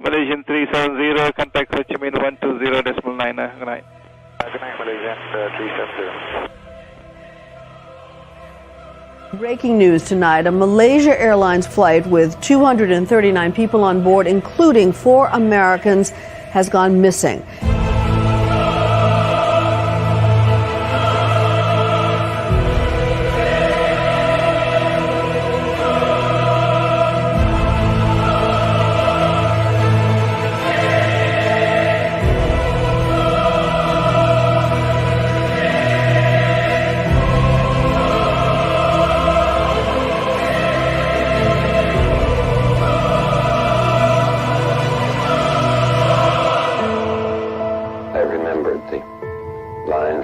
Malaysian 370, contact Ho Chi Minh 120.9. Good night. Good night, Malaysian 370. Breaking news tonight, a Malaysia Airlines flight with 239 people on board, including 4 Americans, has gone missing.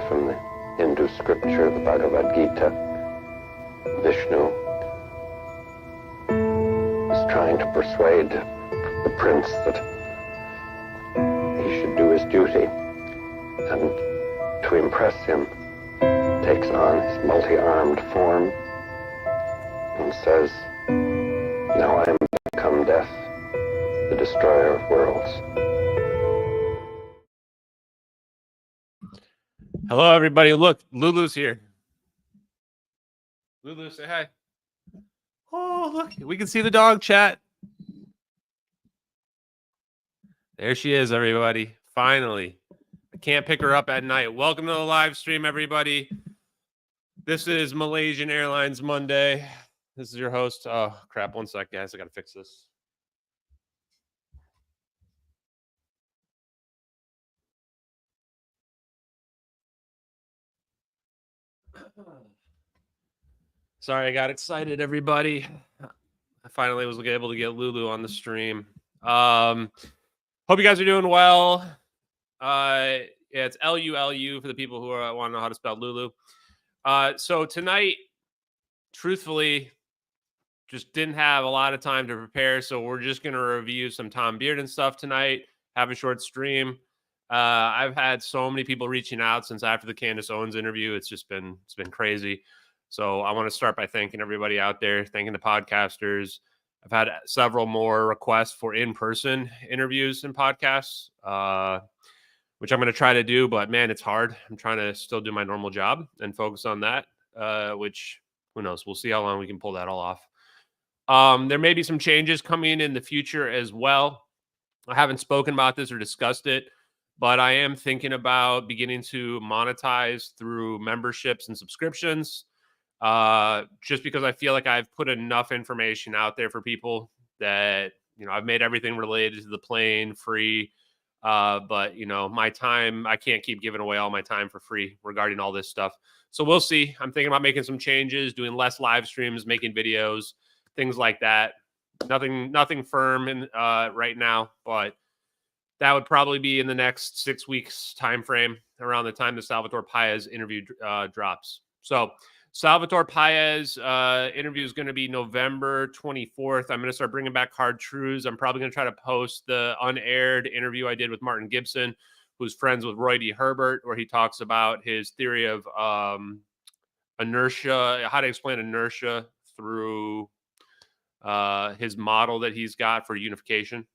From the Hindu scripture, the Bhagavad Gita, Vishnu is trying to persuade the prince that he should do his duty, and to impress him takes on his multi-armed form and says, "Now I am become death, the destroyer of worlds." Hello, everybody. Look, Lulu's here. Lulu, say hi. Oh, look. We can see the dog chat. There she is, everybody. Finally. I can't pick her up at night. Welcome to the live stream, everybody. This is Malaysian Airlines Monday. This is your host. Oh, crap. One sec, guys. I got to fix this. Sorry, I got excited, everybody. I finally was able to get Lulu on the stream. Hope you guys are doing well. Yeah, it's Lulu for the people who want to know how to spell Lulu. So tonight, truthfully, just didn't have a lot of time to prepare, so we're just going to review some Tom Bearden stuff tonight, have a short stream. I've had so many people reaching out since after the Candace Owens interview. It's been crazy. So I want to start by thanking everybody out there, thanking the podcasters. I've had several more requests for in-person interviews and podcasts, which I'm going to try to do, but man, it's hard. I'm trying to still do my normal job and focus on that, which who knows? We'll see how long we can pull that all off. There may be some changes coming in the future as well. I haven't spoken about this or discussed it, but I am thinking about beginning to monetize through memberships and subscriptions. Just because I feel like I've put enough information out there for people that, I've made everything related to the plane free. But my time, I can't keep giving away all my time for free regarding all this stuff. So we'll see. I'm thinking about making some changes, doing less live streams, making videos, things like that. Nothing firm in, right now, but that would probably be in the next 6 weeks time frame, around the time the Salvatore Paez interview drops. So Salvatore Paez interview is going to be November 24th. I'm going to start bringing back hard truths. I'm probably going to try to post the unaired interview I did with Martin Gibson, who's friends with Roy D. Herbert, where he talks about his theory of inertia, how to explain inertia through his model that he's got for unification.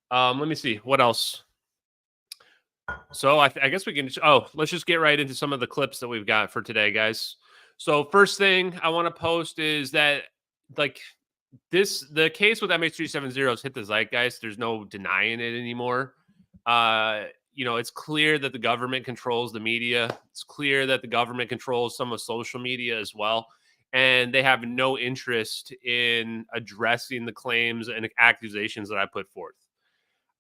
Let me see. What else? So I guess we can, let's just get right into some of the clips that we've got for today, guys. So first thing I want to post is that, the case with MH370 has hit the zeitgeist. There's no denying it anymore. It's clear that the government controls the media. It's clear that the government controls some of social media as well. And they have no interest in addressing the claims and accusations that I put forth.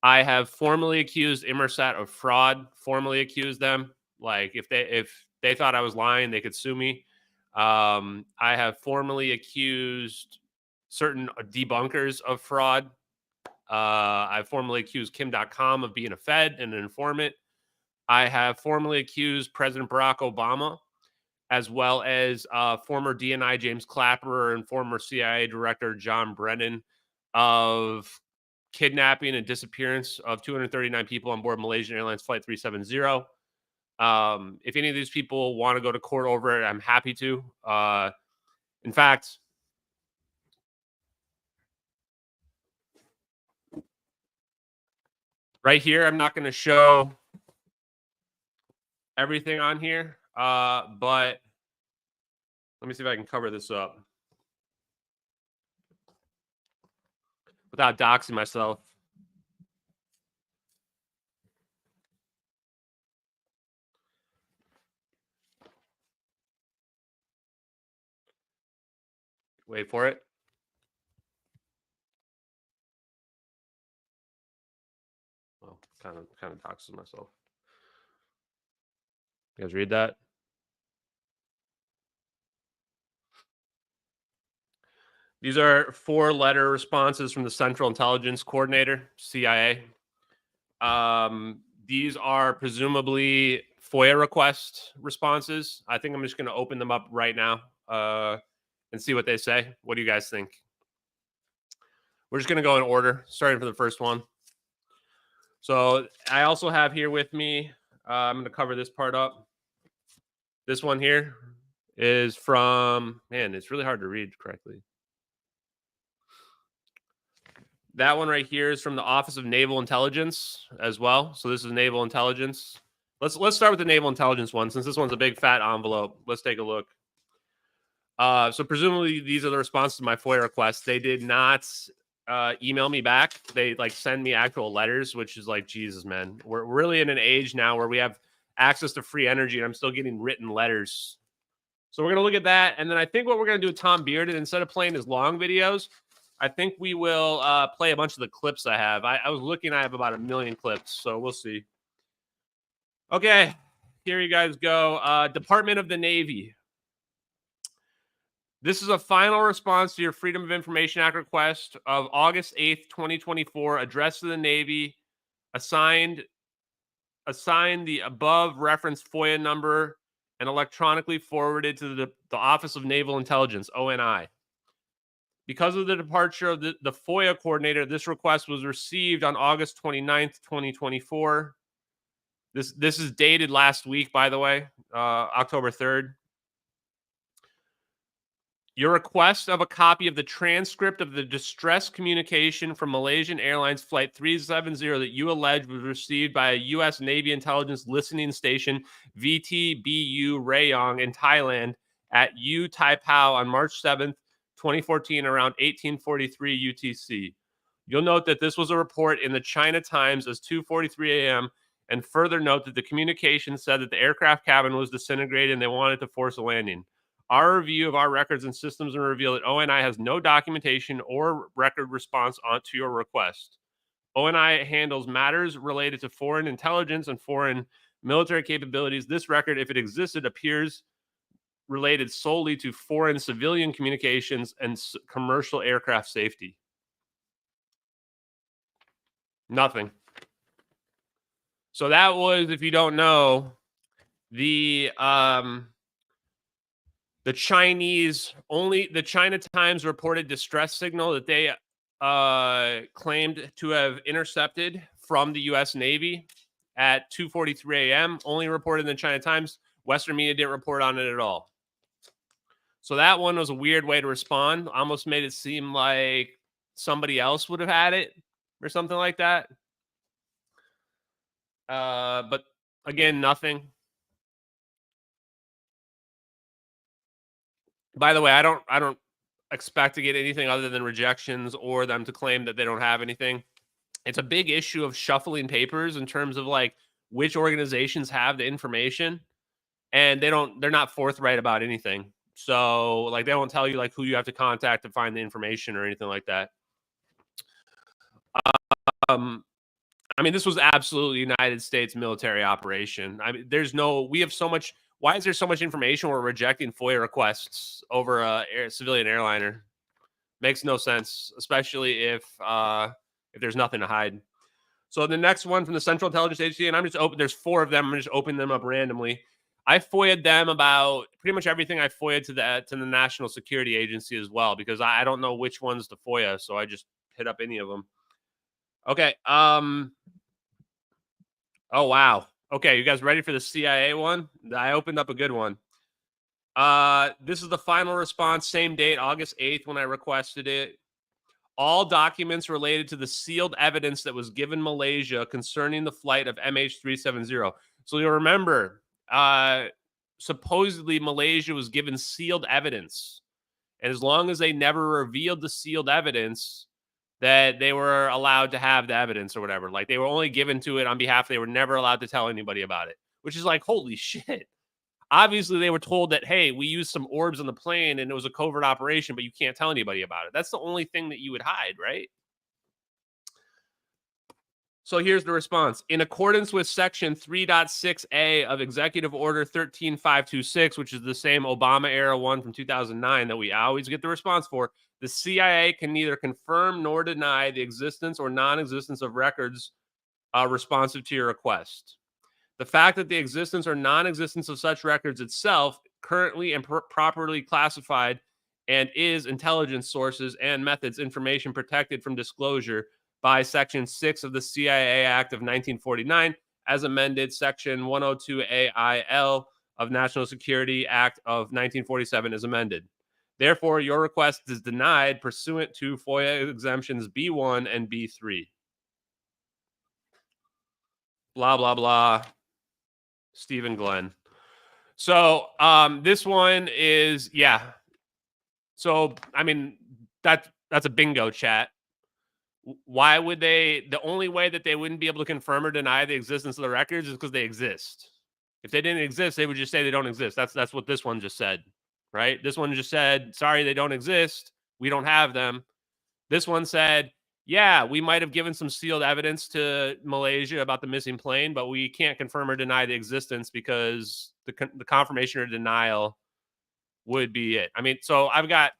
I have formally accused Inmarsat of fraud, formally accused them. Like if they thought I was lying, they could sue me. I have formally accused certain debunkers of fraud. I've formally accused Kim.com of being a Fed and an informant. I have formally accused President Barack Obama, as well as former DNI James Clapper and former CIA Director John Brennan, of kidnapping and disappearance of 239 people on board Malaysian Airlines Flight 370. If any of these people want to go to court over it, I'm happy to. In fact, Right here, I'm not going to show everything on here, but let me see if I can cover this up without doxing myself. Wait for it. Well, kind of doxes myself. You guys read that? These are 4-letter responses from the Central Intelligence Coordinator, CIA. These are presumably FOIA request responses. I think I'm just going to open them up right now and see what they say. What do you guys think? We're just going to go in order, starting from the first one. So I also have here with me, I'm going to cover this part up. This one here is from, man, it's really hard to read correctly. That one right here is from the Office of Naval Intelligence as well. So this is Naval Intelligence. Let's start with the Naval Intelligence one, since this one's a big fat envelope. Let's take a look. So presumably these are the responses to my FOIA requests. They did not email me back. They like send me actual letters, which is like, Jesus, man. We're really in an age now where we have access to free energy, and I'm still getting written letters. So we're going to look at that. And then I think what we're going to do with Tom Bearden, instead of playing his long videos, I think we will play a bunch of the clips I have. I was looking, I have about 1 million clips, so we'll see. Okay, here you guys go. Department of the Navy. This is a final response to your Freedom of Information Act request of August 8th, 2024, addressed to the Navy, assigned the above referenced FOIA number, and electronically forwarded to the Office of Naval Intelligence, ONI. Because of the departure of the FOIA coordinator, this request was received on August 29th, 2024. This is dated last week, by the way, October 3rd. Your request of a copy of the transcript of the distress communication from Malaysian Airlines Flight 370 that you allege was received by a U.S. Navy intelligence listening station, VTBU Rayong in Thailand at U Tai Pao on March 7th, 2014, around 1843 UTC. You'll note that this was a report in the China Times as 2:43 a.m., and further note that the communication said that the aircraft cabin was disintegrated and they wanted to force a landing. Our review of our records and systems will reveal that ONI has no documentation or record response to your request. ONI handles matters related to foreign intelligence and foreign military capabilities. This record, if it existed, appears related solely to foreign civilian communications and commercial aircraft safety. Nothing. So that was, if you don't know, the China Times reported distress signal that they claimed to have intercepted from the U.S. Navy at 2:43 a.m. Only reported in the China Times. Western media didn't report on it at all. So that one was a weird way to respond. Almost made it seem like somebody else would have had it or something like that. But again, nothing. By the way, I don't expect to get anything other than rejections or them to claim that they don't have anything. It's a big issue of shuffling papers in terms of like which organizations have the information, and they're not forthright about anything. So like they don't tell you like who you have to contact to find the information or anything like that. I mean, this was absolutely United States military operation. I mean, we have so much. Why is there so much information we're rejecting FOIA requests over a civilian airliner? Makes no sense, especially if there's nothing to hide. So the next one from the Central Intelligence Agency, and I'm just open. There's 4 of them. I'm just opening them up randomly. I FOIA'd them about pretty much everything I FOIA'd to the National Security Agency as well, because I don't know which ones to FOIA, so I just hit up any of them. Okay. Oh wow. Okay, you guys ready for the CIA one? I opened up a good one. This is the final response, same date, August 8th, when I requested it. all documents related to the sealed evidence that was given Malaysia concerning the flight of MH370. So you'll remember, supposedly Malaysia was given sealed evidence. And as long as they never revealed the sealed evidence, that they were allowed to have the evidence or whatever. Like they were only given to it on behalf. They were never allowed to tell anybody about it, which is like, holy shit. Obviously, they were told that, hey, we used some orbs on the plane and it was a covert operation, but you can't tell anybody about it. That's the only thing that you would hide, right? So here's the response. In accordance with Section 3.6A of Executive Order 13526, which is the same Obama-era one from 2009 that we always get the response for, the CIA can neither confirm nor deny the existence or non-existence of records responsive to your request. The fact that the existence or non-existence of such records itself, currently and properly classified, and is intelligence sources and methods information protected from disclosure by Section 6 of the CIA Act of 1949, as amended Section 102AIL of National Security Act of 1947 is amended. Therefore, your request is denied pursuant to FOIA exemptions B1 and B3. Blah, blah, blah. Stephen Glenn. So this one is, yeah. So, I mean, that's a bingo, chat. Why would they? The only way that they wouldn't be able to confirm or deny the existence of the records is because they exist. If they didn't exist, they would just say they don't exist. That's what this one just said, right? This one just said, sorry, they don't exist. We don't have them. This one said, yeah, we might have given some sealed evidence to Malaysia about the missing plane, but we can't confirm or deny the existence because the confirmation or denial would be it. I mean, so I've got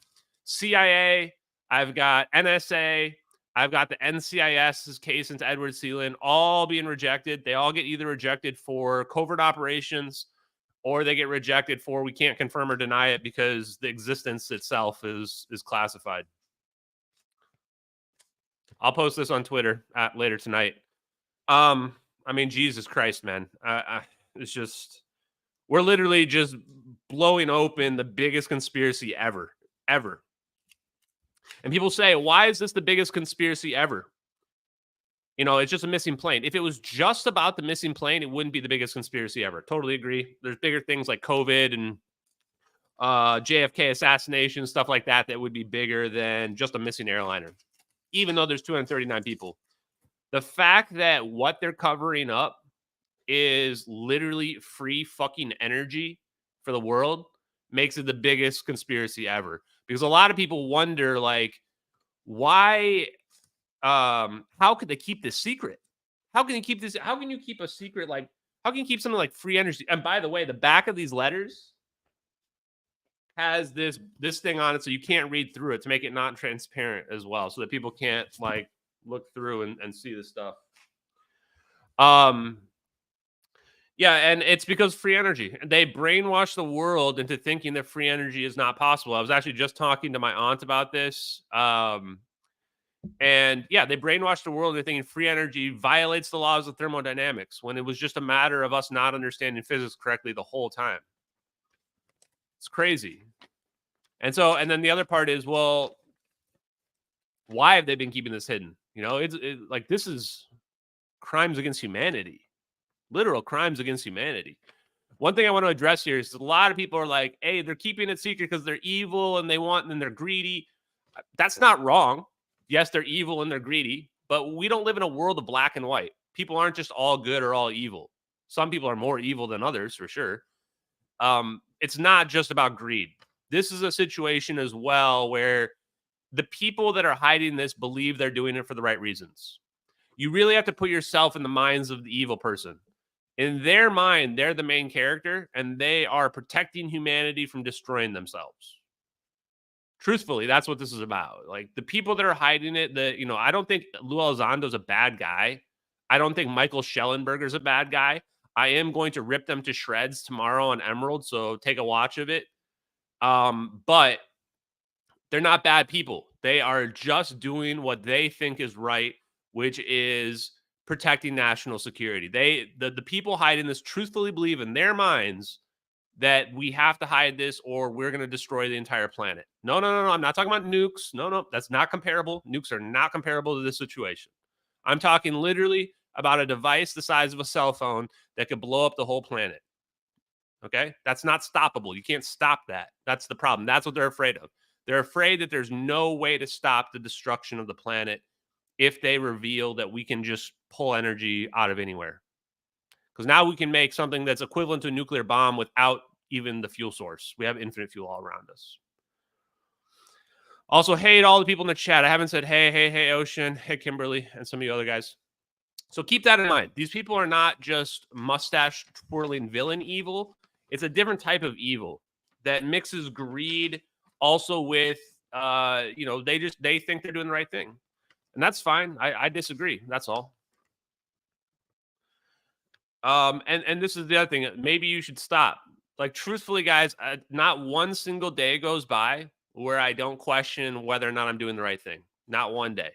CIA, I've got NSA, I've got the NCIS's case into Edward Sealand, all being rejected. They all get either rejected for covert operations or they get rejected for we can't confirm or deny it because the existence itself is classified. I'll post this on Twitter later tonight. I mean, Jesus Christ, man. It's just, we're literally just blowing open the biggest conspiracy ever. And people say, why is this the biggest conspiracy ever? You know, it's just a missing plane. If it was just about the missing plane, it wouldn't be the biggest conspiracy ever. Totally agree. There's bigger things like COVID and JFK assassination, stuff like that, that would be bigger than just a missing airliner, even though there's 239 people. The fact that what they're covering up is literally free fucking energy for the world makes it the biggest conspiracy ever. Because a lot of people wonder, like, why, how could they keep this secret? How can you keep this? How can you keep a secret? Like, how can you keep something like free energy? And by the way, the back of these letters has this thing on it, so you can't read through it to make it not transparent as well, so that people can't like look through and see the stuff. Yeah, and it's because free energy. They brainwash the world into thinking that free energy is not possible. I was actually just talking to my aunt about this. And yeah, they brainwashed the world into thinking free energy violates the laws of thermodynamics when it was just a matter of us not understanding physics correctly the whole time. It's crazy. And so, and then the other part is, well, why have they been keeping this hidden? You know, it's like, this is crimes against humanity. Literal crimes against humanity. One thing I want to address here is a lot of people are like, hey, they're keeping it secret because they're evil and they want, and they're greedy. That's not wrong. Yes, they're evil and they're greedy, but we don't live in a world of black and white. People aren't just all good or all evil. Some people are more evil than others, for sure. It's not just about greed. This is a situation as well where the people that are hiding this believe they're doing it for the right reasons. You really have to put yourself in the minds of the evil person. In their mind, they're the main character, and they are protecting humanity from destroying themselves. Truthfully, that's what this is about. Like, the people that are hiding it, I don't think Lou Elizondo's a bad guy. I don't think Michael Schellenberger's a bad guy. I am going to rip them to shreds tomorrow on Emerald, so take a watch of it. But they're not bad people. They are just doing what they think is right, which is protecting national security. The people hiding this truthfully believe in their minds that we have to hide this or we're going to destroy the entire planet. No. I'm not talking about nukes. No. That's not comparable. Nukes are not comparable to this situation. I'm talking literally about a device the size of a cell phone that could blow up the whole planet. Okay? That's not stoppable. You can't stop that. That's the problem. That's what they're afraid of. They're afraid that there's no way to stop the destruction of the planet if they reveal that we can just pull energy out of anywhere. Because now we can make something that's equivalent to a nuclear bomb without even the fuel source. We have infinite fuel all around us. Also, hey to all the people in the chat. I haven't said hey, Ocean, hey, Kimberly, and some of you other guys. So keep that in mind. These people are not just mustache twirling villain evil. It's a different type of evil that mixes greed also with, they think they're doing the right thing. And that's fine. I disagree. That's all. And this is the other thing. Maybe you should stop. Like, truthfully, guys, not one single day goes by where I don't question whether or not I'm doing the right thing. Not one day.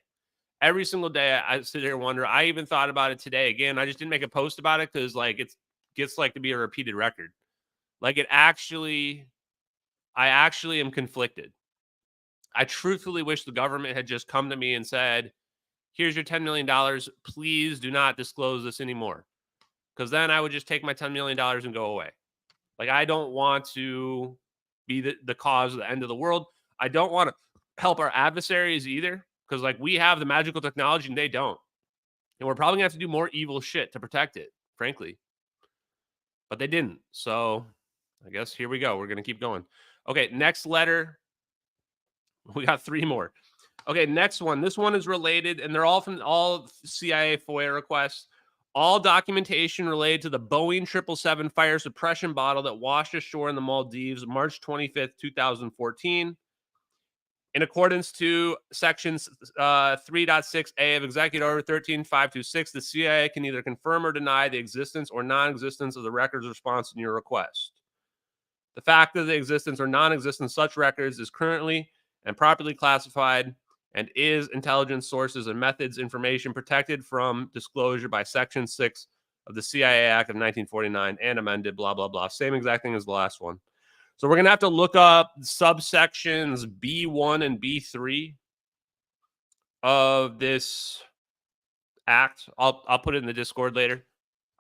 Every single day I sit here and wonder. I even thought about it today. Again, I just didn't make a post about it because, like, it gets like to be a repeated record. Like, I actually am conflicted. I truthfully wish the government had just come to me and said, here's your $10 million. Please do not disclose this anymore. Because then I would just take my $10 million and go away. Like, I don't want to be the cause of the end of the world. I don't want to help our adversaries either. Because, like, we have the magical technology and they don't. And we're probably going to have to do more evil shit to protect it, frankly. But they didn't. So I guess here we go. We're going to keep going. Okay, next letter. We got 3 more. Okay, next one. This one is related, and they're all from all CIA FOIA requests. All documentation related to the Boeing 777 fire suppression bottle that washed ashore in the Maldives March 25th, 2014. In accordance to Sections 3.6a of Executive Order 13526, the CIA can either confirm or deny the existence or non-existence of the records response in your request. The fact of the existence or non-existence of such records is currently and properly classified and is intelligence sources and methods information protected from disclosure by Section 6 of the CIA Act of 1949 and amended, blah, blah, blah. Same exact thing as the last one. So we're going to have to look up subsections B1 and B3 of this act. I'll put it in the Discord later.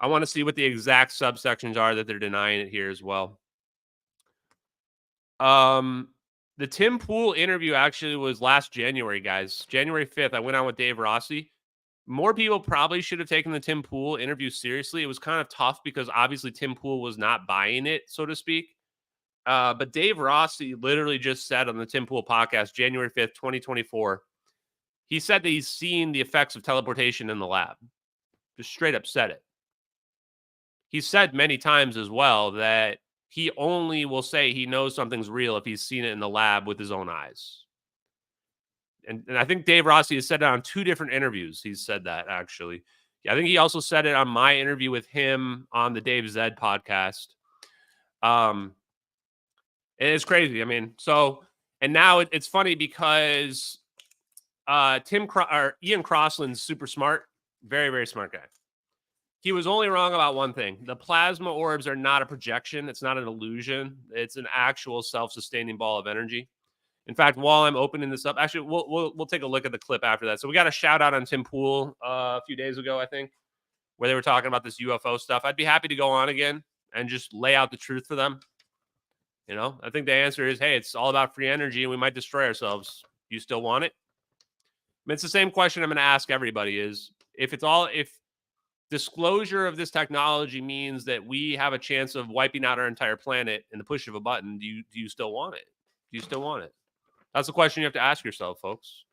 I want to see what the exact subsections are that they're denying it here as well. The Tim Pool interview actually was last January, guys. January 5th, I went on with Dave Rossi. More people probably should have taken the Tim Pool interview seriously. It was kind of tough because obviously Tim Pool was not buying it, so to speak. But Dave Rossi literally just said on the Tim Pool podcast, January 5th, 2024, he said that he's seen the effects of teleportation in the lab. Just straight up said it. He said many times as well that he only will say he knows something's real if he's seen it in the lab with his own eyes. And I think Dave Rossi has said it on 2 different interviews. He's said that, actually. I think he also said it on my interview with him on the Dave Zed podcast. It's crazy. I mean, so, and now it's funny because Ian Crossland's super smart. Very, very smart guy. He was only wrong about one thing. The plasma orbs are not a projection. It's not an illusion. It's an actual self-sustaining ball of energy. In fact, while I'm opening this up, actually, we'll take a look at the clip after that. So we got a shout out on Tim Pool a few days ago, I think, where they were talking about this UFO stuff. I'd be happy to go on again and just lay out the truth for them. You know, I think the answer is, hey, it's all about free energy and we might destroy ourselves. Do you still want it? I mean, it's the same question I'm going to ask everybody is if disclosure of this technology means that we have a chance of wiping out our entire planet in the push of a button, do you still want it? Do you still want it? That's the question you have to ask yourself, folks.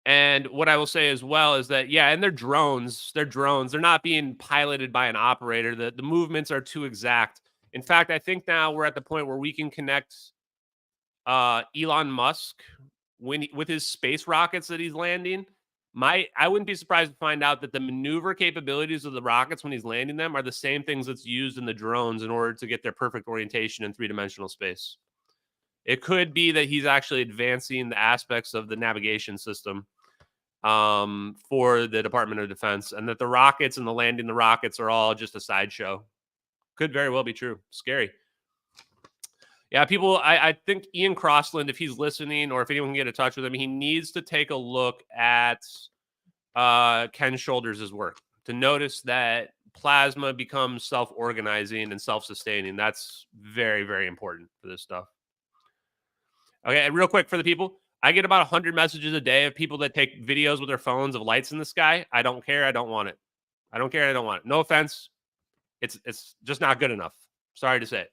And what I will say as well is that, yeah, and they're drones. They're drones. They're not being piloted by an operator. The movements are too exact. In fact, I think now we're at the point where we can connect Elon Musk with his space rockets that he's landing. I wouldn't be surprised to find out that the maneuver capabilities of the rockets when he's landing them are the same things that's used in the drones in order to get their perfect orientation in 3-dimensional space. It could be that he's actually advancing the aspects of the navigation system for the Department of Defense, and that the rockets and the landing the rockets are all just a sideshow. Could very well be true. Scary. Yeah, people, I think Ian Crossland, if he's listening or if anyone can get in touch with him, he needs to take a look at Ken Shoulders' work to notice that plasma becomes self-organizing and self-sustaining. That's very, very important for this stuff. Okay, and real quick for the people, I get about 100 messages a day of people that take videos with their phones of lights in the sky. I don't care. I don't want it. I don't care. I don't want it. No offense. It's just not good enough. Sorry to say it.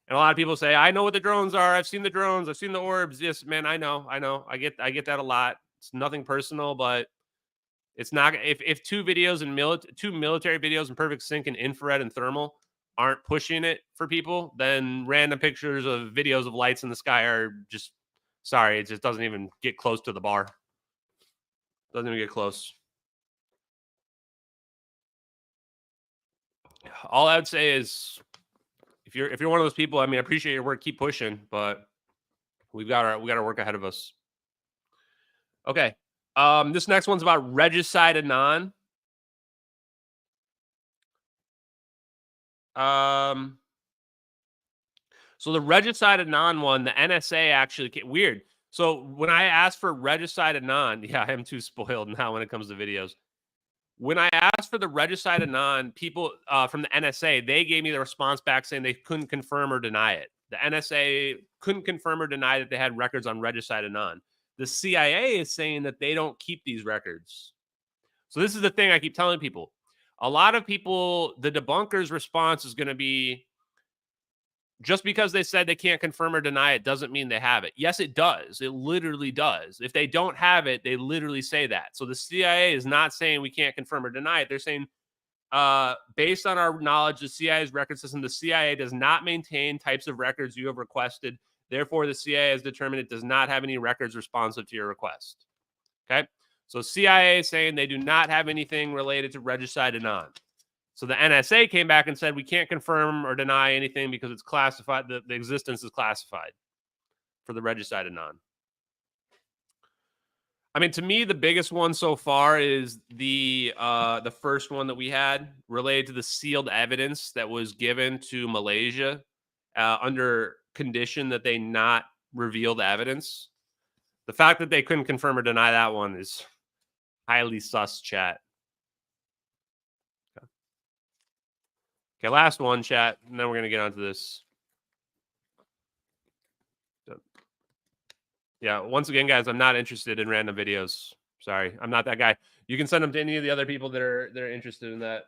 And a lot of people say, I know what the drones are. I've seen the drones. I've seen the orbs. Yes, man, I know. I get that a lot. It's nothing personal, but it's not. If two videos and two military videos in perfect sync in infrared and thermal aren't pushing it for people, then random pictures of videos of lights in the sky are just, sorry, it just doesn't even get close to the bar. Doesn't even get close. All I would say is, if you're one of those people, I mean, I appreciate your work. Keep pushing, but we got our work ahead of us. Okay. This next one's about Regicide and NSA. So the Regicide and NSA one, the NSA actually weird. So when I asked for Regicide and NSA, yeah, I am too spoiled now when it comes to videos. When I asked for the Regicide and NSA, people from the NSA, they gave me the response back saying they couldn't confirm or deny it. The NSA couldn't confirm or deny that they had records on Regicide and NSA. The CIA is saying that they don't keep these records. So this is the thing I keep telling people. A lot of people, the debunkers' response is going to be, just because they said they can't confirm or deny it doesn't mean they have it. Yes, it does. It literally does. If they don't have it, they literally say that. So the CIA is not saying we can't confirm or deny it. They're saying, based on our knowledge, the CIA's record system, the CIA does not maintain types of records you have requested. Therefore, the CIA has determined it does not have any records responsive to your request. Okay? So CIA is saying they do not have anything related to Regicide and NSA. So the NSA came back and said, we can't confirm or deny anything because it's classified. The existence is classified for the Regicide and NSA. I mean, to me, the biggest one so far is the first one that we had related to the sealed evidence that was given to Malaysia under condition that they not reveal the evidence. The fact that they couldn't confirm or deny that one is highly sus, chat. Okay, last one, chat, and then we're going to get onto this. So, yeah, once again, guys, I'm not interested in random videos. Sorry, I'm not that guy. You can send them to any of the other people that are interested in that.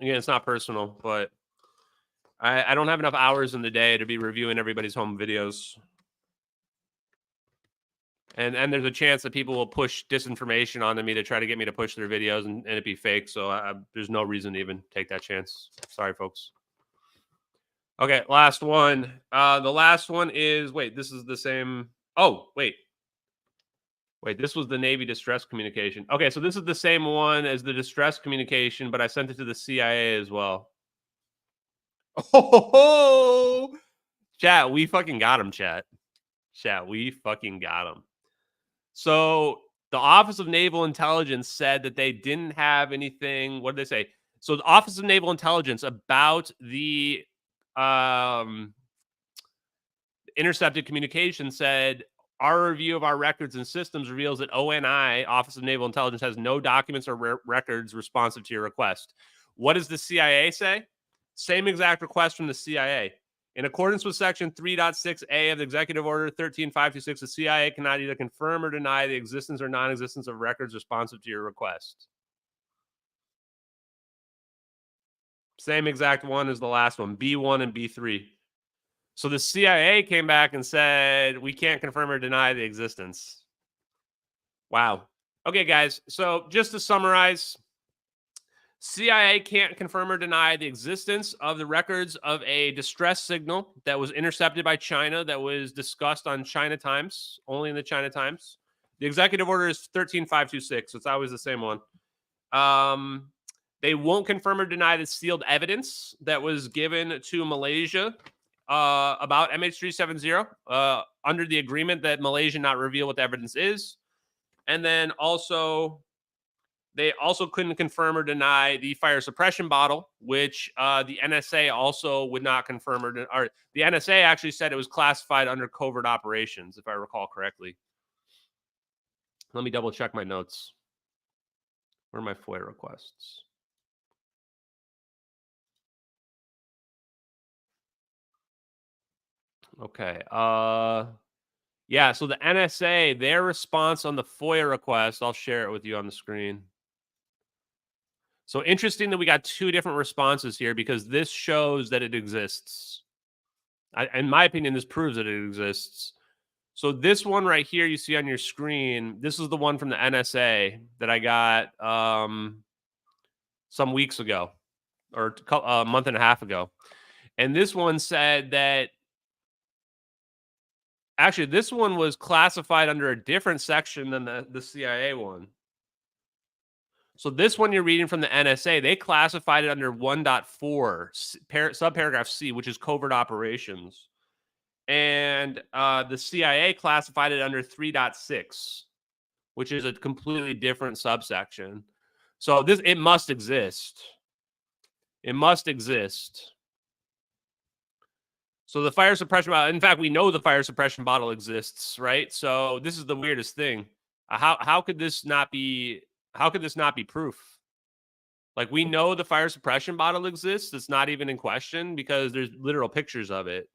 Again, it's not personal, but I don't have enough hours in the day to be reviewing everybody's home videos. And there's a chance that people will push disinformation onto me to try to get me to push their videos and it be fake. So there's no reason to even take that chance. Sorry, folks. Okay, last one. The last one is, wait, this is the same. Oh, wait. Wait, this was the Navy distress communication. Okay, so this is the same one as the distress communication, but I sent it to the CIA as well. Oh, chat, we fucking got him, chat. Chat, we fucking got him. So the Office of Naval Intelligence said that they didn't have anything. What did they say? So the Office of Naval Intelligence about the intercepted communication said, our review of our records and systems reveals that ONI, Office of Naval Intelligence, has no documents or records responsive to your request. What does the CIA say? Same exact request from the CIA. In accordance with Section 3.6a of the Executive Order 13526, the CIA cannot either confirm or deny the existence or non-existence of records responsive to your request. Same exact one as the last one, B1 and B3. So the CIA came back and said, we can't confirm or deny the existence. Wow. Okay, guys. So just to summarize, CIA can't confirm or deny the existence of the records of a distress signal that was intercepted by China that was discussed on China Times, only in the China Times. The executive order is 13526, so it's always the same one. They won't confirm or deny the sealed evidence that was given to Malaysia about MH370 under the agreement that Malaysia not reveal what the evidence is. And then also they also couldn't confirm or deny the fire suppression bottle, which the NSA also would not confirm or the NSA actually said it was classified under covert operations, if I recall correctly. Let me double check my notes. Where are my FOIA requests? Okay. Yeah, so the NSA, their response on the FOIA request, I'll share it with you on the screen. So interesting that we got two different responses here because this shows that it exists. In my opinion, this proves that it exists. So this one right here you see on your screen, this is the one from the NSA that I got some weeks ago or a month and a half ago. And this one said that actually this one was classified under a different section than the CIA one. So this one you're reading from the NSA, they classified it under 1.4 subparagraph C, which is covert operations. And the CIA classified it under 3.6, which is a completely different subsection. So it must exist. It must exist. So the fire suppression bottle, in fact, we know the fire suppression bottle exists, right? So this is the weirdest thing. How could this not be proof? Like, we know the fire suppression bottle exists. It's not even in question because there's literal pictures of it.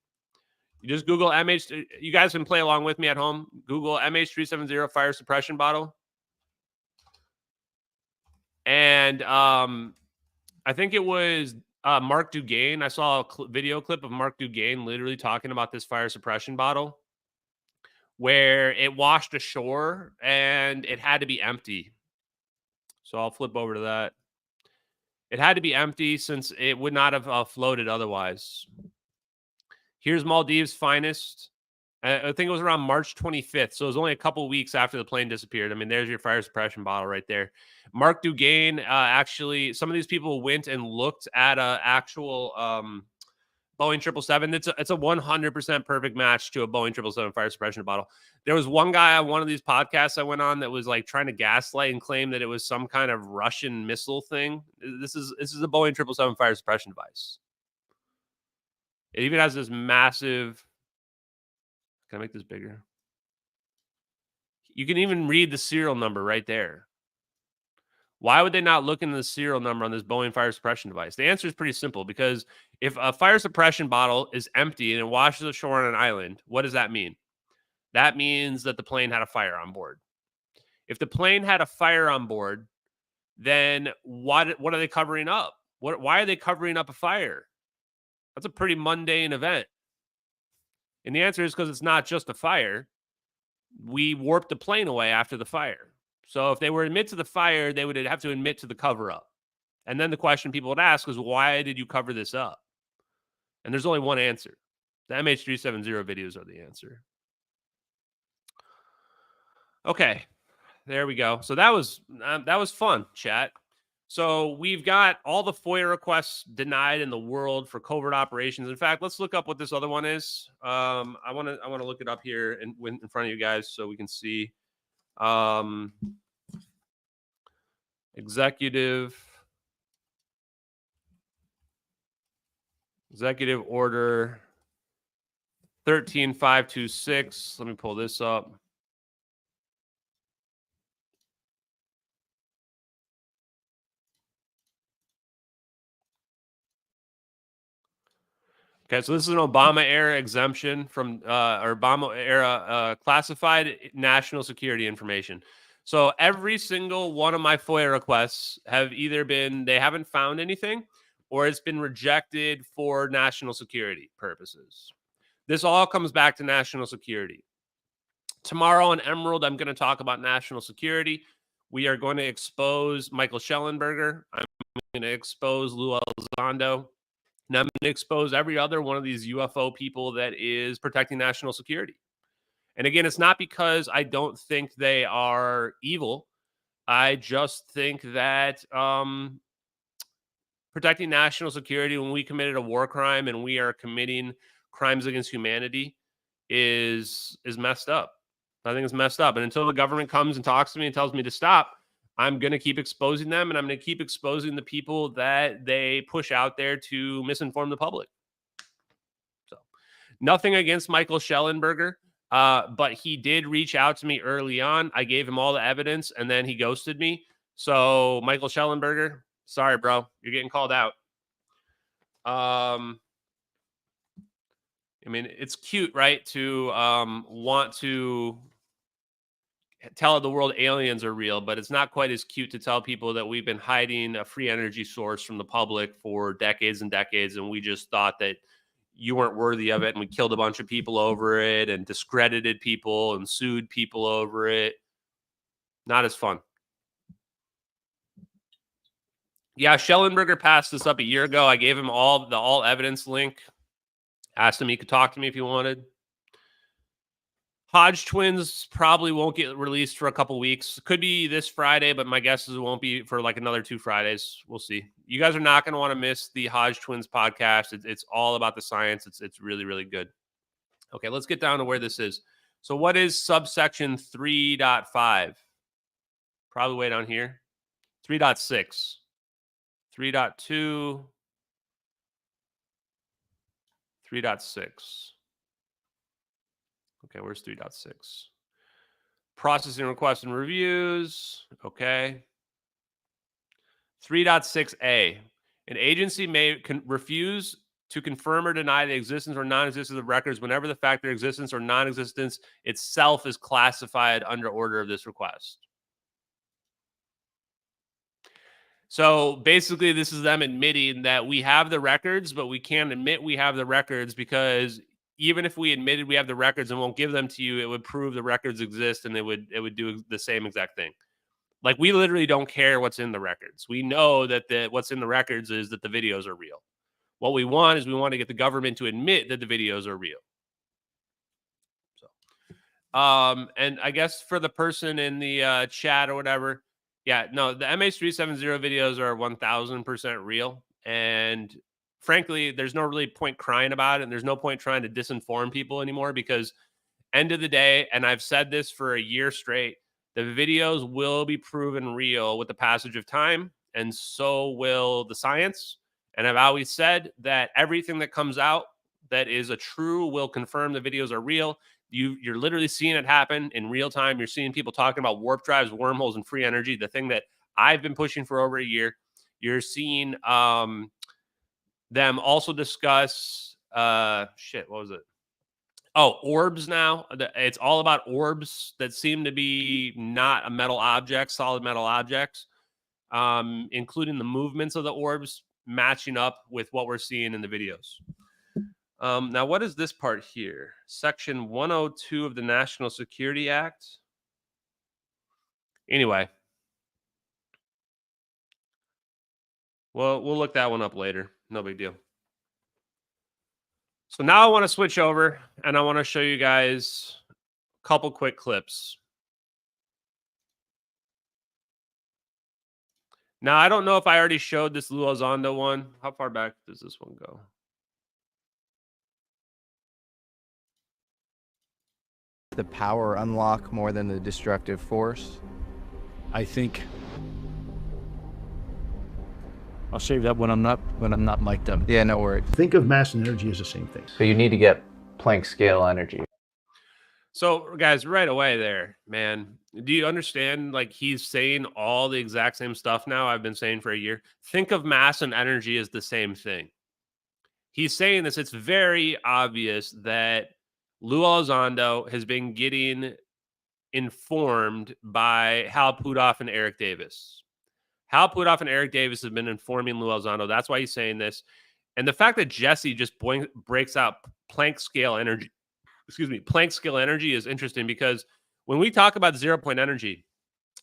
You just Google MH. You guys can play along with me at home. Google MH370 fire suppression bottle. And I think it was Mark Dugain. I saw a video clip of Mark Dugain literally talking about this fire suppression bottle where it washed ashore and it had to be empty. So I'll flip over to that. It had to be empty since it would not have floated otherwise. Here's Maldives' finest. I think it was around March 25th. So it was only a couple weeks after the plane disappeared. I mean, there's your fire suppression bottle right there. Mark Dugain, actually, some of these people went and looked at an actual Boeing 777. It's a 100% perfect match to a Boeing 777 fire suppression bottle. There was one guy on one of these podcasts I went on that was like trying to gaslight and claim that it was some kind of Russian missile thing. This is a Boeing 777 fire suppression device. It even has this massive. Can I make this bigger? You can even read the serial number right there. Why would they not look into the serial number on this Boeing fire suppression device? The answer is pretty simple, because if a fire suppression bottle is empty and it washes ashore on an island, what does that mean? That means that the plane had a fire on board. If the plane had a fire on board, then what are they covering up? Why are they covering up a fire? That's a pretty mundane event. And the answer is because it's not just a fire. We warped the plane away after the fire. So if they were admit to the fire, they would have to admit to the cover up. And then the question people would ask is, why did you cover this up? And there's only one answer. The MH370 videos are the answer. Okay, there we go. So that was fun, chat. So we've got all the FOIA requests denied in the world for covert operations. In fact, let's look up what this other one is. I want to look it up here in front of you guys so we can see. Executive order 13526. Let me pull this up. Okay, so this is an Obama era exemption from or Obama era classified national security information. So every single one of my FOIA requests have either been, they haven't found anything, or it's been rejected for national security purposes. This all comes back to national security. Tomorrow on Emerald, I'm going to talk about national security. We are going to expose Michael Schellenberger. I'm going to expose Lou Elizondo. And I'm going to expose every other one of these UFO people that is protecting national security. And again, it's not because I don't think they are evil. I just think that protecting national security when we committed a war crime and we are committing crimes against humanity is messed up. I think it's messed up. And until the government comes and talks to me and tells me to stop, I'm going to keep exposing them, and I'm going to keep exposing the people that they push out there to misinform the public. So nothing against Michael Schellenberger, but he did reach out to me early on. I gave him all the evidence, and then he ghosted me. So Michael Schellenberger, sorry, bro, you're getting called out. I mean, it's cute, right, to want to tell the world aliens are real, but it's not quite as cute to tell people that we've been hiding a free energy source from the public for decades and decades, and we just thought that you weren't worthy of it, and we killed a bunch of people over it and discredited people and sued people over it. Not as fun. Yeah, Schellenberger passed this up a year ago. I gave him all evidence link. Asked him he could talk to me if he wanted. Hodge twins probably won't get released for a couple weeks. Could be this Friday, but my guess is it won't be for like another 2 Fridays. We'll see. You guys are not going to want to miss the Hodge twins podcast. It's all about the science. It's really, really good. Okay, let's get down to where this is. So what is subsection 3.5? Probably way down here. 3.6. 3.2. 3.6. Okay, where's 3.6? Processing requests and reviews. Okay. 3.6a. An agency may refuse to confirm or deny the existence or non-existence of records whenever the fact their existence or non-existence itself is classified under order of this request. So basically, this is them admitting that we have the records, but we can't admit we have the records because even if we admitted we have the records and won't give them to you, it would prove the records exist and it would do the same exact thing. Like, we literally don't care what's in the records. We know that what's in the records is that the videos are real. What we want is we want to get the government to admit that the videos are real. So, and I guess for the person in the chat or whatever, yeah, no, the MH370 videos are 1000% real. And frankly, there's no really point crying about it. And there's no point trying to disinform people anymore because end of the day, and I've said this for a year straight, the videos will be proven real with the passage of time. And so will the science. And I've always said that everything that comes out that is a true will confirm the videos are real. You're literally seeing it happen in real time. You're seeing people talking about warp drives, wormholes, and free energy, the thing that I've been pushing for over a year. You're seeing them also discuss, what was it? Oh, orbs now. It's all about orbs that seem to be not a metal object, solid metal objects, including the movements of the orbs matching up with what we're seeing in the videos. Now, what is this part here? Section 102 of the National Security Act. Anyway. Well, we'll look that one up later. No big deal. So now I want to switch over and I want to show you guys a couple quick clips. Now, I don't know if I already showed this Lou Elizondo one. How far back does this one go? The power unlock more than the destructive force? I think I'll save that when I'm not mic'd up. Yeah, no worries. Think of mass and energy as the same thing. So you need to get Planck scale energy. So, guys, right away there, man, do you understand? Like, he's saying all the exact same stuff now I've been saying for a year. Think of mass and energy as the same thing. He's saying this. It's very obvious that Lou Elizondo has been getting informed by Hal Puthoff and Eric Davis. Hal Puthoff and Eric Davis have been informing Lou Elizondo. That's why he's saying this. And the fact that Jesse just breaks out Planck scale energy, Planck scale energy is interesting because when we talk about 0 point energy,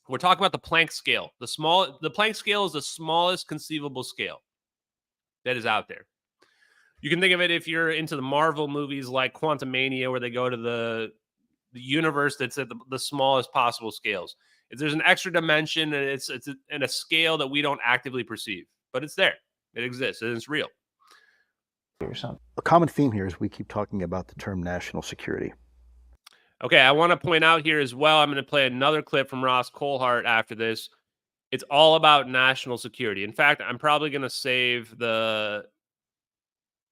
we're talking about the Planck scale. The Planck scale is the smallest conceivable scale that is out there. You can think of it if you're into the Marvel movies like Quantumania, where they go to the universe that's at the smallest possible scales. If there's an extra dimension, and it's in a scale that we don't actively perceive, but it's there. It exists, and it's real. A common theme here is we keep talking about the term national security. Okay, I want to point out here as well, I'm going to play another clip from Ross Coulthart after this. It's all about national security. In fact, I'm probably going to save the,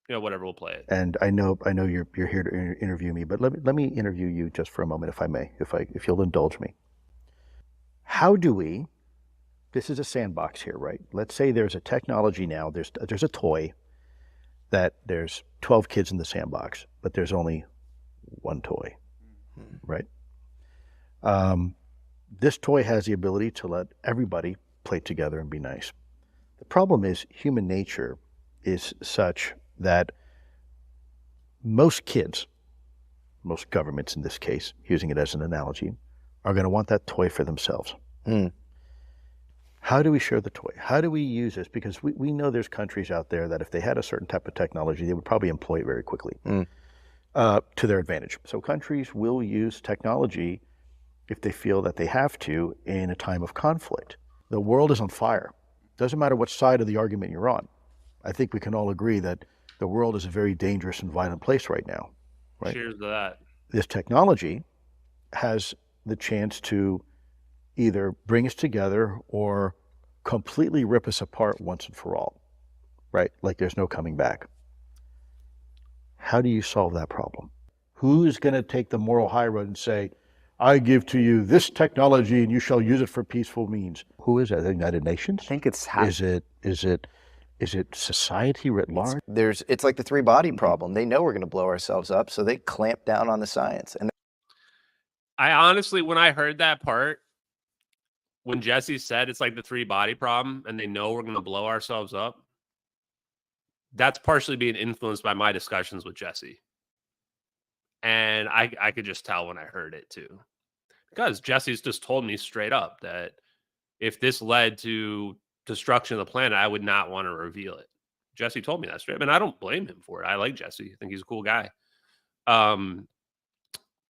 whatever, we'll play it. And I know you're here to interview me, but let me interview you just for a moment, if I may, if you'll indulge me. How do we? This is a sandbox here, right? Let's say there's a technology now. There's a toy that there's 12 kids in the sandbox, but there's only one toy, right? This toy has the ability to let everybody play together and be nice. The problem is human nature is such that most kids, most governments in this case, using it as an analogy, are going to want that toy for themselves. How do we share the toy? How do we use this? Because we know there's countries out there that if they had a certain type of technology, they would probably employ it very quickly to their advantage. So countries will use technology if they feel that they have to in a time of conflict. The world is on fire. Doesn't matter what side of the argument you're on. I think we can all agree that the world is a very dangerous and violent place right now. Right? Cheers to that. This technology has the chance to either bring us together or completely rip us apart once and for all, right? Like there's no coming back. How do you solve that problem? Who's going to take the moral high road and say, I give to you this technology and you shall use it for peaceful means? Who is that? The United Nations? I think it's Is it society writ large? It's like the three-body problem. They know we're going to blow ourselves up, so they clamp down on the science. And I honestly, when I heard that part, when Jesse said it's like the three-body problem and they know we're going to blow ourselves up, that's partially being influenced by my discussions with Jesse. And I could just tell when I heard it too. Because Jesse's just told me straight up that if this led to destruction of the planet, I would not want to reveal it. Jesse told me that straight up, and I don't blame him for it. I like Jesse. I think he's a cool guy.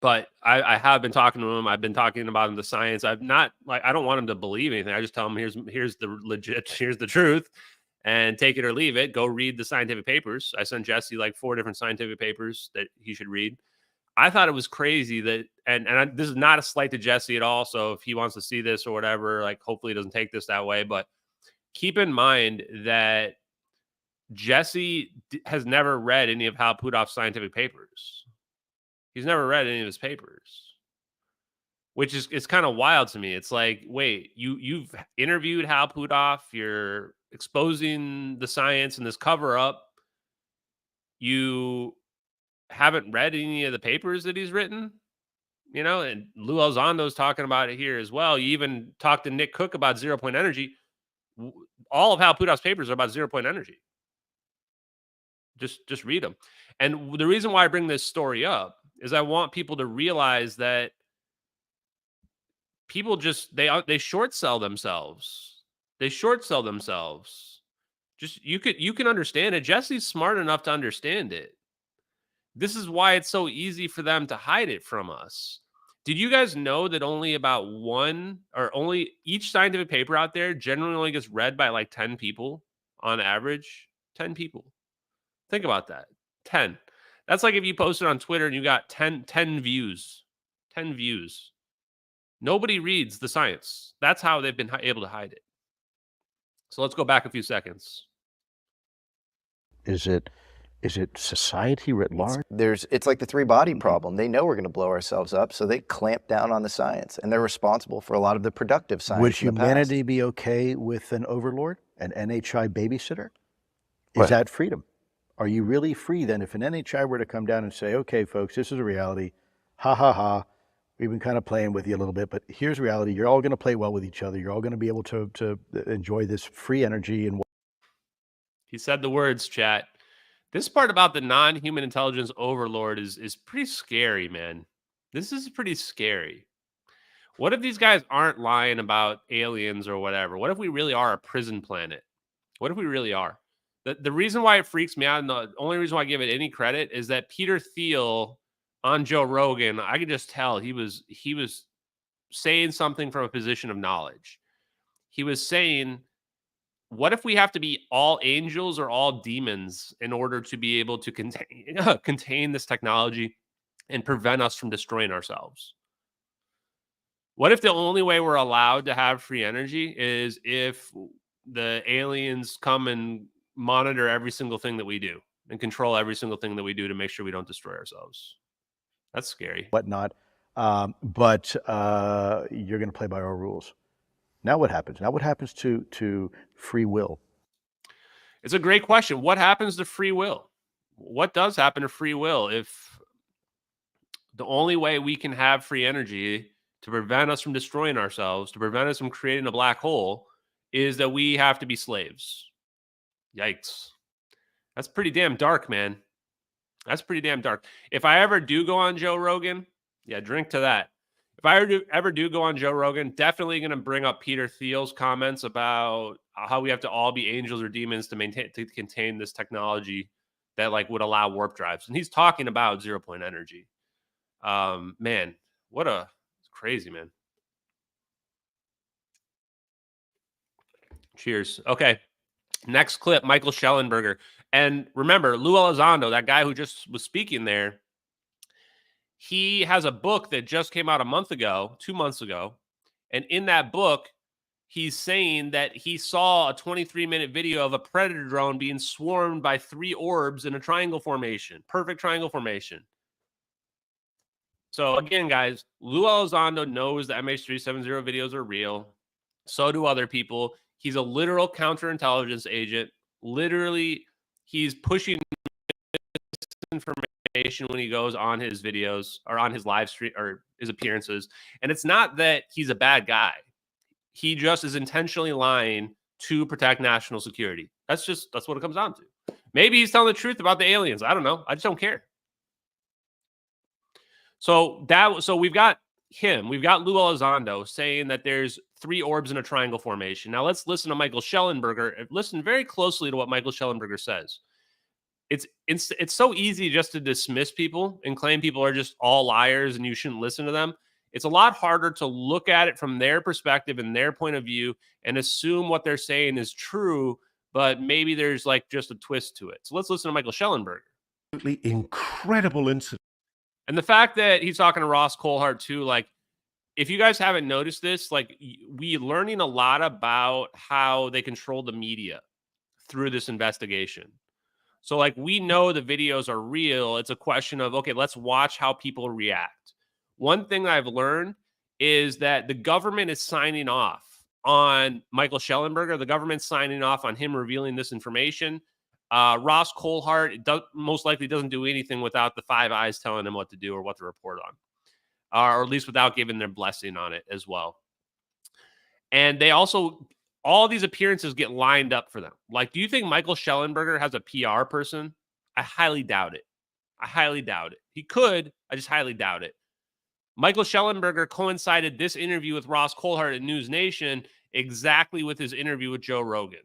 But I have been talking to him. I've been talking about him, the science. I don't want him to believe anything. I just tell him here's the legit, here's the truth, and take it or leave it. Go read the scientific papers. I sent Jesse like 4 different scientific papers that he should read. I thought it was crazy that, this is not a slight to Jesse at all. So if he wants to see this or whatever, like hopefully he doesn't take this that way. But keep in mind that Jesse has never read any of Hal Puthoff's scientific papers. He's never read any of his papers, which is, it's kind of wild to me. It's like, wait, you've interviewed Hal Puthoff, you're exposing the science in this cover up. You haven't read any of the papers that he's written, and Lou Elizondo's talking about it here as well. You even talked to Nick Cook about 0-point energy. All of Hal Puthoff's papers are about 0-point energy. Just read them. And the reason why I bring this story up is I want people to realize that people just, they short sell themselves. They short sell themselves. Just, you can understand it. Jesse's smart enough to understand it. This is why it's so easy for them to hide it from us. Did you guys know that only each scientific paper out there generally only gets read by like 10 people on average? 10 people. Think about that. 10. That's like if you posted on Twitter and you got 10 views. 10 views. Nobody reads the science. That's how they've been able to hide it. So let's go back a few seconds. Is it society writ large? It's like the three-body problem. They know we're going to blow ourselves up, so they clamp down on the science, and they're responsible for a lot of the productive science. Would humanity be okay with an overlord, an NHI babysitter? What? Is that freedom? Are you really free then if an NHI were to come down and say, okay, folks, this is a reality. Ha, ha, ha. We've been kind of playing with you a little bit, but here's reality. You're all going to play well with each other. You're all going to be able to enjoy this free energy. And He said the words, chat. This part about the non-human intelligence overlord is pretty scary, man. This is pretty scary. What if these guys aren't lying about aliens or whatever? What if we really are a prison planet? What if we really are? The reason why it freaks me out, and the only reason why I give it any credit, is that Peter Thiel on Joe Rogan, I could just tell he was saying something from a position of knowledge. He was saying, what if we have to be all angels or all demons in order to be able to contain this technology and prevent us from destroying ourselves? What if the only way we're allowed to have free energy is if the aliens come and monitor every single thing that we do and control every single thing that we do to make sure we don't destroy ourselves? That's scary. Whatnot. But you're going to play by our rules. Now what happens? Now what happens to free will? It's a great question. What happens to free will? What does happen to free will if the only way we can have free energy to prevent us from destroying ourselves, to prevent us from creating a black hole, is that we have to be slaves? Yikes. That's pretty damn dark, man. That's pretty damn dark. If I ever do go on Joe Rogan, yeah, drink to that. If I ever do go on Joe Rogan, definitely going to bring up Peter Thiel's comments about how we have to all be angels or demons to contain this technology that like would allow warp drives. And he's talking about 0 point energy. Man, it's crazy, man. Cheers. Okay. Next clip, Michael Schellenberger. And remember, Lou Elizondo, that guy who just was speaking there, he has a book that just came out 2 months ago. And in that book, he's saying that he saw a 23-minute video of a predator drone being swarmed by 3 orbs in a triangle formation, perfect triangle formation. So again, guys, Lou Elizondo knows the MH370 videos are real. So do other people. He's a literal counterintelligence agent. Literally, he's pushing information when he goes on his videos or on his live stream or his appearances. And it's not that he's a bad guy. He just is intentionally lying to protect national security. That's what it comes down to. Maybe he's telling the truth about the aliens. I don't know. I just don't care. So we've got him. We've got Lou Elizondo saying that there's 3 orbs in a triangle formation. Now let's listen to Michael Schellenberger. Listen very closely to what Michael Schellenberger says. It's so easy just to dismiss people and claim people are just all liars and you shouldn't listen to them. It's a lot harder to look at it from their perspective and their point of view and assume what they're saying is true, but maybe there's like just a twist to it. So let's listen to Michael Schellenberger. Incredible incident. And the fact that he's talking to Ross Coulthart too, like, if you guys haven't noticed this, like, we're learning a lot about how they control the media through this investigation. So, like, we know the videos are real. It's a question of, okay, let's watch how people react. One thing I've learned is that the government is signing off on Michael Schellenberger. The government's signing off on him revealing this information. Ross Coulthart most likely doesn't do anything without the Five Eyes telling him what to do or what to report on, or at least without giving their blessing on it as well. And they also, all these appearances get lined up for them. Like, do you think Michael Schellenberger has a PR person? I highly doubt it. I highly doubt it. He could. I just highly doubt it. Michael Schellenberger coincided this interview with Ross Coulthart at News Nation exactly with his interview with Joe Rogan.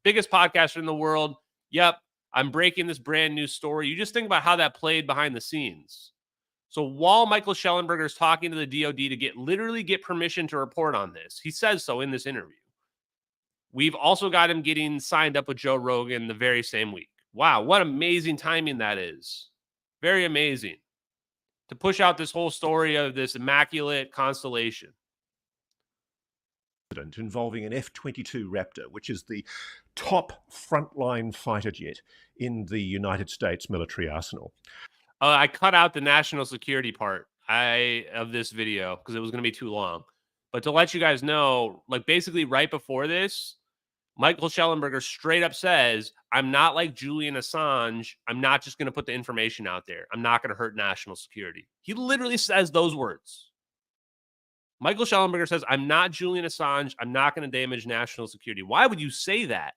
Biggest podcaster in the world. Yep, I'm breaking this brand new story. You just think about how that played behind the scenes. So while Michael Schellenberger is talking to the DOD to literally get permission to report on this, he says so in this interview. We've also got him getting signed up with Joe Rogan the very same week. Wow, what amazing timing that is. Very amazing. To push out this whole story of this immaculate constellation. Involving an F-22 Raptor, which is the top frontline fighter jet in the United States military arsenal. I cut out the national security part of this video because it was going to be too long. But to let you guys know, like, basically right before this, Michael Schellenberger straight up says, I'm not like Julian Assange. I'm not just going to put the information out there. I'm not going to hurt national security. He literally says those words. Michael Schellenberger says, I'm not Julian Assange. I'm not going to damage national security. Why would you say that?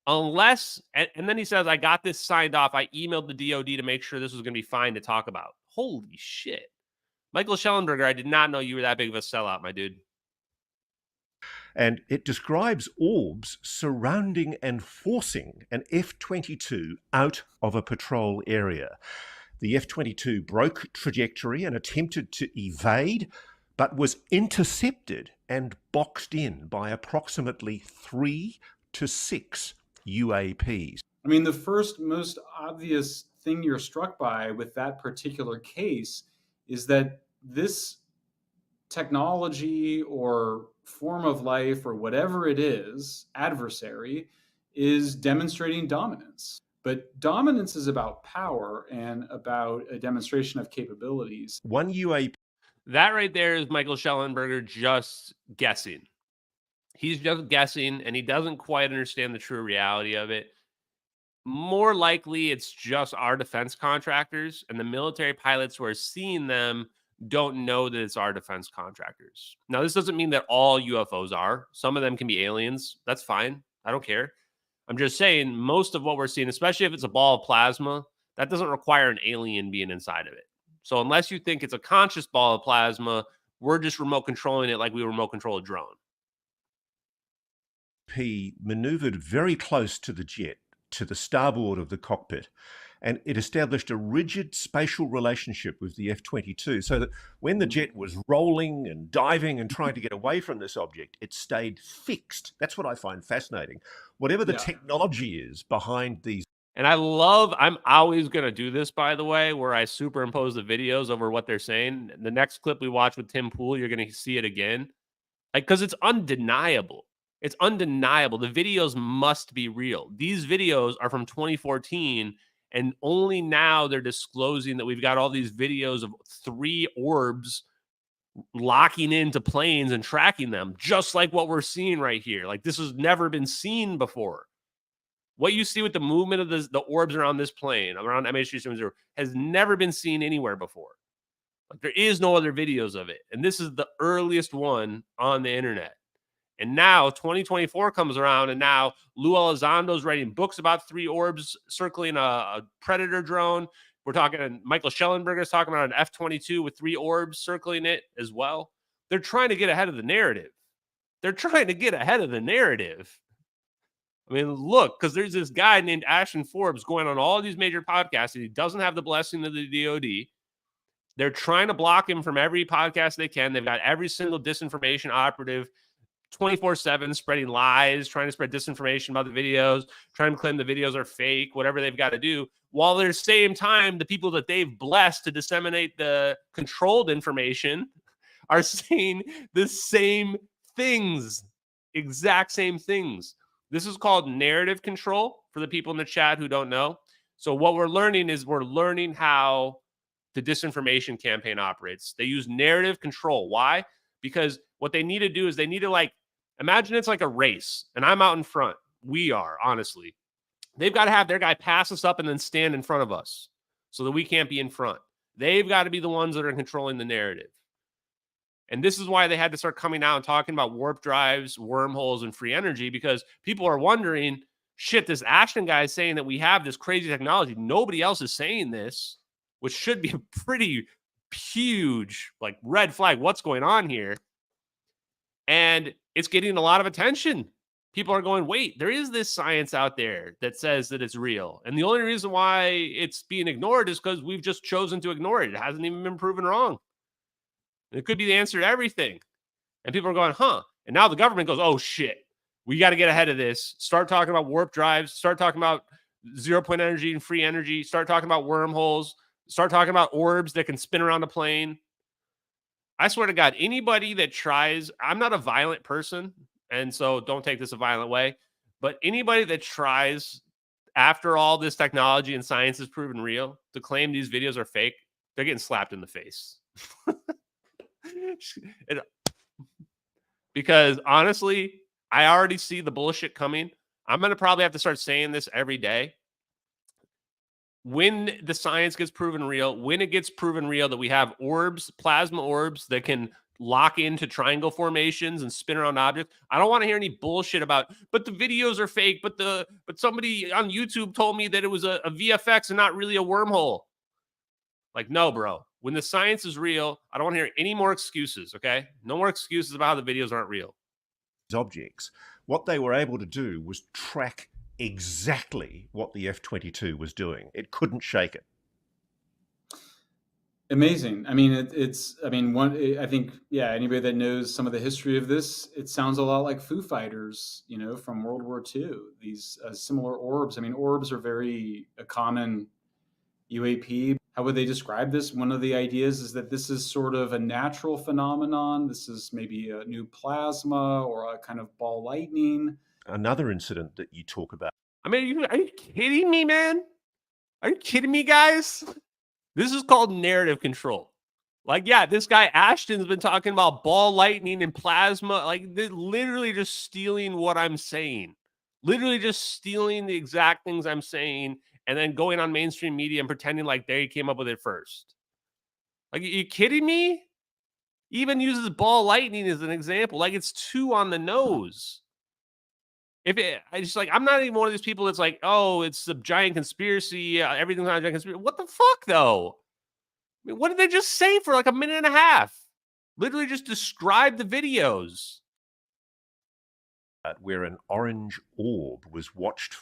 Unless, and then he says, I got this signed off. I emailed the DOD to make sure this was going to be fine to talk about. Holy shit. Michael Schellenberger, I did not know you were that big of a sellout, my dude. And it describes orbs surrounding and forcing an F-22 out of a patrol area. The F-22 broke trajectory and attempted to evade, but was intercepted and boxed in by approximately 3 to 6 UAPs. I mean, the first most obvious thing you're struck by with that particular case is that this technology or form of life or whatever it is, adversary, is demonstrating dominance. But dominance is about power and about a demonstration of capabilities. One UAP. That right there is Michael Schellenberger just guessing. He's just guessing, and he doesn't quite understand the true reality of it. More likely, it's just our defense contractors, and the military pilots who are seeing them don't know that it's our defense contractors. Now, this doesn't mean that all UFOs are. Some of them can be aliens. That's fine. I don't care. I'm just saying most of what we're seeing, especially if it's a ball of plasma, that doesn't require an alien being inside of it. So unless you think it's a conscious ball of plasma, we're just remote controlling it like we remote control a drone. He maneuvered very close to the jet, to the starboard of the cockpit, and it established a rigid spatial relationship with the F-22, so that when the jet was rolling and diving and trying to get away from this object, it stayed fixed. That's what I find fascinating. Whatever the technology is behind these. And I'm always going to do this, by the way, where I superimpose the videos over what they're saying. The next clip we watch with Tim Pool, you're going to see it again. Like, because it's undeniable. It's undeniable. The videos must be real. These videos are from 2014, and only now they're disclosing that we've got all these videos of 3 orbs locking into planes and tracking them, just like what we're seeing right here. Like, this has never been seen before. What you see with the movement of the orbs around this plane, around MH370, has never been seen anywhere before. Like, there is no other videos of it. And this is the earliest one on the internet. And now 2024 comes around, and now Lou Elizondo's writing books about 3 orbs circling a Predator drone. We're talking, Michael Schellenberger's talking about an F-22 with 3 orbs circling it as well. They're trying to get ahead of the narrative. They're trying to get ahead of the narrative. I mean, look, because there's this guy named Ashton Forbes going on all these major podcasts, and he doesn't have the blessing of the DOD. They're trying to block him from every podcast they can. They've got every single disinformation operative 24/7 spreading lies, trying to spread disinformation about the videos, trying to claim the videos are fake, whatever they've got to do. While at the same time, the people that they've blessed to disseminate the controlled information are saying the same things, exact same things. This is called narrative control for the people in the chat who don't know. So what we're learning is we're learning how the disinformation campaign operates. They use narrative control. Why? Because what they need to do is they need to, like, imagine it's like a race and I'm out in front. We are, honestly. They've got to have their guy pass us up and then stand in front of us so that we can't be in front. They've got to be the ones that are controlling the narrative. And this is why they had to start coming out and talking about warp drives, wormholes, and free energy, because people are wondering, shit, this Ashton guy is saying that we have this crazy technology. Nobody else is saying this, which should be a pretty huge, like, red flag. What's going on here? And it's getting a lot of attention. People are going, wait, there is this science out there that says that it's real. And the only reason why it's being ignored is because we've just chosen to ignore it. It hasn't even been proven wrong. It could be the answer to everything. And people are going, huh? And now the government goes, oh, shit. We got to get ahead of this. Start talking about warp drives. Start talking about 0-point energy and free energy. Start talking about wormholes. Start talking about orbs that can spin around a plane. I swear to God, anybody that tries, I'm not a violent person, and so don't take this a violent way, but anybody that tries, after all this technology and science is proven real, to claim these videos are fake, they're getting slapped in the face. Because honestly, I already see the bullshit coming. I'm going to probably have to start saying this every day. When the science gets proven real, when it gets proven real that we have orbs, plasma orbs that can lock into triangle formations and spin around objects, I don't want to hear any bullshit about, but the videos are fake, but somebody on YouTube told me that it was a VFX and not really a wormhole. Like, no, bro. When the science is real, I don't want to hear any more excuses, okay? No more excuses about how the videos aren't real. Objects, what they were able to do was track exactly what the F-22 was doing. It couldn't shake it. Amazing. I mean, I think, yeah, anybody that knows some of the history of this, it sounds a lot like Foo Fighters, from World War II, these similar orbs. I mean, orbs are very a common UAP. How would they describe this? One of the ideas is that this is sort of a natural phenomenon. This is maybe a new plasma or a kind of ball lightning. Another incident that you talk about. I mean, are you kidding me, man? Are you kidding me, guys? This is called narrative control. Like, yeah, this guy Ashton's been talking about ball lightning and plasma. Like, literally just stealing what I'm saying. Literally just stealing the exact things I'm saying and then going on mainstream media and pretending like they came up with it first. Like, are you kidding me? He even uses ball lightning as an example. Like, it's too on the nose. I'm not even one of these people that's like, oh, it's a giant conspiracy. Everything's not a giant conspiracy. What the fuck, though? I mean, what did they just say for like a minute and a half? Literally just describe the videos. Where an orange orb was watched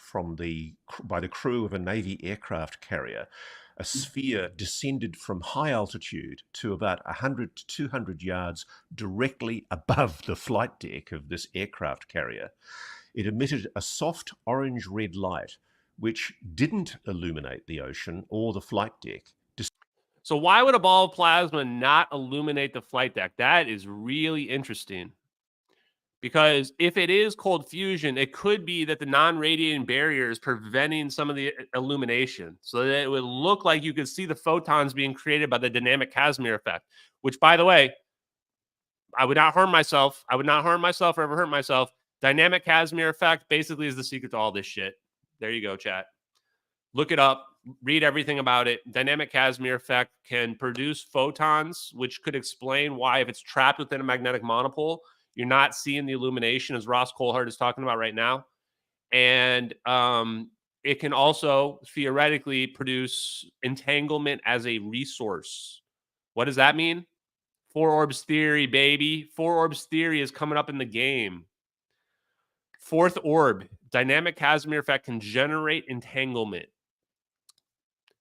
by the crew of a Navy aircraft carrier. A sphere descended from high altitude to about 100 to 200 yards directly above the flight deck of this aircraft carrier. It emitted a soft orange-red light, which didn't illuminate the ocean or the flight deck. So why would a ball of plasma not illuminate the flight deck? That is really interesting. Because if it is cold fusion, it could be that the non-radiating barrier is preventing some of the illumination so that it would look like you could see the photons being created by the dynamic Casimir effect, which, by the way, I would not harm myself. I would not harm myself or ever hurt myself. Dynamic Casimir effect basically is the secret to all this shit. There you go, chat. Look it up. Read everything about it. Dynamic Casimir effect can produce photons, which could explain why, if it's trapped within a magnetic monopole, you're not seeing the illumination, as Ross Coulthard is talking about right now. And it can also theoretically produce entanglement as a resource. What does that mean? Four orbs theory, baby. Four orbs theory is coming up in the game. Fourth orb, dynamic Casimir effect can generate entanglement.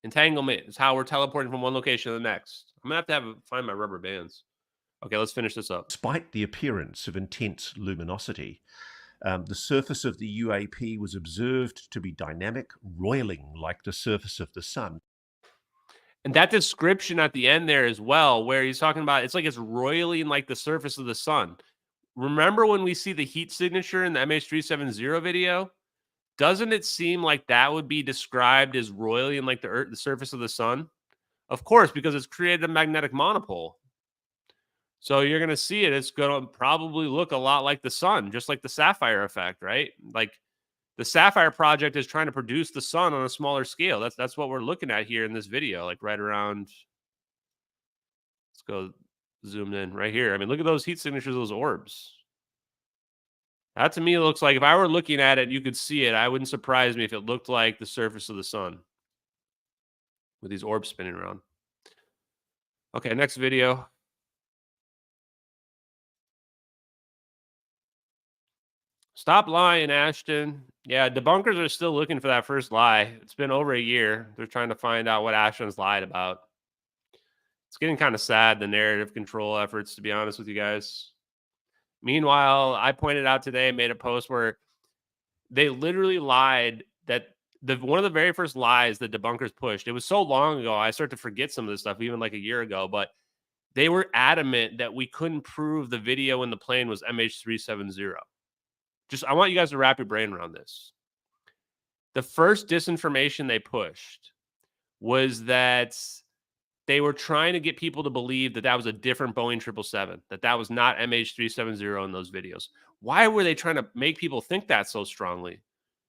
Entanglement is how we're teleporting from one location to the next. I'm going to have to find my rubber bands. Okay, let's finish this up. Despite the appearance of intense luminosity, the surface of the UAP was observed to be dynamic, roiling like the surface of the sun. And that description at the end there as well, where he's talking about it's like it's roiling like the surface of the sun. Remember when we see the heat signature in the MH370 video? Doesn't it seem like that would be described as roiling like the Earth, the surface of the sun? Of course, because it's created a magnetic monopole. So you're going to see it. It's going to probably look a lot like the sun, just like the Sapphire effect, right? Like the Sapphire project is trying to produce the sun on a smaller scale. That's what we're looking at here in this video, like right around. Let's go zoomed in right here. I mean, look at those heat signatures, those orbs. That to me looks like, if I were looking at it, you could see it. I wouldn't surprise me if it looked like the surface of the sun with these orbs spinning around. Okay, next video. Stop lying, Ashton. Yeah, debunkers are still looking for that first lie. It's been over a year. They're trying to find out what Ashton's lied about. It's getting kind of sad, the narrative control efforts, to be honest with you guys. Meanwhile, I pointed out today, made a post where they literally lied that one of the very first lies that debunkers pushed, it was so long ago, I start to forget some of this stuff, even like a year ago, but they were adamant that we couldn't prove the video in the plane was MH370. I want you guys to wrap your brain around this. The first disinformation they pushed was that they were trying to get people to believe that that was a different Boeing 777, that was not MH370 in those videos. Why were they trying to make people think that so strongly?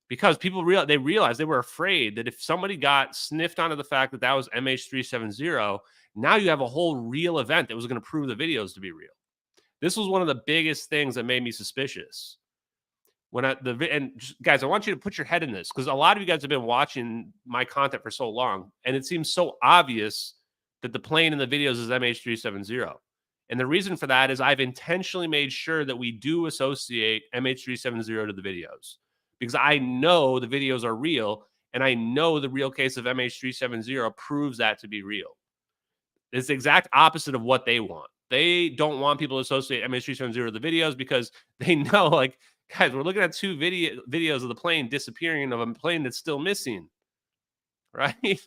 Because people realized they were afraid that if somebody got sniffed onto the fact that that was MH370, now you have a whole real event that was going to prove the videos to be real. This was one of the biggest things that made me suspicious. Guys, I want you to put your head in this, because a lot of you guys have been watching my content for so long, and it seems so obvious that the plane in the videos is MH370. And the reason for that is I've intentionally made sure that we do associate MH370 to the videos, because I know the videos are real, and I know the real case of MH370 proves that to be real. It's the exact opposite of what they want. They don't want people to associate MH370 to the videos because they know, like, guys, we're looking at two videos of the plane disappearing, of a plane that's still missing, right?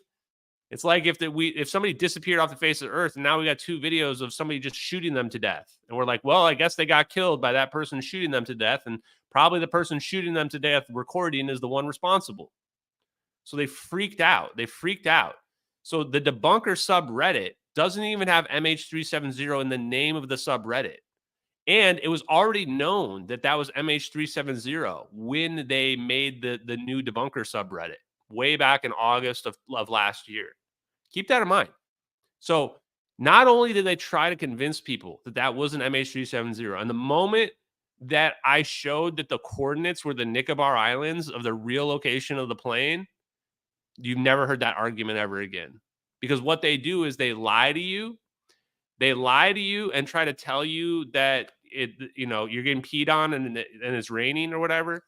It's like if somebody disappeared off the face of the earth and now we got 2 videos of somebody just shooting them to death. And we're like, well, I guess they got killed by that person shooting them to death. And probably the person shooting them to death recording is the one responsible. So they freaked out. So the debunker subreddit doesn't even have MH370 in the name of the subreddit. And it was already known that that was MH370 when they made the new debunker subreddit way back in August of last year. Keep that in mind. So not only did they try to convince people that that wasn't MH370, and the moment that I showed that the coordinates were the Nicobar Islands of the real location of the plane, you've never heard that argument ever again. Because what they do is they lie to you. They lie to you and try to tell you that you're getting peed on and it's raining or whatever.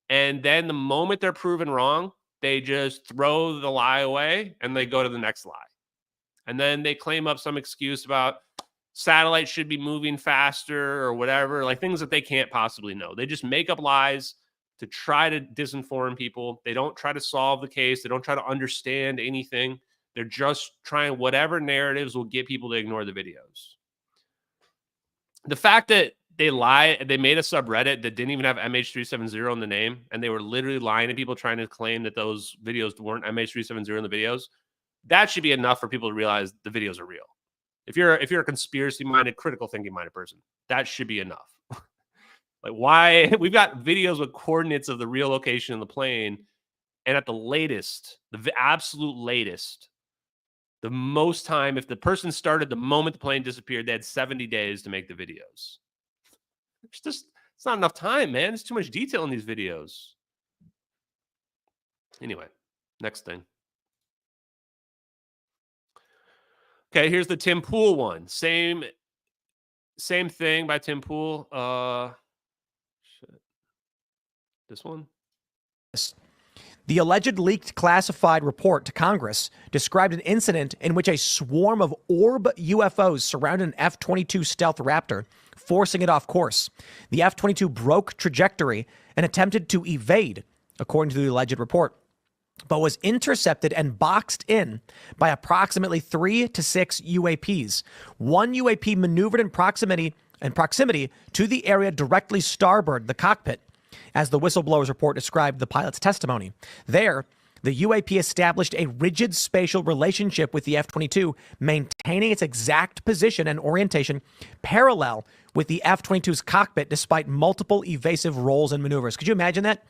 And then the moment they're proven wrong, they just throw the lie away and they go to the next lie. And then they claim up some excuse about satellites should be moving faster or whatever, like things that they can't possibly know. They just make up lies to try to disinform people. They don't try to solve the case. They don't try to understand anything. They're just trying whatever narratives will get people to ignore the videos. The fact that they made a subreddit that didn't even have MH370 in the name, and they were literally lying to people trying to claim that those videos weren't MH370 in the videos, that should be enough for people to realize the videos are real. If you're a conspiracy-minded, critical thinking-minded person, that should be enough. Like, why? We've got videos with coordinates of the real location of the plane, and at the latest, the absolute latest, the most time, if the person started the moment the plane disappeared, they had 70 days to make the videos. It's not enough time, man. There's too much detail in these videos. Anyway, next thing. Okay, here's the Tim Pool one. Same thing by Tim Pool. This one. The alleged leaked classified report to Congress described an incident in which a swarm of orb UFOs surrounded an F-22 stealth Raptor, forcing it off course. The F-22 broke trajectory and attempted to evade, according to the alleged report, but was intercepted and boxed in by approximately 3 to 6 UAPs. One UAP maneuvered in proximity to the area directly starboard the cockpit, as the whistleblower's report described the pilot's testimony. There, the UAP established a rigid spatial relationship with the F-22, maintaining its exact position and orientation parallel with the F-22's cockpit despite multiple evasive rolls and maneuvers. Could you imagine that?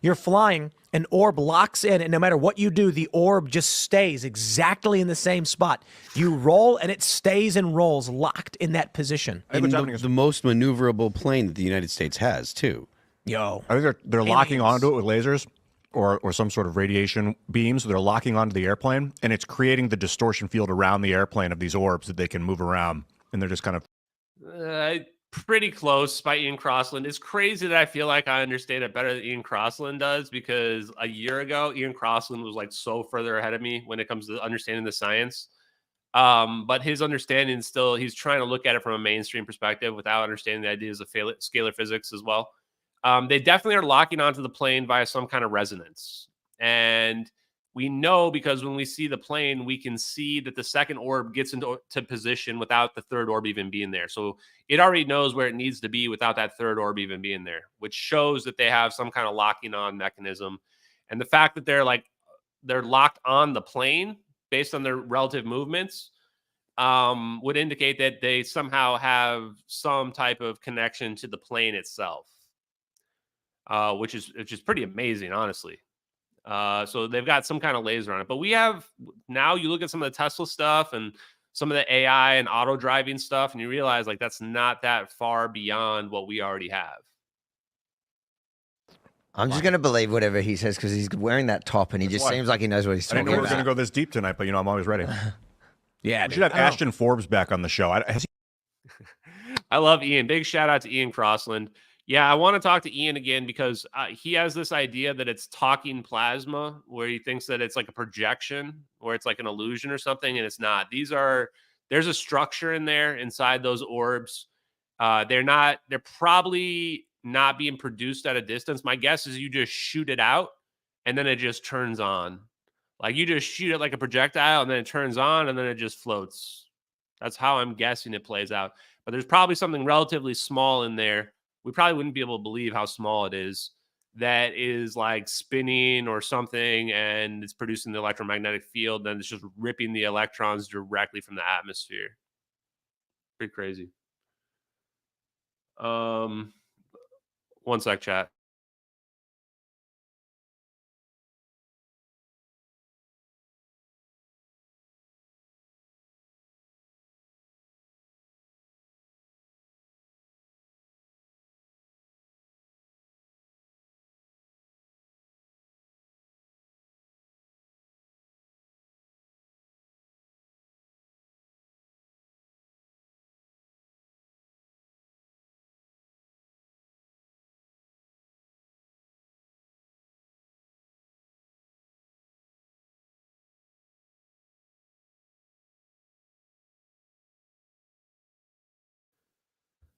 You're flying, an orb locks in, and no matter what you do, the orb just stays exactly in the same spot. You roll, and it stays and rolls locked in that position. And the most maneuverable plane that the United States has, too. Yo. I think they're locking onto it with lasers or some sort of radiation beams. They're locking onto the airplane, and it's creating the distortion field around the airplane of these orbs that they can move around, and they're just kind of... Pretty close by Ian Crossland. It's crazy that I feel like I understand it better than Ian Crossland does, because a year ago, Ian Crossland was like so further ahead of me when it comes to understanding the science. But his understanding still, he's trying to look at it from a mainstream perspective without understanding the ideas of scalar physics as well. They definitely are locking onto the plane via some kind of resonance. And we know, because when we see the plane, we can see that the second orb gets into position without the third orb even being there. So it already knows where it needs to be without that third orb even being there, which shows that they have some kind of locking on mechanism. And the fact that they're locked on the plane based on their relative movements would indicate that they somehow have some type of connection to the plane itself, which is pretty amazing, honestly. So they've got some kind of laser on it. But we have, now you look at some of the Tesla stuff and some of the AI and auto driving stuff, and you realize like that's not that far beyond what we already have. I'm just going to believe whatever he says because he's wearing that top and he just seems like he knows what he's talking about. I didn't know we were going to go this deep tonight, but I'm always ready. Yeah, we should have Ashton Forbes back on the show. I love Ian. Big shout out to Ian Crossland. Yeah, I want to talk to Ian again because he has this idea that it's talking plasma, where he thinks that it's like a projection or it's like an illusion or something, and it's not. There's a structure in there inside those orbs. They're probably not being produced at a distance. My guess is you just shoot it out and then it just turns on. Like you just shoot it like a projectile and then it turns on and then it just floats. That's how I'm guessing it plays out. But there's probably something relatively small in there. We probably wouldn't be able to believe how small it is. That is like spinning or something, and it's producing the electromagnetic field. Then it's just ripping the electrons directly from the atmosphere. Pretty crazy. One sec, chat.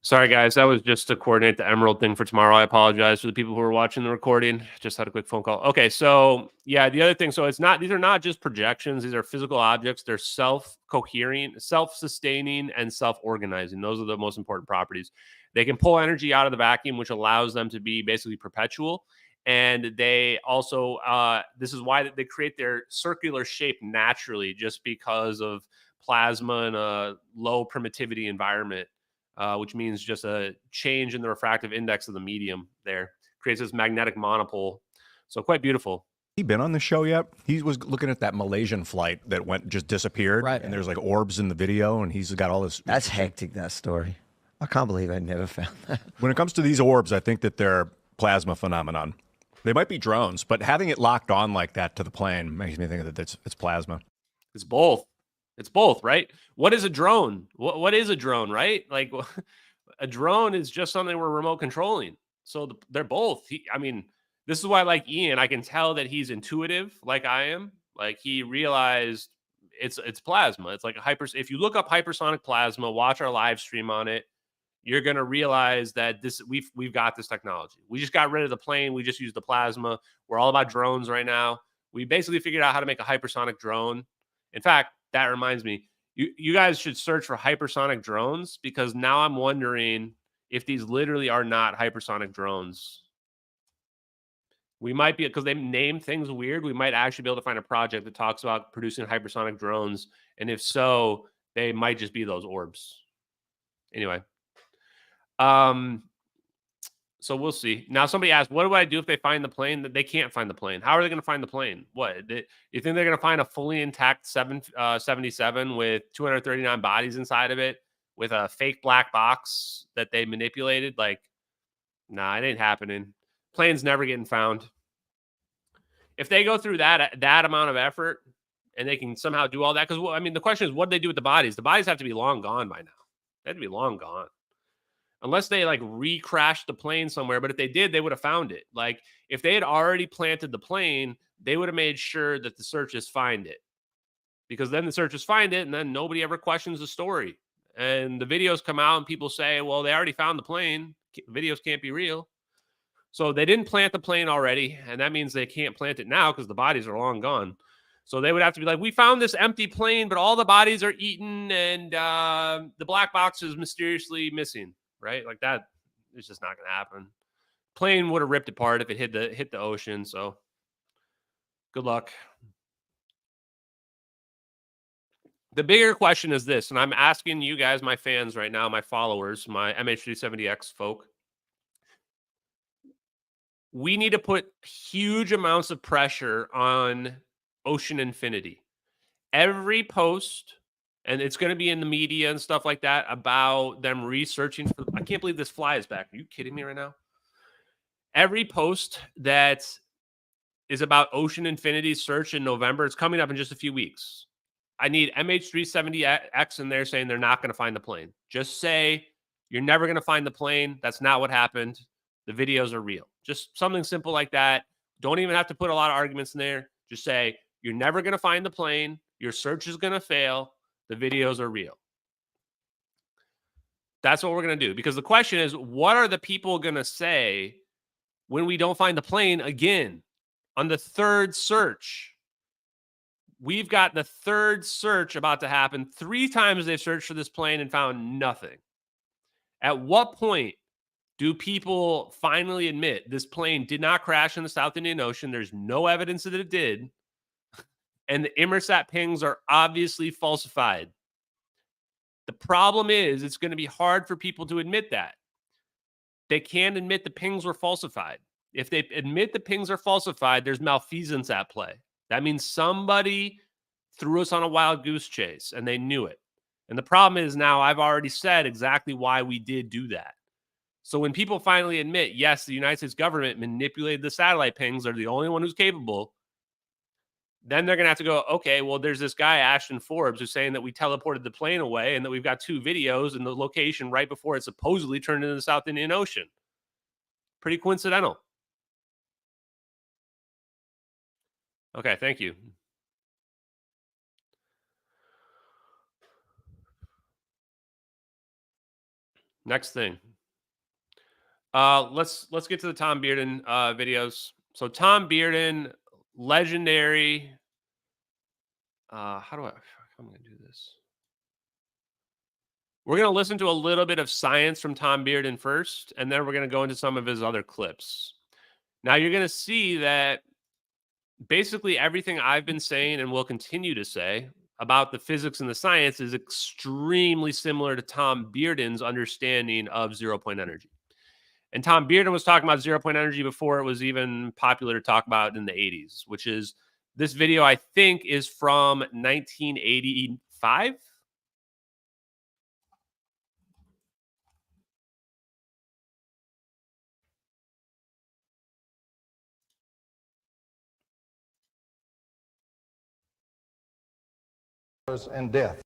Sorry, guys. That was just to coordinate the Emerald thing for tomorrow. I apologize for the people who are watching the recording. Just had a quick phone call. Okay, so yeah, the other thing. So it's not; these are not just projections. These are physical objects. They're self-cohering, self-sustaining, and self-organizing. Those are the most important properties. They can pull energy out of the vacuum, which allows them to be basically perpetual. And they also, this is why they create their circular shape naturally, just because of plasma in a low primitivity environment. Which means just a change in the refractive index of the medium there creates this magnetic monopole. So quite beautiful. He been on the show yet? He was looking at that Malaysian flight that just disappeared. Right. And there's like orbs in the video, and he's got all this. That's hectic, that story. I can't believe I never found that. When it comes to these orbs, I think that they're plasma phenomenon. They might be drones, but having it locked on like that to the plane makes me think that it's plasma. It's both. It's both, right? What is a drone? What is a drone, right? Like a drone is just something we're remote controlling. So they're both. I mean, this is why I like Ian. I can tell that he's intuitive like I am. Like he realized it's plasma. It's like if you look up hypersonic plasma, watch our live stream on it, you're going to realize that we've got this technology. We just got rid of the plane. We just used the plasma. We're all about drones right now. We basically figured out how to make a hypersonic drone. In fact, that reminds me, you guys should search for hypersonic drones, because now I'm wondering if these literally are not hypersonic drones. We might be, because they name things weird, we might actually be able to find a project that talks about producing hypersonic drones. And if so, they might just be those orbs. Anyway. So we'll see. Now somebody asked, what do I do if they find the plane? That they can't find the plane. How are they going to find the plane? What? You think they're going to find a fully intact 777 with 239 bodies inside of it with a fake black box that they manipulated? Like, nah, it ain't happening. Plane's never getting found. If they go through that amount of effort and they can somehow do all that, because I mean, the question is, what do they do with the bodies? The bodies have to be long gone by now. They have to be long gone. Unless they like re-crashed the plane somewhere. But if they did, they would have found it. Like if they had already planted the plane, they would have made sure that the searchers find it. Because then the searchers find it and then nobody ever questions the story. And the videos come out and people say, well, they already found the plane. Videos can't be real. So they didn't plant the plane already. And that means they can't plant it now because the bodies are long gone. So they would have to be like, we found this empty plane, but all the bodies are eaten and the black box is mysteriously missing. Right? Like that, it's just not going to happen. Plane would have ripped apart if it hit the ocean. So good luck. The bigger question is this, and I'm asking you guys, my fans right now, my followers, my MH370X folk. We need to put huge amounts of pressure on Ocean Infinity. Every post, and it's going to be in the media and stuff like that, about them researching. I can't believe this fly is back. Are you kidding me right now? Every post that is about Ocean Infinity's search in November, it's coming up in just a few weeks. I need MH370X in there saying they're not going to find the plane. Just say, you're never going to find the plane. That's not what happened. The videos are real. Just something simple like that. Don't even have to put a lot of arguments in there. Just say, you're never going to find the plane. Your search is going to fail. The videos are real. That's what we're going to do. Because the question is, what are the people going to say when we don't find the plane again on the third search? We've got the third search about to happen. 3 times they've searched for this plane and found nothing. At what point do people finally admit this plane did not crash in the South Indian Ocean? There's no evidence that it did. And the Inmarsat pings are obviously falsified. The problem is it's going to be hard for people to admit that. They can't admit the pings were falsified. If they admit the pings are falsified, there's malfeasance at play. That means somebody threw us on a wild goose chase and they knew it. And the problem is now I've already said exactly why we did do that. So when people finally admit, yes, the United States government manipulated the satellite pings, they're the only one who's capable, then they're going to have to go, okay, well, there's this guy, Ashton Forbes, who's saying that we teleported the plane away and that we've got 2 videos in the location right before it supposedly turned into the South Indian Ocean. Pretty coincidental. Okay, thank you. Next thing. Let's get to the Tom Bearden videos. So Tom Bearden, legendary. How am I going to do this? We're going to listen to a little bit of science from Tom Bearden first, and then we're going to go into some of his other clips. Now you're going to see that basically everything I've been saying and will continue to say about the physics and the science is extremely similar to Tom Bearden's understanding of zero-point energy. And Tom Bearden was talking about zero-point energy before it was even popular to talk about in the 80s, which is this video, I think, is from 1985. And death.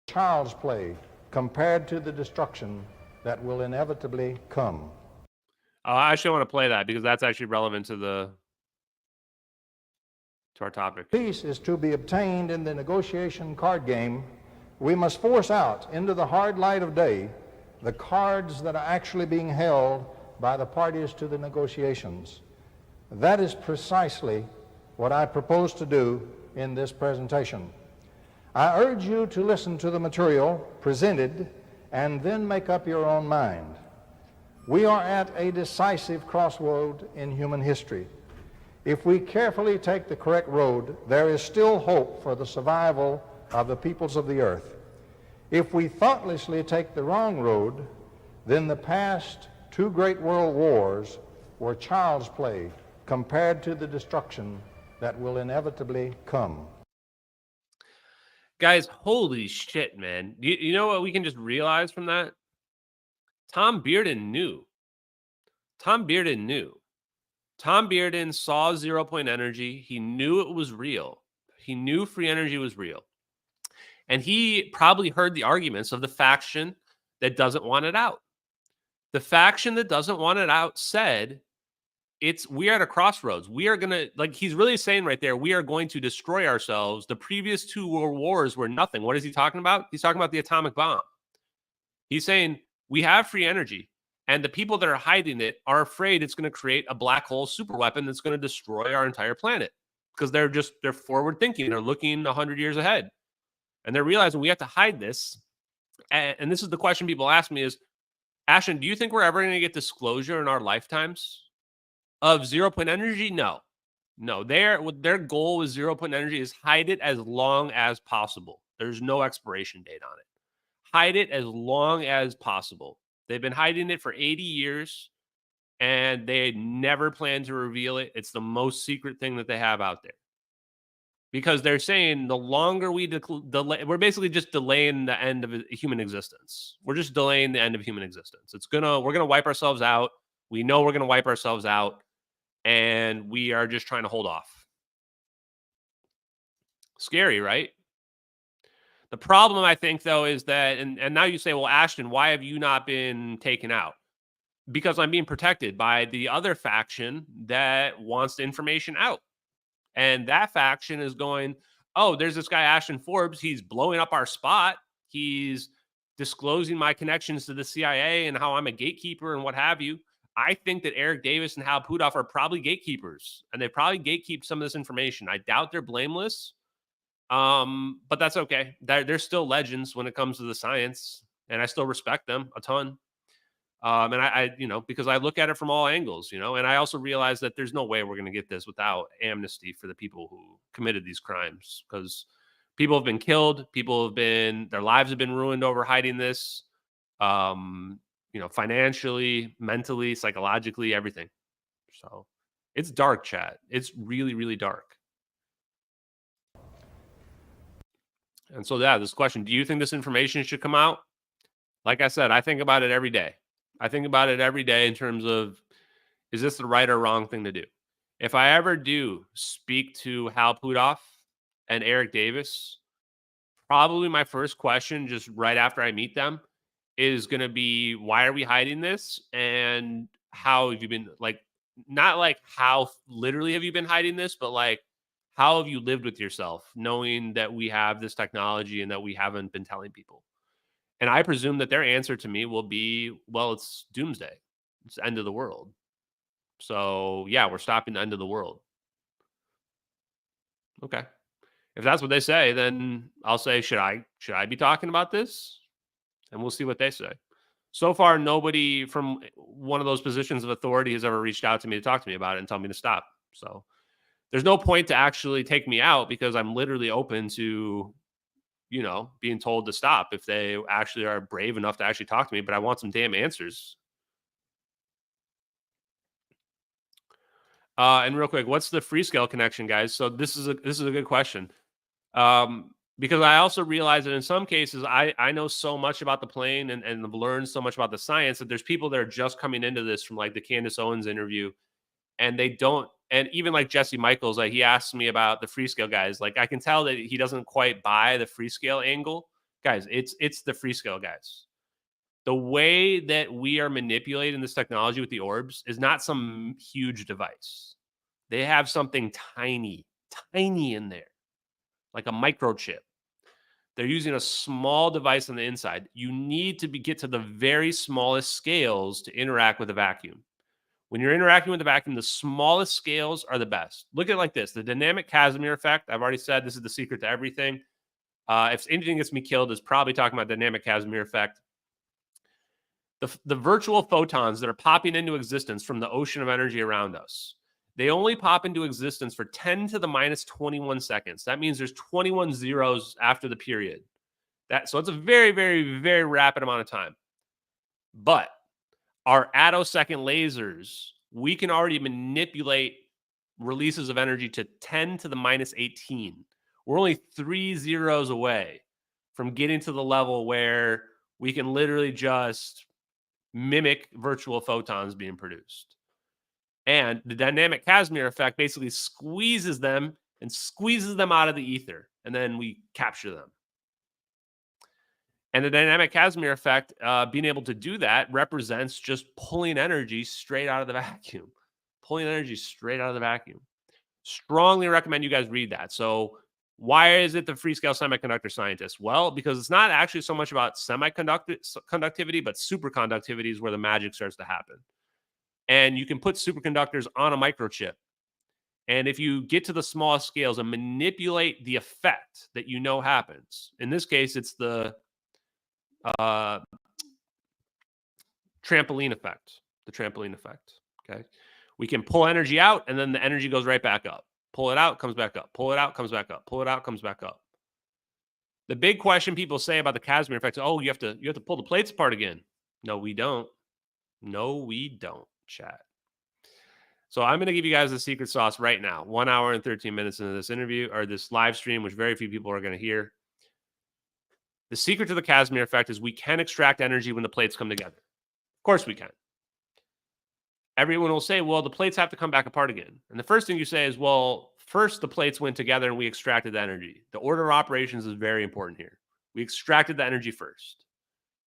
Child's play compared to the destruction that will inevitably come. I actually want to play that because that's actually relevant to our topic. Peace is to be obtained in the negotiation card game. We must force out into the hard light of day the cards that are actually being held by the parties to the negotiations. That is precisely what I propose to do in this presentation. I urge you to listen to the material presented and then make up your own mind. We are at a decisive crossroad in human history. If we carefully take the correct road, there is still hope for the survival of the peoples of the earth. If we thoughtlessly take the wrong road, then the past 2 great world wars were child's play compared to the destruction that will inevitably come. Guys, holy shit, man. You know what we can just realize from that? Tom Bearden knew. Tom Bearden knew. Tom Bearden saw zero-point energy. He knew it was real. He knew free energy was real. And he probably heard the arguments of the faction that doesn't want it out. The faction that doesn't want it out said, we are at a crossroads. We are going to, like he's really saying right there, we are going to destroy ourselves. The previous 2 world wars were nothing. What is he talking about? He's talking about the atomic bomb. He's saying we have free energy. And the people that are hiding it are afraid it's going to create a black hole superweapon that's going to destroy our entire planet because they're forward thinking. They're looking 100 years ahead. And they're realizing we have to hide this. And this is the question people ask me is, Ashton, do you think we're ever going to get disclosure in our lifetimes of zero-point energy? No. No. Their goal with zero-point energy is hide it as long as possible. There's no expiration date on it. Hide it as long as possible. They've been hiding it for 80 years, and they never plan to reveal it. It's the most secret thing that they have out there. Because they're saying the longer we delay, we're basically just delaying the end of human existence. We're just delaying the end of human existence. We're going to wipe ourselves out. We know we're going to wipe ourselves out, and we are just trying to hold off. Scary, right? The problem, I think, though, is that, and now you say, well, Ashton, why have you not been taken out? Because I'm being protected by the other faction that wants the information out. And that faction is going, oh, there's this guy, Ashton Forbes. He's blowing up our spot. He's disclosing my connections to the CIA and how I'm a gatekeeper and what have you. I think that Eric Davis and Hal Puthoff are probably gatekeepers, and they probably gatekeep some of this information. I doubt they're blameless, but that's okay. They're still legends when it comes to the science, and I still respect them a ton. And I, because I look at it from all angles, and I also realize that there's no way we're going to get this without amnesty for the people who committed these crimes, because people have been killed, their lives have been ruined over hiding this, financially, mentally, psychologically, everything. So it's dark, chat. It's really, really dark. And so, this question, do you think this information should come out? Like I said, I think about it every day. I think about it every day in terms of, is this the right or wrong thing to do? If I ever do speak to Hal Puthoff and Eric Davis, probably my first question, just right after I meet them, is going to be, why are we hiding this? And how have you been, not like how literally have you been hiding this, but like, how have you lived with yourself knowing that we have this technology and that we haven't been telling people? And I presume that their answer to me will be, well, it's doomsday. It's the end of the world. So, yeah, we're stopping the end of the world. Okay. If that's what they say, then I'll say, should I be talking about this? And we'll see what they say. So far, nobody from one of those positions of authority has ever reached out to me to talk to me about it and tell me to stop. So there's no point to actually take me out, because I'm literally open to, being told to stop if they actually are brave enough to actually talk to me, but I want some damn answers. And real quick, what's the Freescale connection, guys? So this is a good question. Because I also realize that in some cases, I know so much about the plane and have learned so much about the science that there's people that are just coming into this from like the Candace Owens interview, and they don't. And even like Jesse Michaels, like he asked me about the Freescale guys. Like I can tell that he doesn't quite buy the Freescale angle. Guys, it's the Freescale guys. The way that we are manipulating this technology with the orbs is not some huge device. They have something tiny in there, like a microchip. They're using a small device on the inside. You need to get to the very smallest scales to interact with a vacuum. When you're interacting with the vacuum, the smallest scales are the best. Look at it like this. The dynamic Casimir effect, I've already said this is the secret to everything. If anything gets me killed, is probably talking about dynamic Casimir effect. The virtual photons that are popping into existence from the ocean of energy around us, they only pop into existence for 10 to the minus 21 seconds. That means there's 21 zeros after the period. So it's a very, very, very rapid amount of time. But our attosecond lasers, we can already manipulate releases of energy to 10 to the minus 18. We're only 3 zeros away from getting to the level where we can literally just mimic virtual photons being produced. And the dynamic Casimir effect basically squeezes them out of the ether, and then we capture them. And the dynamic Casimir effect, being able to do that, represents just pulling energy straight out of the vacuum. Strongly recommend you guys read that. So why is it the Freescale semiconductor scientist? Well, because it's not actually so much about conductivity, but superconductivity is where the magic starts to happen. And you can put superconductors on a microchip. And if you get to the smallest scales and manipulate the effect that happens, in this case, it's the trampoline effect. Okay. We can pull energy out, and then the energy goes right back up. Pull it out, comes back up. Pull it out, comes back up. Pull it out, comes back up. The big question people say about the Casimir effect is, oh, you have to pull the plates apart again. No, we don't. Chat. So I'm going to give you guys the secret sauce right now. 1 hour and 13 minutes into this interview, or this live stream, which very few people are going to hear. The secret to the Casimir effect is we can extract energy when the plates come together. Of course we can. Everyone will say, well, the plates have to come back apart again. And the first thing you say is, well, first the plates went together and we extracted the energy. The order of operations is very important here. We extracted the energy first.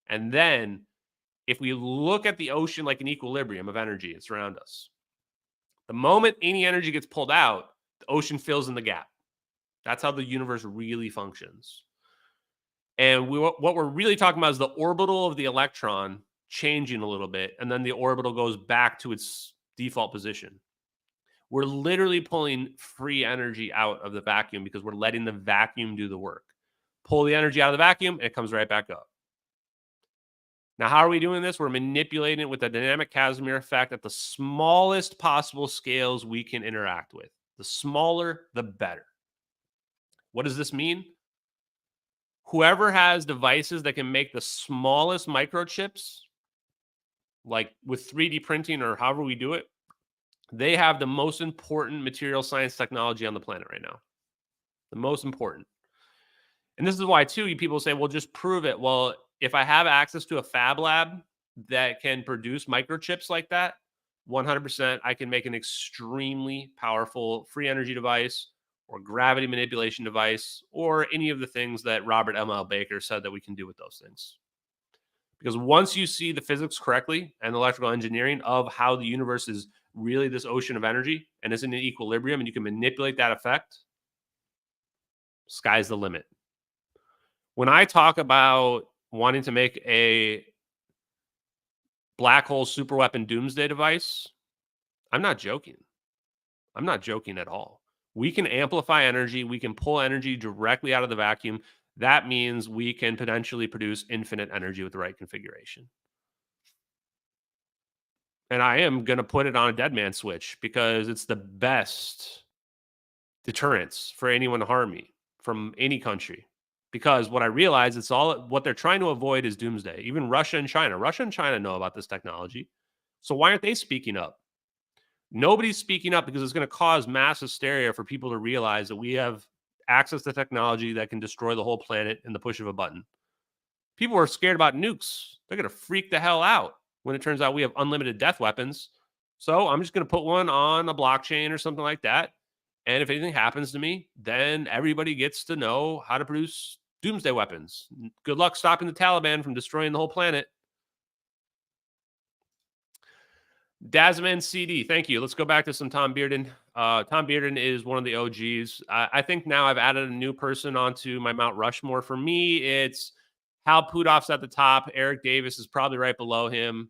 And then if we look at the ocean like an equilibrium of energy that's around us, the moment any energy gets pulled out, the ocean fills in the gap. That's how the universe really functions. And what we're really talking about is the orbital of the electron changing a little bit, and then the orbital goes back to its default position. We're literally pulling free energy out of the vacuum because we're letting the vacuum do the work. Pull the energy out of the vacuum, and it comes right back up. Now, how are we doing this? We're manipulating it with the dynamic Casimir effect at the smallest possible scales we can interact with. The smaller, the better. What does this mean? Whoever has devices that can make the smallest microchips, like with 3D printing or however we do it, they have the most important material science technology on the planet right now. The most important. And this is why, too, people say, well, just prove it. Well, if I have access to a fab lab that can produce microchips like that, 100%, I can make an extremely powerful free energy device or gravity manipulation device or any of the things that Robert M.L. Baker said that we can do with those things. Because once you see the physics correctly and electrical engineering of how the universe is really this ocean of energy and is in an equilibrium and you can manipulate that effect, sky's the limit. When I talk about wanting to make a black hole superweapon doomsday device, I'm not joking. I'm not joking at all. We can amplify energy. We can pull energy directly out of the vacuum. That means we can potentially produce infinite energy with the right configuration. And I am going to put it on a dead man switch because it's the best deterrence for anyone to harm me from any country. Because what I realize, it's all what they're trying to avoid is doomsday. Even Russia and China. Russia and China know about this technology. So why aren't they speaking up? Nobody's speaking up because it's going to cause mass hysteria for people to realize that we have access to technology that can destroy the whole planet in the push of a button. People are scared about nukes. They're going to freak the hell out when it turns out we have unlimited death weapons. So I'm just going to put one on a blockchain or something like that. And if anything happens to me, then everybody gets to know how to produce doomsday weapons. Good luck stopping the Taliban from destroying the whole planet. Dasman CD, thank you. Let's go back to some Tom Bearden. Tom Bearden is one of the OGs. I think now I've added a new person onto my Mount Rushmore. For me, it's Hal Puthoff's at the top. Eric Davis is probably right below him.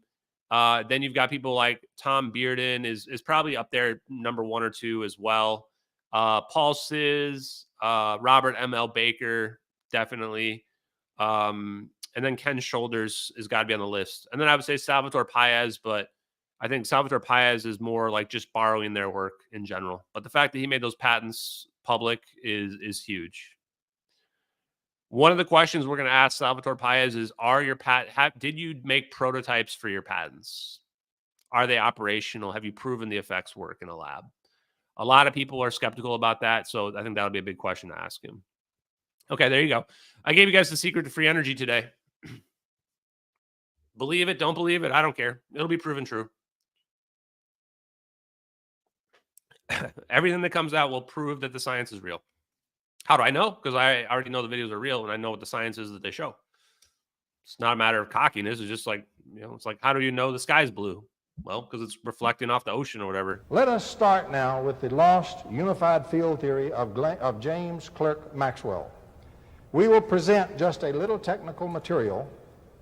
Then you've got people like Tom Bearden is probably up there, number 1 or 2 as well. Paul Sizz, Robert M.L. Baker, definitely. And then Ken Shoulders has got to be on the list. And then I would say Salvatore Paez, but I think Salvatore Paez is more like just borrowing their work in general. But the fact that he made those patents public is huge. One of the questions we're going to ask Salvatore Paez is, did you make prototypes for your patents? Are they operational? Have you proven the effects work in a lab? A lot of people are skeptical about that, so I think that would be a big question to ask him. Okay, there you go. I gave you guys the secret to free energy today. Believe it, don't believe it, I don't care. It'll be proven true. Everything that comes out will prove that the science is real. How do I know? Because I already know the videos are real and I know what the science is that they show. It's not a matter of cockiness. It's just like, it's like, how do you know the sky's blue? Well, because it's reflecting off the ocean or whatever. Let us start now with the lost unified field theory of James Clerk Maxwell. We will present just a little technical material,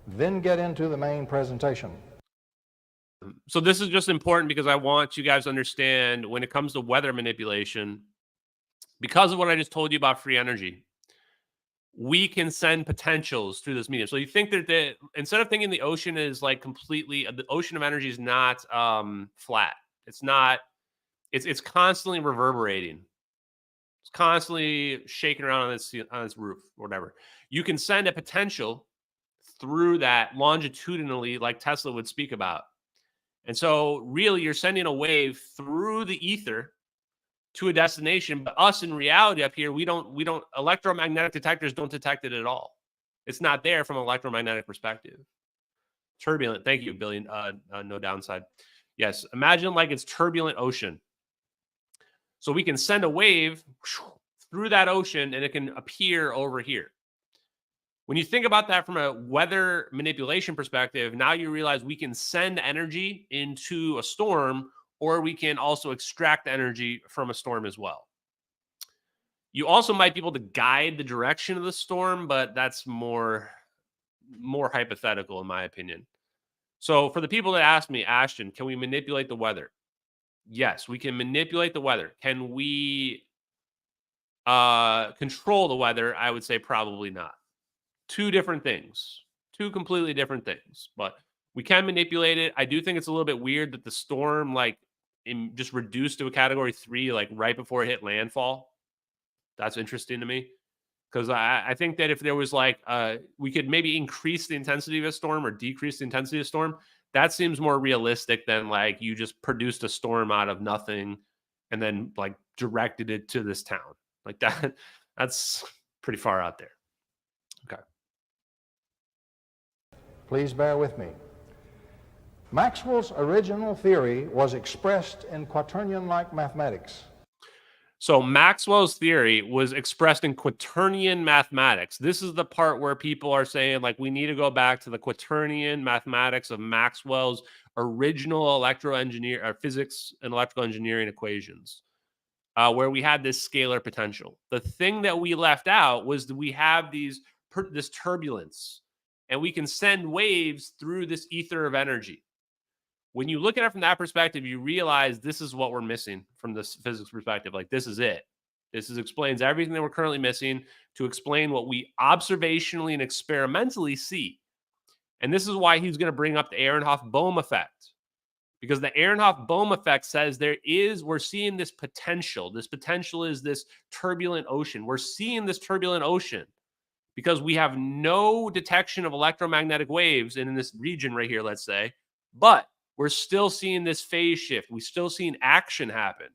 then get into the main presentation. So this is just important because I want you guys to understand when it comes to weather manipulation, because of what I just told you about free energy, we can send potentials through this medium. So you think that instead of thinking the ocean is like completely, the ocean of energy is not flat. It's not, it's constantly reverberating. It's constantly shaking around on its roof or whatever. You can send a potential through that longitudinally, like Tesla would speak about. And so really you're sending a wave through the ether to a destination, but us in reality up here, we don't electromagnetic detectors don't detect it at all. It's not there from an electromagnetic perspective. Turbulent. Thank you, Billion. No downside. Yes. Imagine like it's turbulent ocean. So we can send a wave through that ocean and it can appear over here. When you think about that from a weather manipulation perspective, now you realize we can send energy into a storm, or we can also extract energy from a storm as well. You also might be able to guide the direction of the storm, but that's more hypothetical in my opinion. So for the people that ask me, Ashton, can we manipulate the weather? Yes, we can manipulate the weather. Can we control the weather? I would say probably not. Two different things. Two completely different things. But we can manipulate it. I do think it's a little bit weird that the storm just reduced to a category 3 right before it hit landfall. That's interesting to me. Because I think that if there was we could maybe increase the intensity of a storm or decrease the intensity of a storm, that seems more realistic than you just produced a storm out of nothing and then directed it to this town. That's pretty far out there. Okay. Please bear with me. Maxwell's original theory was expressed in quaternion-like mathematics. So Maxwell's theory was expressed in quaternion mathematics. This is the part where people are saying we need to go back to the quaternion mathematics of Maxwell's original physics and electrical engineering equations, where we had this scalar potential. The thing that we left out was that we have this turbulence, and we can send waves through this ether of energy. When you look at it from that perspective, you realize this is what we're missing from this physics perspective. This is it. This explains everything that we're currently missing to explain what we observationally and experimentally see. And this is why he's going to bring up the Ehrenhoff-Bohm effect. Because the Ehrenhoff-Bohm effect says we're seeing this potential. This potential is this turbulent ocean. We're seeing this turbulent ocean because we have no detection of electromagnetic waves in this region right here, let's say. But we're still seeing this phase shift. We're still seeing action happen.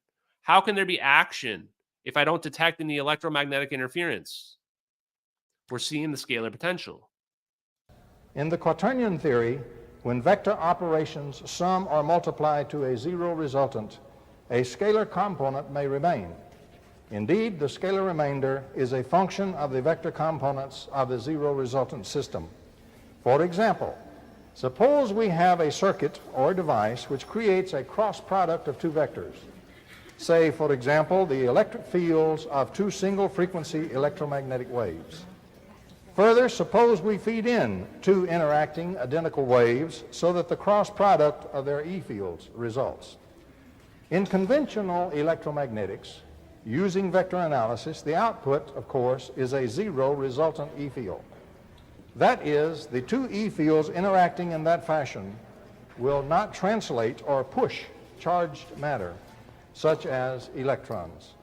How can there be action if I don't detect any electromagnetic interference? We're seeing the scalar potential. In the quaternion theory, when vector operations sum or multiply to a zero resultant, a scalar component may remain. Indeed, the scalar remainder is a function of the vector components of the zero resultant system. For example, suppose we have a circuit or device which creates a cross product of two vectors. Say, for example, the electric fields of two single frequency electromagnetic waves. Further, suppose we feed in two interacting identical waves so that the cross product of their E fields results. In conventional electromagnetics, using vector analysis, the output, of course, is a zero resultant E field. That is, the two E fields interacting in that fashion will not translate or push charged matter, such as electrons.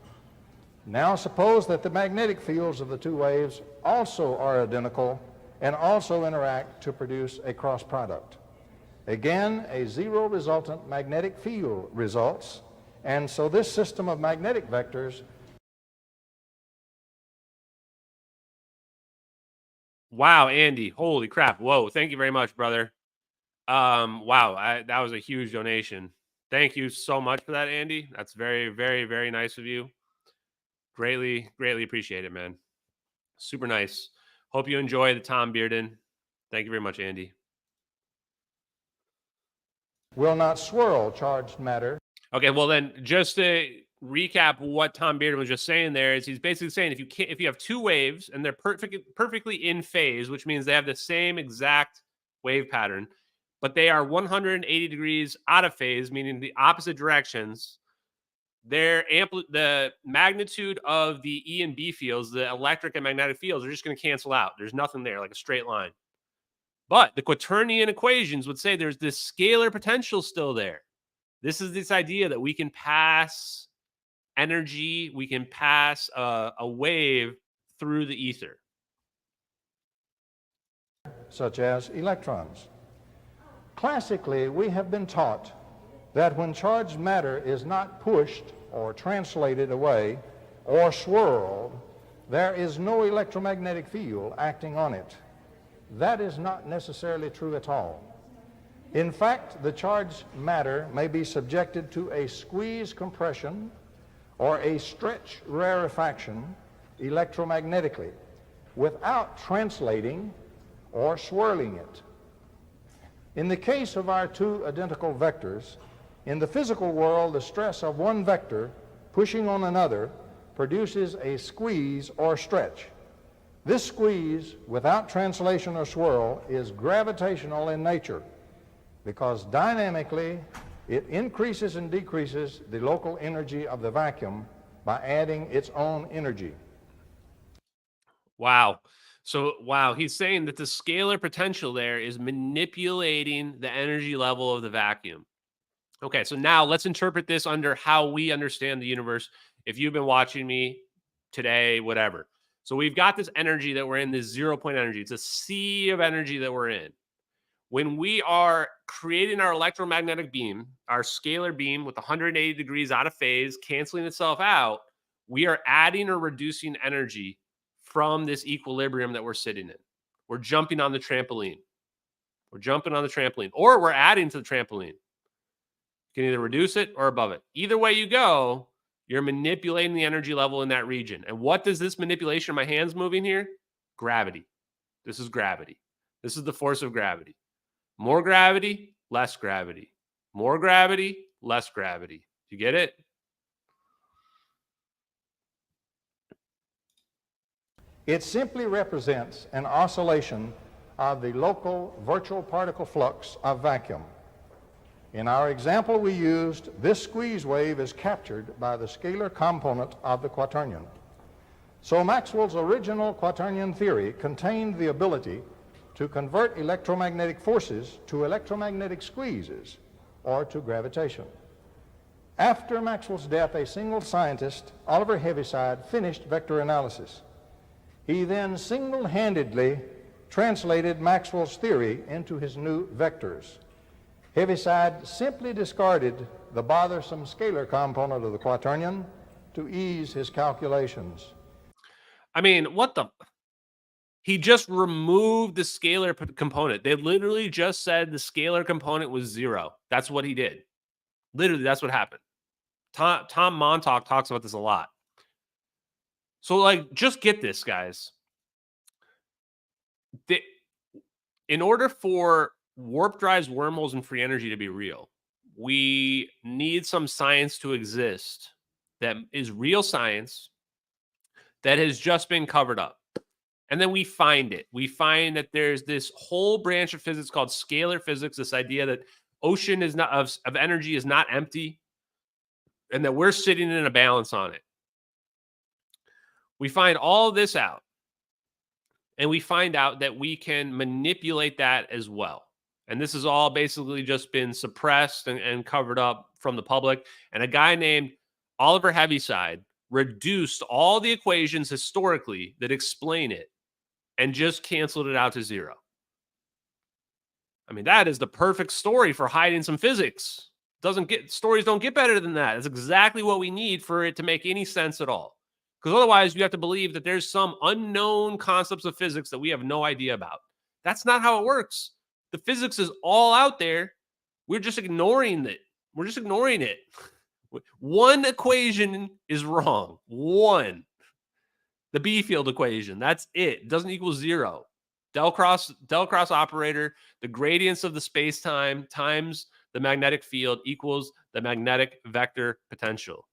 Now suppose that the magnetic fields of the two waves also are identical and also interact to produce a cross product. Again, a zero resultant magnetic field results, and so this system of magnetic vectors. Wow, Andy. Holy crap. Whoa. Thank you very much, brother. Wow. That was a huge donation. Thank you so much for that, Andy. That's very, very, very nice of you. Greatly, greatly appreciate it, man. Super nice. Hope you enjoy the Tom Bearden. Thank you very much, Andy. Will not swirl charged matter. Okay, well then, just to recap what Tom Bearden was just saying there is he's basically saying if you have two waves and they're perfectly in phase, which means they have the same exact wave pattern, but they are 180 degrees out of phase, meaning the opposite directions, the magnitude of the E and B fields, the electric and magnetic fields, are just going to cancel out. There's nothing there, like a straight line. But the quaternion equations would say there's this scalar potential still there. This is this idea that we can pass energy, we can pass a wave through the ether. Such as electrons. Classically, we have been taught that when charged matter is not pushed or translated away or swirled, there is no electromagnetic field acting on it. That is not necessarily true at all. In fact, the charged matter may be subjected to a squeeze compression or a stretch rarefaction electromagnetically without translating or swirling it. In the case of our two identical vectors, in the physical world, the stress of one vector pushing on another produces a squeeze or stretch. This squeeze, without translation or swirl, is gravitational in nature. because dynamically it increases and decreases the local energy of the vacuum by adding its own energy. Wow. So, wow, he's saying that the scalar potential there is manipulating the energy level of the vacuum. Okay, so now let's interpret this under how we understand the universe. If you've been watching me today, whatever. So we've got this energy that we're in, this 0 point energy. It's a sea of energy that we're in. When we are creating our electromagnetic beam, our scalar beam with 180 degrees out of phase, canceling itself out, we are adding or reducing energy from this equilibrium that we're sitting in. We're jumping on the trampoline. We're jumping on the trampoline, or we're adding to the trampoline. You can either reduce it or above it. Either way you go, you're manipulating the energy level in that region. And what does this manipulation of my hands moving here? Gravity. This is gravity. This is the force of gravity. More gravity, less gravity. More gravity, less gravity. You get it? It simply represents an oscillation of the local virtual particle flux of vacuum. In our example we used, this squeeze wave is captured by the scalar component of the quaternion. So Maxwell's original quaternion theory contained the ability to convert electromagnetic forces to electromagnetic squeezes or to gravitation. After Maxwell's death, a single scientist, Oliver Heaviside, finished vector analysis. He then single-handedly translated Maxwell's theory into his new vectors. Heaviside simply discarded the bothersome scalar component of the quaternion to ease his calculations. I mean, what the? He just removed the scalar component. They literally just said the scalar component was 0. That's what he did. Literally, that's what happened. Tom Montauk talks about this a lot. So, like, just get this, guys. In order for warp drives, wormholes, and free energy to be real, we need some science to exist that is real science that has just been covered up. And then we find it. We find that there's this whole branch of physics called scalar physics, this idea that ocean is not of energy is not empty, and that we're sitting in a balance on it. We find all of this out. And we find out that we can manipulate that as well. And this has all basically just been suppressed and covered up from the public. And a guy named Oliver Heaviside reduced all the equations historically that explain it and just canceled it out to 0. I mean, that is the perfect story for hiding some physics. Stories don't get better than that. It's exactly what we need for it to make any sense at all. Because otherwise, you have to believe that there's some unknown concepts of physics that we have no idea about. That's not how it works. The physics is all out there. We're just ignoring it. We're just ignoring it. One equation is wrong. One. The B field equation. That's it. It doesn't equal 0. Del cross operator, the gradients of the space-time times the magnetic field equals the magnetic vector potential.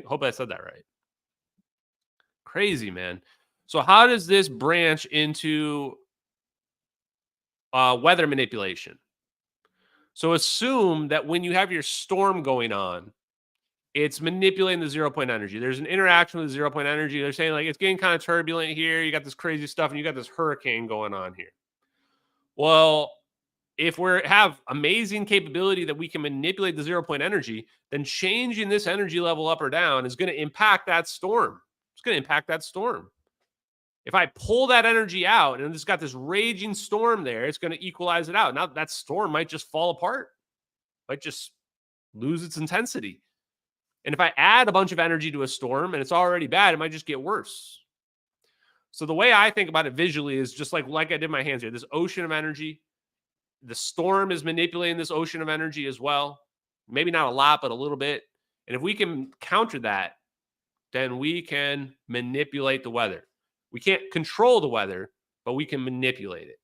Hope I said that right. Crazy, man. So how does this branch into weather manipulation? So assume that when you have your storm going on, it's manipulating the 0 point energy. There's an interaction with the 0 point energy. They're saying, like, it's getting kind of turbulent here. You got this crazy stuff, and you got this hurricane going on here. Well, if we have amazing capability that we can manipulate the 0 point energy, then changing this energy level up or down is going to impact that storm. It's going to impact that storm. If I pull that energy out and it's got this raging storm there, it's going to equalize it out. Now that storm might just fall apart, might just lose its intensity. And if I add a bunch of energy to a storm and it's already bad, it might just get worse. So the way I think about it visually is just like I did my hands here, this ocean of energy. The storm is manipulating this ocean of energy as well. Maybe not a lot, but a little bit. And if we can counter that, then we can manipulate the weather. We can't control the weather, but we can manipulate it.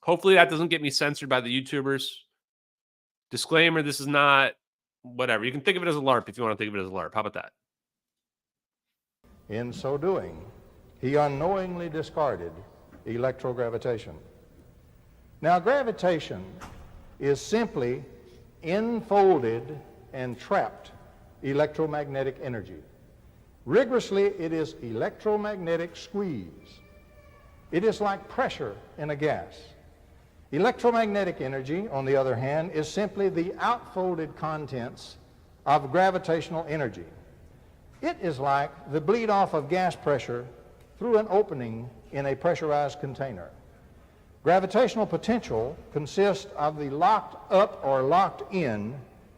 Hopefully that doesn't get me censored by the YouTubers. Disclaimer, this is not whatever. You can think of it as a LARP if you want to think of it as a LARP. How about that? In so doing, he unknowingly discarded electrogravitation. Now, gravitation is simply enfolded and trapped electromagnetic energy. Rigorously, it is electromagnetic squeeze. It is like pressure in a gas. Electromagnetic energy, on the other hand, is simply the outfolded contents of gravitational energy. It is like the bleed off of gas pressure through an opening in a pressurized container. Gravitational potential consists of the locked up or locked in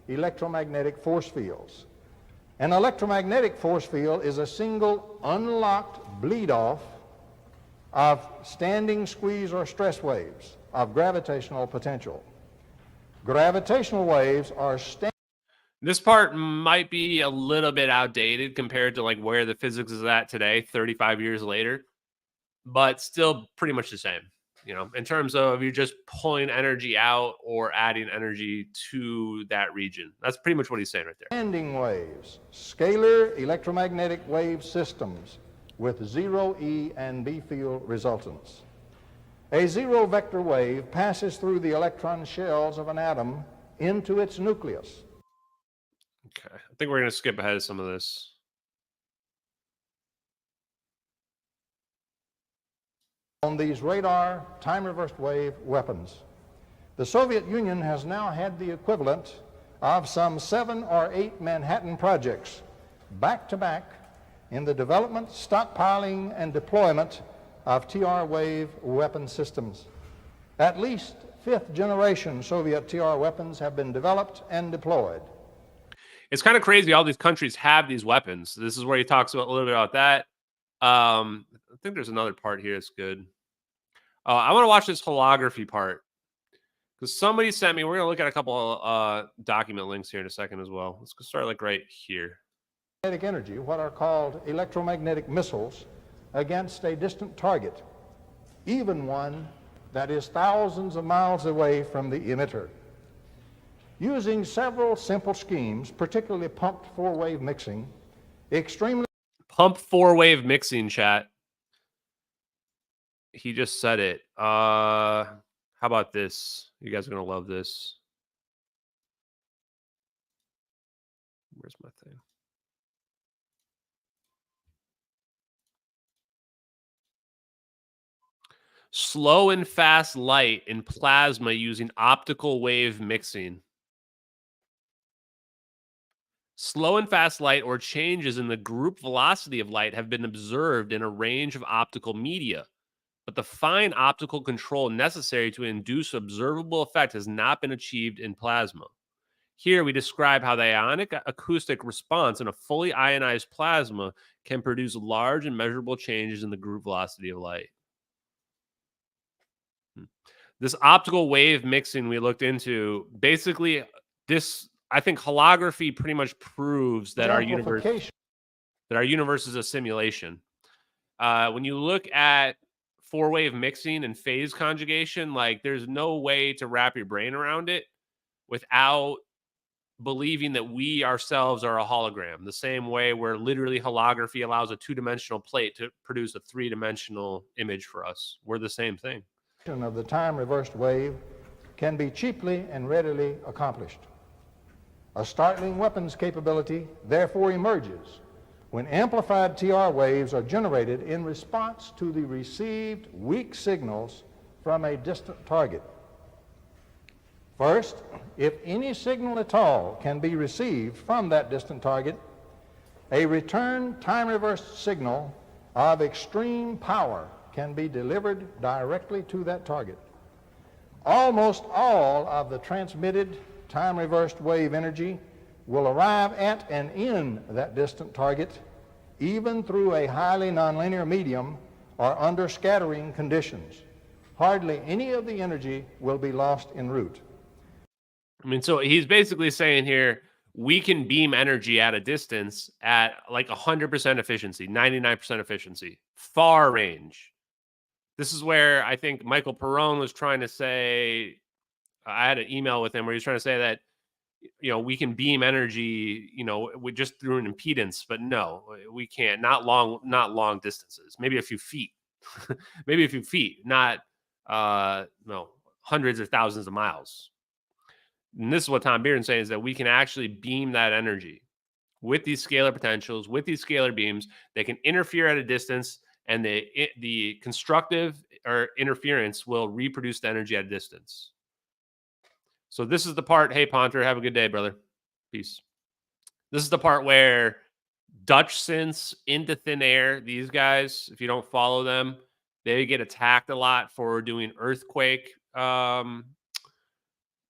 electromagnetic force fields. An electromagnetic force field is a single unlocked bleed off of standing squeeze or stress waves of gravitational potential. Gravitational waves are This part might be a little bit outdated compared to like where the physics is at today, 35 years later, but still pretty much the same, you know, in terms of you're just pulling energy out or adding energy to that region. That's pretty much what he's saying right there. standing waves, scalar electromagnetic wave systems with zero E and B field resultants. A zero vector wave passes through the electron shells of an atom into its nucleus. Okay, I think we're going to skip ahead of some of this. On these radar time-reversed wave weapons. The Soviet Union has now had the equivalent of some 7 or 8 Manhattan projects back-to-back in the development, stockpiling, and deployment of TR wave weapon systems. At least 5th generation Soviet TR weapons have been developed and deployed. It's kind of crazy. All these countries have these weapons. This is where he talks about a little bit about that. I think there's another part here that's good. I want to watch this holography part because somebody sent me. We're going to look at a couple document links here in a second as well. Let's go start like right here. Kinetic energy, what are called electromagnetic missiles, against a distant target, even one that is thousands of miles away from the emitter. Using several simple schemes, particularly pumped four-wave mixing, extremely... Pump four-wave mixing, chat. He just said it. How about this? You guys are going to love this. Where's my thing? Slow and fast light in plasma using optical wave mixing. Slow and fast light or changes in the group velocity of light have been observed in a range of optical media, but the fine optical control necessary to induce observable effect has not been achieved in plasma. Here we describe how the ionic acoustic response in a fully ionized plasma can produce large and measurable changes in the group velocity of light. This optical wave mixing we looked into, basically this, I think holography pretty much proves that our universe is a simulation. When you look at four-wave mixing and phase conjugation, like there's no way to wrap your brain around it without believing that we ourselves are a hologram. The same way where literally holography allows a two-dimensional plate to produce a three-dimensional image for us. We're the same thing. Of the time-reversed wave can be cheaply and readily accomplished. A startling weapons capability therefore emerges when amplified TR waves are generated in response to the received weak signals from a distant target. First, if any signal at all can be received from that distant target, a return time-reversed signal of extreme power can be delivered directly to that target. Almost all of the transmitted time-reversed wave energy will arrive at and in that distant target, even through a highly nonlinear medium or under scattering conditions. Hardly any of the energy will be lost en route. I mean, so he's basically saying here, we can beam energy at a distance at like 100% efficiency, 99% efficiency, far range. This is where I think Michael Perrone was trying to say, I had an email with him where he was trying to say that, you know, we can beam energy, you know, with just through an impedance, but no, we can't, not long distances, maybe a few feet, maybe a few feet, not, no, hundreds or thousands of miles. And this is what Tom Bearden is saying, is that we can actually beam that energy with these scalar potentials, with these scalar beams. They can interfere at a distance, and the constructive or interference will reproduce the energy at a distance. So this is the part, hey, Ponter, have a good day, brother. Peace. This is the part where Dutch synths into thin air, these guys, if you don't follow them, they get attacked a lot for doing earthquake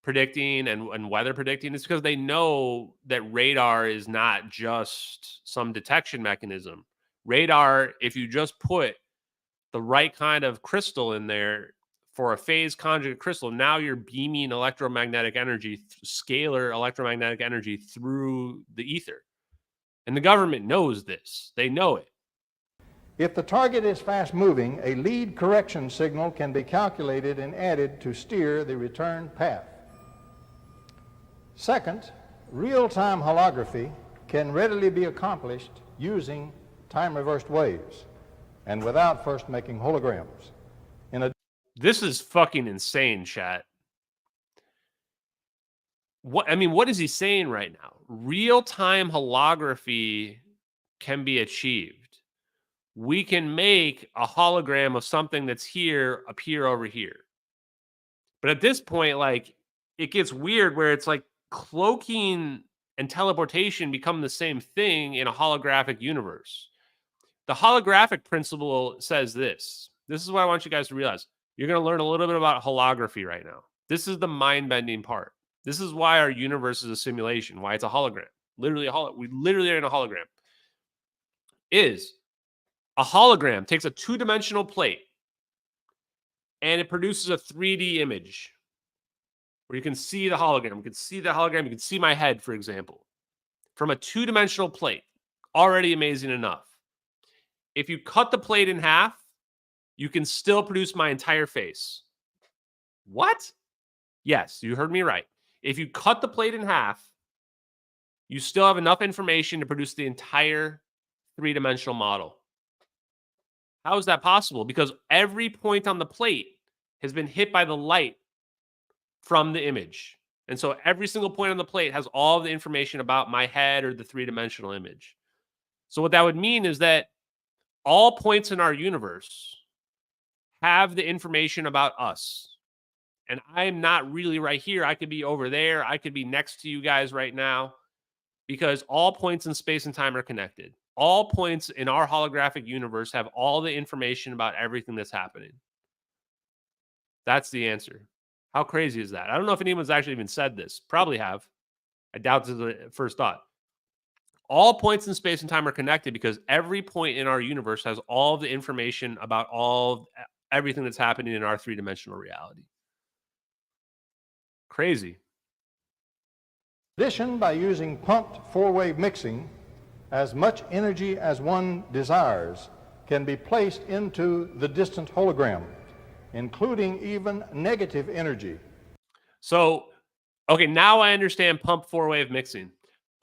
predicting and weather predicting. It's because they know that radar is not just some detection mechanism. Radar, if you just put the right kind of crystal in there for a phase conjugate crystal, now you're beaming electromagnetic energy, scalar electromagnetic energy through the ether. And the government knows this. They know it. If the target is fast moving, a lead correction signal can be calculated and added to steer the return path. Second, real-time holography can readily be accomplished using time-reversed waves and without first making holograms. This is fucking insane, chat. What is he saying right now? Real-time holography can be achieved. We can make a hologram of something that's here appear over here. But at this point, like, it gets weird where it's like cloaking and teleportation become the same thing in a holographic universe. The holographic principle says this. This is what I want you guys to realize. You're going to learn a little bit about holography right now. This is the mind-bending part. This is why our universe is a simulation, why it's a hologram. Literally, we literally are in a hologram. Is a hologram takes a two-dimensional plate and it produces a 3D image where you can see the hologram. You can see the hologram. You can see my head, for example, from a two-dimensional plate. Already amazing enough. If you cut the plate in half, you can still produce my entire face. What? Yes, you heard me right. If you cut the plate in half, you still have enough information to produce the entire three-dimensional model. How is that possible? Because every point on the plate has been hit by the light from the image. And so every single point on the plate has all of the information about my head or the three-dimensional image. So what that would mean is that all points in our universe have the information about us. And I'm not really right here. I could be over there. I could be next to you guys right now, because all points in space and time are connected. All points in our holographic universe have all the information about everything that's happening. That's the answer. How crazy is that? I don't know if anyone's actually even said this. Probably have. I doubt this is the first thought. All points in space and time are connected because every point in our universe has all the information about everything that's happening in our three-dimensional reality. Crazy. In addition, by using pumped four-wave mixing, as much energy as one desires can be placed into the distant hologram, including even negative energy. So, okay, now I understand pump four-wave mixing.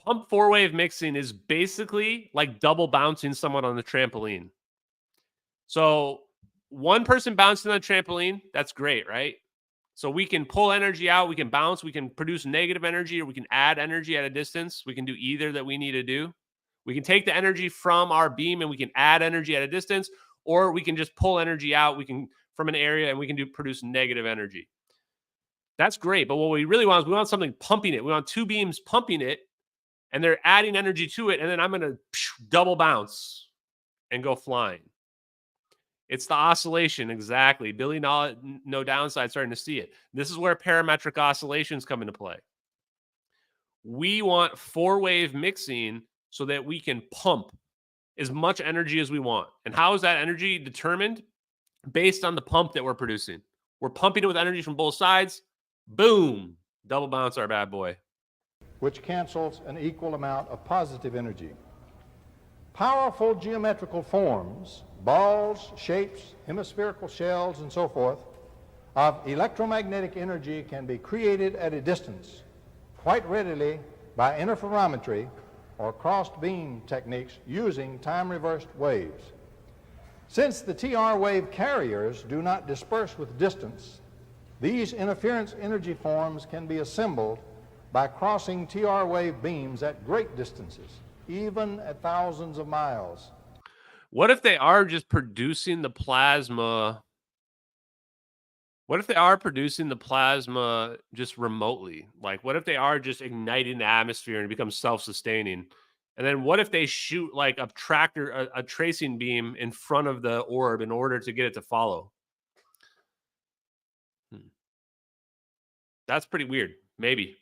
Pump four-wave mixing is basically like double bouncing someone on the trampoline. So one person bouncing on the trampoline, that's great, right? So we can pull energy out, we can bounce, we can produce negative energy, or we can add energy at a distance. We can do either that we need to do. We can take the energy from our beam and we can add energy at a distance, or we can just pull energy out from an area and we can produce negative energy. That's great, but what we really want is we want something pumping it. We want two beams pumping it, and they're adding energy to it, and then I'm going to double bounce and go flying. It's the oscillation, exactly. Billy No Downside starting to see it. This is where parametric oscillations come into play. We want four-wave mixing so that we can pump as much energy as we want. And how is that energy determined? Based on the pump that we're producing. We're pumping it with energy from both sides. Boom. Double bounce our bad boy. Which cancels an equal amount of positive energy. Powerful geometrical forms, balls, shapes, hemispherical shells, and so forth, of electromagnetic energy can be created at a distance quite readily by interferometry or crossed beam techniques using time-reversed waves. Since the TR wave carriers do not disperse with distance, These interference energy forms can be assembled by crossing TR wave beams at great distances, even at thousands of miles. What if they are just producing the plasma? What if they are producing the plasma just remotely? Like, what if they are just igniting the atmosphere and it becomes self-sustaining? And then what if they shoot like a tractor, a tracing beam in front of the orb in order to get it to follow? That's pretty weird. Maybe.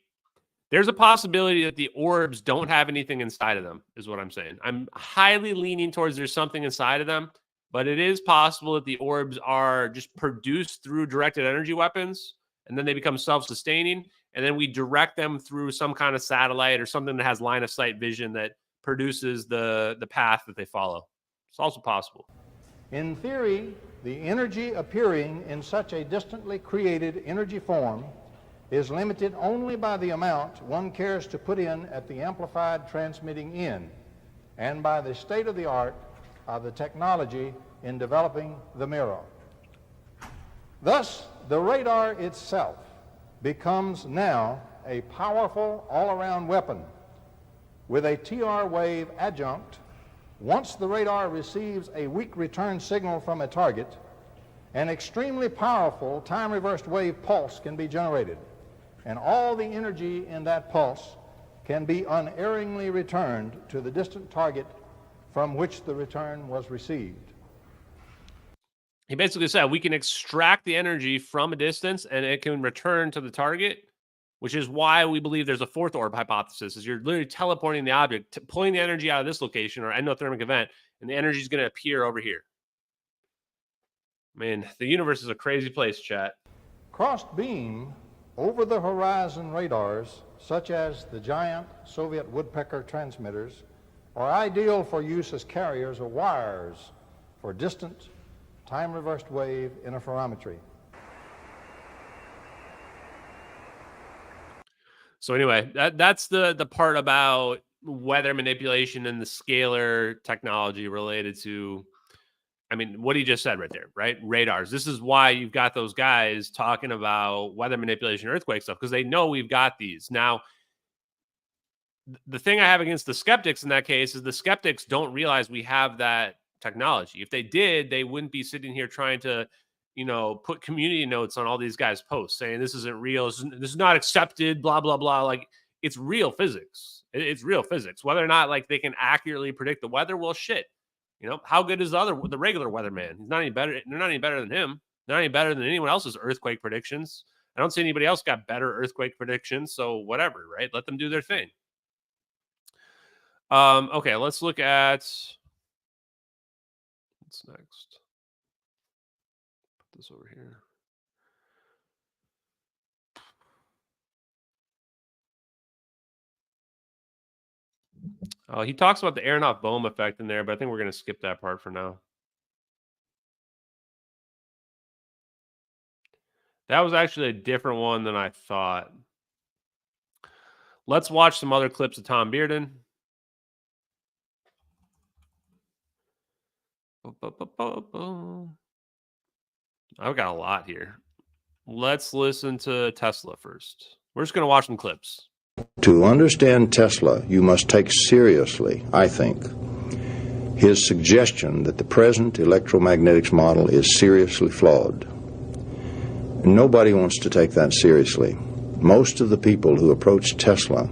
There's a possibility that the orbs don't have anything inside of them, is what I'm saying. I'm highly leaning towards there's something inside of them, but it is possible that the orbs are just produced through directed energy weapons, and then they become self-sustaining, and then we direct them through some kind of satellite or something that has line of sight vision that produces the path that they follow. It's also possible. In theory, the energy appearing in such a distantly created energy form is limited only by the amount one cares to put in at the amplified transmitting end and by the state of the art of the technology in developing the mirror. Thus, the radar itself becomes now a powerful all-around weapon with a TR wave adjunct. Once the radar receives a weak return signal from a target, an extremely powerful time-reversed wave pulse can be generated, and all the energy in that pulse can be unerringly returned to the distant target from which the return was received. He basically said we can extract the energy from a distance and it can return to the target, which is why we believe there's a fourth orb hypothesis, is you're literally teleporting the object, pulling the energy out of this location or endothermic event, and the energy is going to appear over here. Man, the universe is a crazy place, chat. Crossed beam over the horizon radars, such as the giant Soviet woodpecker transmitters, are ideal for use as carriers or wires for distant time-reversed wave interferometry. So anyway, that's the part about weather manipulation and the scalar technology related to, I mean, what he just said right there, right? Radars. This is why you've got those guys talking about weather manipulation, earthquake stuff, because they know we've got these. Now, the thing I have against the skeptics in that case is the skeptics don't realize we have that technology. If they did, they wouldn't be sitting here trying to, you know, put community notes on all these guys' posts saying this isn't real, this is not accepted, blah, blah, blah. Like, it's real physics. It's real physics. Whether or not, like, they can accurately predict the weather, well, shit. You know, how good is the regular weatherman? He's not any better. They're not any better than him. They're not any better than anyone else's earthquake predictions. I don't see anybody else got better earthquake predictions. So whatever, right? Let them do their thing. Okay, let's look at what's next. Put this over here. He talks about the Aronoff-Bohm effect in there, but I think we're going to skip that part for now. That was actually a different one than I thought. Let's watch some other clips of Tom Bearden. I've got a lot here. Let's listen to Tesla first. We're just going to watch some clips. To understand Tesla, you must take seriously, I think, his suggestion that the present electromagnetics model is seriously flawed. Nobody wants to take that seriously. Most of the people who approach Tesla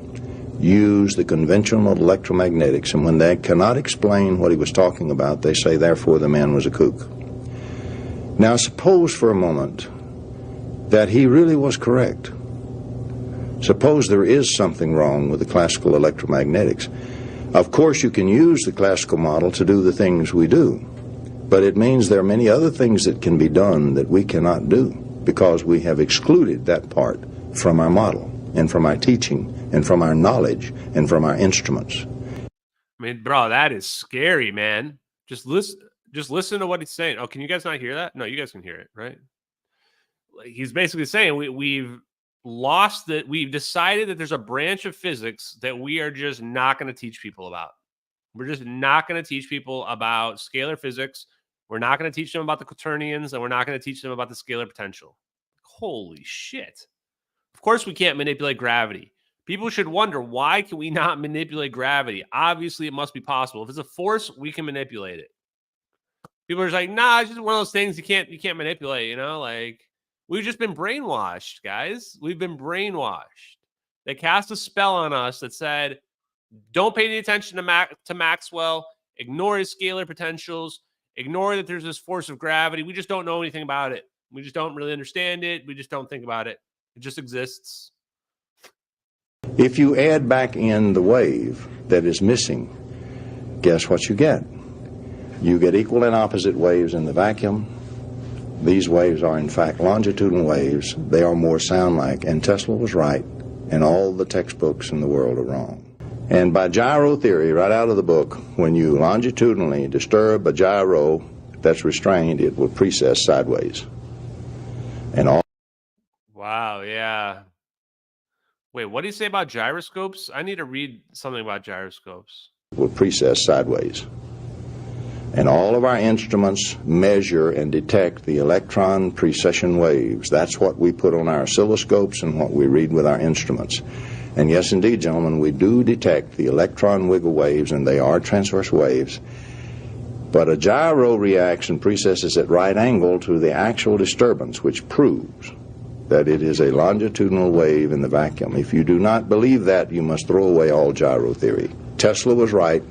use the conventional electromagnetics, and when they cannot explain what he was talking about, they say, therefore, the man was a kook. Now, suppose for a moment that he really was correct. Suppose there is something wrong with the classical electromagnetics. Of course, you can use the classical model to do the things we do, but it means there are many other things that can be done that we cannot do because we have excluded that part from our model and from our teaching and from our knowledge and from our instruments. I mean, bro, that is scary, man. Just listen to what he's saying. Oh, can you guys not hear that? No, you guys can hear it, right? Like, he's basically saying we've lost that. We've decided that there's a branch of physics that we are just not going to teach people about. We're just not going to teach people about scalar physics. We're not going to teach them about the quaternions, and we're not going to teach them about the scalar potential. Holy shit. Of course we can't manipulate gravity. People should wonder, why can we not manipulate gravity? Obviously, it must be possible. If it's a force, we can manipulate it. People are just like, nah, it's just one of those things you can't manipulate, you know? Like, we've just been brainwashed, guys. We've been brainwashed. They cast a spell on us that said, don't pay any attention to Maxwell, ignore his scalar potentials, ignore that there's this force of gravity. We just don't know anything about it. We just don't really understand it. We just don't think about it. It just exists. If you add back in the wave that is missing, guess what you get? You get equal and opposite waves in the vacuum. These waves are in fact longitudinal waves. They are more sound-like, and Tesla was right, and all the textbooks in the world are wrong. And by gyro theory, right out of the book, when you longitudinally disturb a gyro that's restrained, it will precess sideways. And all. Wow, yeah. Wait, what do you say about gyroscopes? I need to read something about gyroscopes. Will precess sideways. And all of our instruments measure and detect the electron precession waves. That's what we put on our oscilloscopes and what we read with our instruments. And yes, indeed, gentlemen, we do detect the electron wiggle waves, and they are transverse waves. But a gyro reacts and precesses at right angle to the actual disturbance, which proves that it is a longitudinal wave in the vacuum. If you do not believe that, you must throw away all gyro theory. Tesla was right.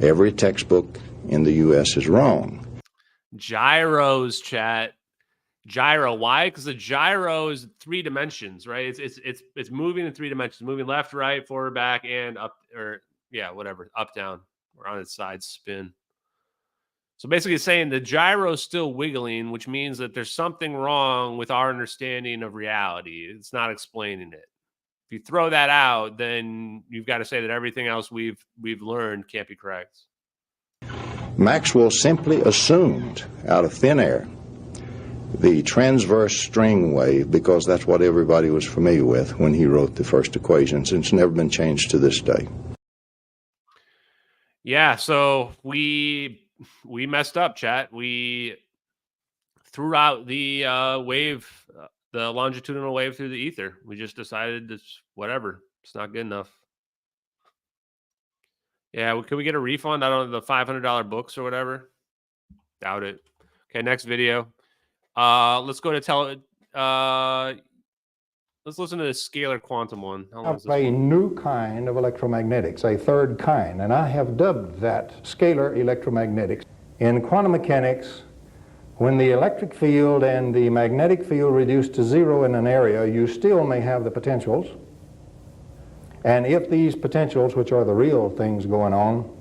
Every textbook in the U.S. is wrong. Gyros, chat. Gyro. Why? Because the gyro is 3 dimensions, right? It's moving in 3 dimensions, moving left, right, forward, back, and up, or yeah, whatever, up, down, or on its side spin. So basically it's saying the gyro is still wiggling, which means that there's something wrong with our understanding of reality. It's not explaining it. If you throw that out, then you've got to say that everything else we've learned can't be correct. Maxwell simply assumed out of thin air the transverse string wave because that's what everybody was familiar with when he wrote the first equations. It's never been changed to this day. Yeah, so we messed up, chat. We threw out the wave, the longitudinal wave through the ether. We just decided it's whatever. It's not good enough. Yeah, could we get a refund? I don't know, the $500 books or whatever. Doubt it. Okay, next video. Let's go to let's listen to the scalar quantum one. How long is this A one? new kind of electromagnetics, a third kind, and I have dubbed that scalar electromagnetics. In quantum mechanics, when the electric field and the magnetic field reduce to zero in an area, you still may have the potentials. And if these potentials, which are the real things going on,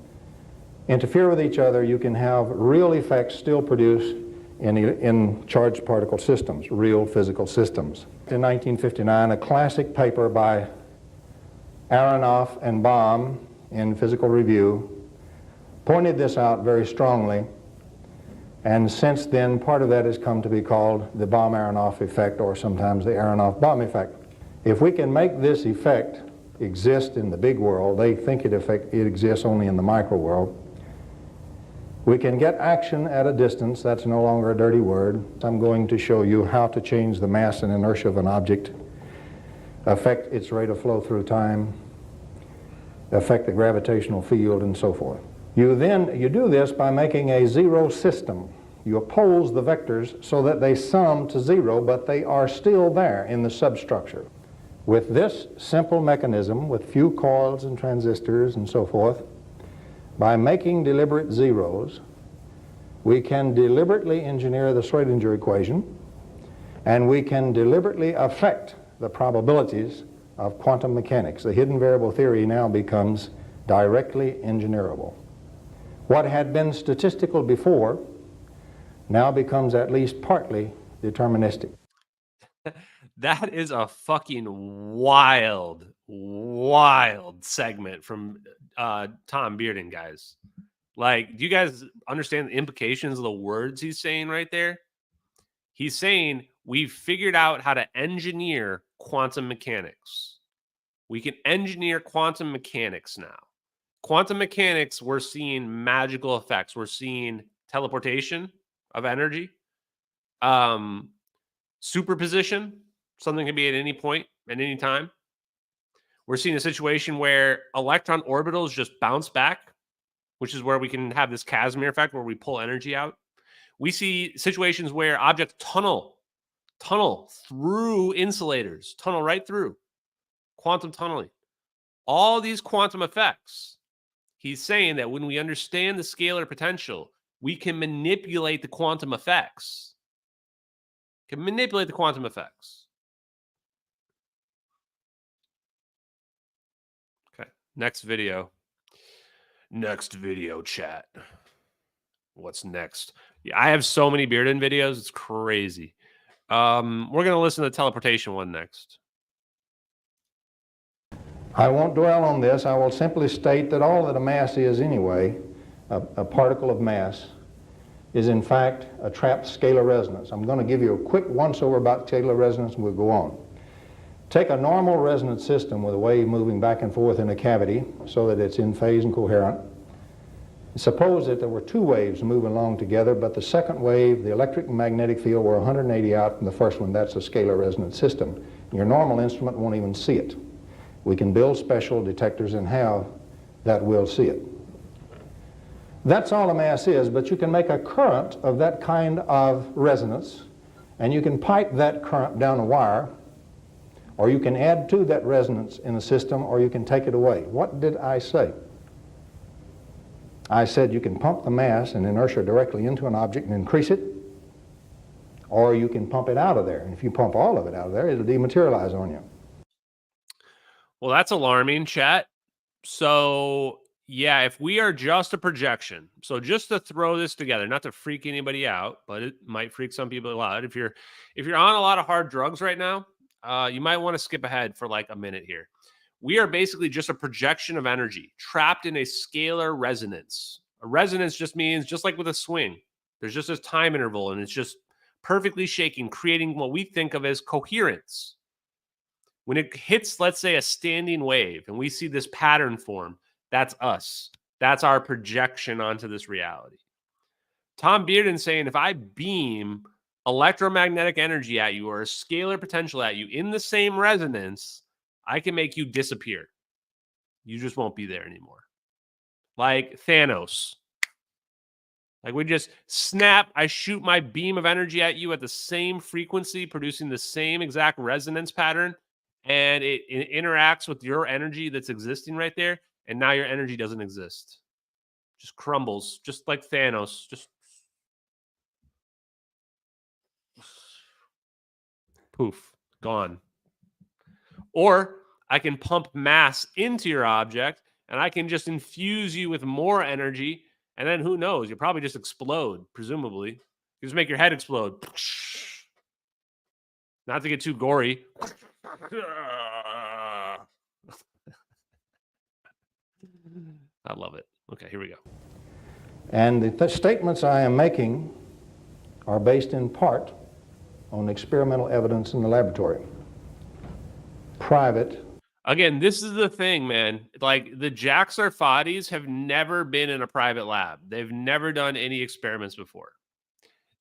interfere with each other, you can have real effects still produced in charged particle systems, real physical systems. In 1959, a classic paper by Aronoff and Baum in Physical Review pointed this out very strongly, and since then part of that has come to be called the Baum-Aronoff effect, or sometimes the Aronoff-Baum effect. If we can make this effect exist in the big world, they think it exists only in the micro world, we can get action at a distance. That's no longer a dirty word. I'm going to show you how to change the mass and inertia of an object, affect its rate of flow through time, affect the gravitational field, and so forth. You do this by making a zero system. You oppose the vectors so that they sum to zero, but they are still there in the substructure. With this simple mechanism, with few coils and transistors and so forth, by making deliberate zeros, we can deliberately engineer the Schrodinger equation, and we can deliberately affect the probabilities of quantum mechanics. The hidden variable theory now becomes directly engineerable. What had been statistical before now becomes at least partly deterministic. That is a fucking wild segment from Tom Bearden, guys. Like, do you guys understand the implications of the words he's saying right there? He's saying we've figured out how to engineer quantum mechanics. We can engineer quantum mechanics now. Quantum mechanics, we're seeing magical effects. We're seeing teleportation of energy. Superposition, something can be at any point, at any time. We're seeing a situation where electron orbitals just bounce back, which is where we can have this Casimir effect where we pull energy out. We see situations where objects tunnel through insulators, tunnel right through, quantum tunneling. All these quantum effects, he's saying that when we understand the scalar potential, we can manipulate the quantum effects. Can manipulate the quantum effects. Okay, next video. Next video, chat. What's next? Yeah, I have so many Bearden videos. It's crazy. We're going to listen to the teleportation one next. I won't dwell on this. I will simply state that all that a mass is anyway, a particle of mass, is in fact a trapped scalar resonance. I'm going to give you a quick once-over about scalar resonance and we'll go on. Take a normal resonance system with a wave moving back and forth in a cavity so that it's in phase and coherent. Suppose that there were two waves moving along together, but the second wave, the electric and magnetic field, were 180 out from the first one. That's a scalar resonance system. Your normal instrument won't even see it. We can build special detectors and have that will see it. That's all a mass is, but you can make a current of that kind of resonance, and you can pipe that current down a wire, or you can add to that resonance in a system, or you can take it away. What did I say? I said you can pump the mass and inertia directly into an object and increase it, or you can pump it out of there. And if you pump all of it out of there, it'll dematerialize on you. Well, that's alarming, chat. So, yeah, if we are just a projection, so just to throw this together, not to freak anybody out, but it might freak some people out. If you're on a lot of hard drugs right now, you might want to skip ahead for like a minute here. We are basically just a projection of energy trapped in a scalar resonance. A resonance just means, just like with a swing, there's just this time interval and it's just perfectly shaking, creating what we think of as coherence. When it hits, let's say, a standing wave and we see this pattern form, that's us. That's our projection onto this reality. Tom Bearden saying, if I beam electromagnetic energy at you or a scalar potential at you in the same resonance, I can make you disappear. You just won't be there anymore. Like Thanos. Like we just snap, I shoot my beam of energy at you at the same frequency, producing the same exact resonance pattern, and it interacts with your energy that's existing right there, and now your energy doesn't exist. Just crumbles, just like Thanos. Just poof, gone. Or I can pump mass into your object and I can just infuse you with more energy. And then who knows? You'll probably just explode, presumably. You just make your head explode. Not to get too gory. I love it. Okay, here we go. And the statements I am making are based in part on experimental evidence in the laboratory. Private. Again, this is the thing, man. Like the Jack Sarfatis have never been in a private lab. They've never done any experiments before.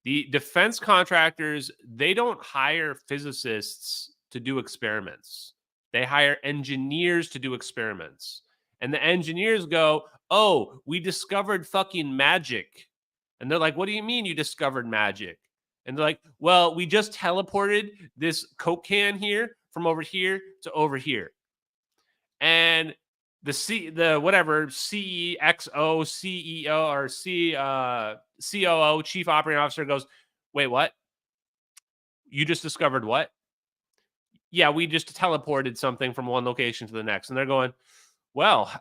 The defense contractors, they don't hire physicists to do experiments. They hire engineers to do experiments. And the engineers go, oh, we discovered fucking magic. And they're like, what do you mean you discovered magic? And they're like, well, we just teleported this Coke can here from over here to over here. And the CXO, CEO, or COO, Chief Operating Officer goes, wait, what? You just discovered what? Yeah, we just teleported something from one location to the next. And they're going, well,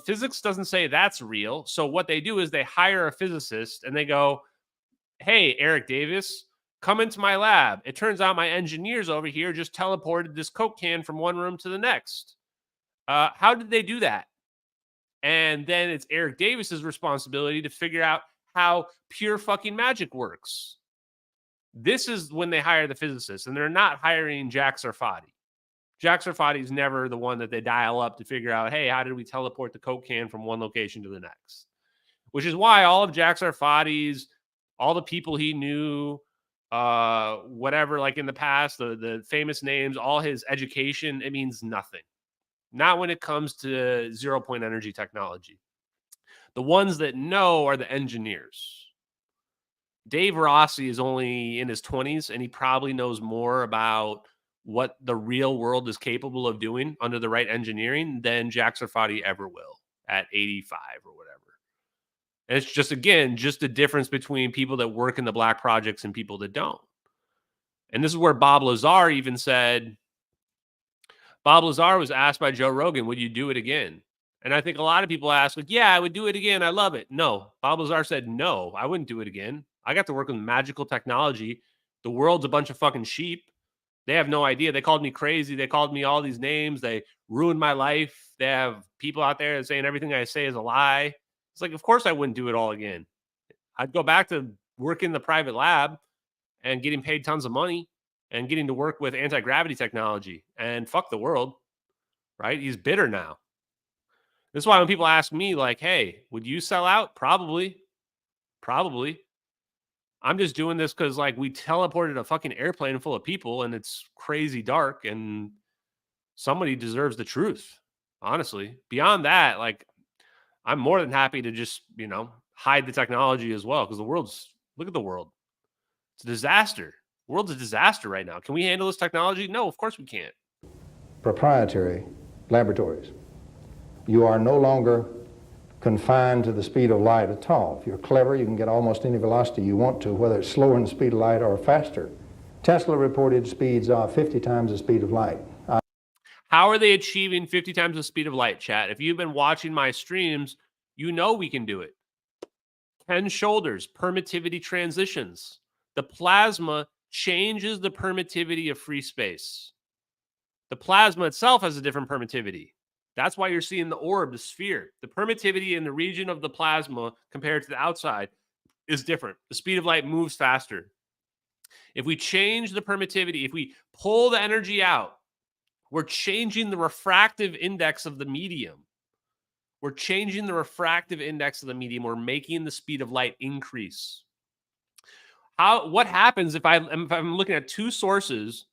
physics doesn't say that's real. So what they do is they hire a physicist and they go, hey, Eric Davis, come into my lab. It turns out my engineers over here just teleported this Coke can from one room to the next. How did they do that? And then it's Eric Davis's responsibility to figure out how pure fucking magic works. This is when they hire the physicist, and they're not hiring Jack Sarfati. Jack Sarfati is never the one that they dial up to figure out, hey, how did we teleport the Coke can from one location to the next? Which is why all of Jack Sarfati's, all the people he knew, whatever, like in the past, the famous names, all his education, it means nothing. Not when it comes to 0-point energy technology. The ones that know are the engineers. Dave Rossi is only in his 20s, and he probably knows more about what the real world is capable of doing under the right engineering than Jack Sarfati ever will at 85 or whatever. And it's just, again, just the difference between people that work in the black projects and people that don't. And this is where Bob Lazar even said, Bob Lazar was asked by Joe Rogan, would you do it again? And I think a lot of people ask, like, yeah, I would do it again. I love it. No, Bob Lazar said, no, I wouldn't do it again. I got to work with magical technology. The world's a bunch of fucking sheep. They have no idea. They called me crazy. They called me all these names. They ruined my life. They have people out there saying everything I say is a lie. It's like, of course I wouldn't do it all again. I'd go back to work in the private lab and getting paid tons of money and getting to work with anti-gravity technology and fuck the world, right? He's bitter now. This is why when people ask me, like, hey, would you sell out? Probably. I'm just doing this because, like, we teleported a fucking airplane full of people and it's crazy dark and somebody deserves the truth, honestly. Beyond that, like, I'm more than happy to just, hide the technology as well, because look at the world. It's a disaster. The world's a disaster right now. Can we handle this technology? No, of course we can't. Proprietary laboratories. You are no longer confined to the speed of light at all. If you're clever, you can get almost any velocity you want to, whether it's slower than the speed of light or faster. Tesla reported speeds of 50 times the speed of light. How are they achieving 50 times the speed of light, chat? If you've been watching my streams, you know we can do it. Ken Shoulders, permittivity transitions. The plasma changes the permittivity of free space. The plasma itself has a different permittivity. That's why you're seeing the orb, the sphere. The permittivity in the region of the plasma compared to the outside is different. The speed of light moves faster. If we change the permittivity, if we pull the energy out, we're changing the refractive index of the medium. We're changing the refractive index of the medium. We're making the speed of light increase. What happens if I'm looking at two sources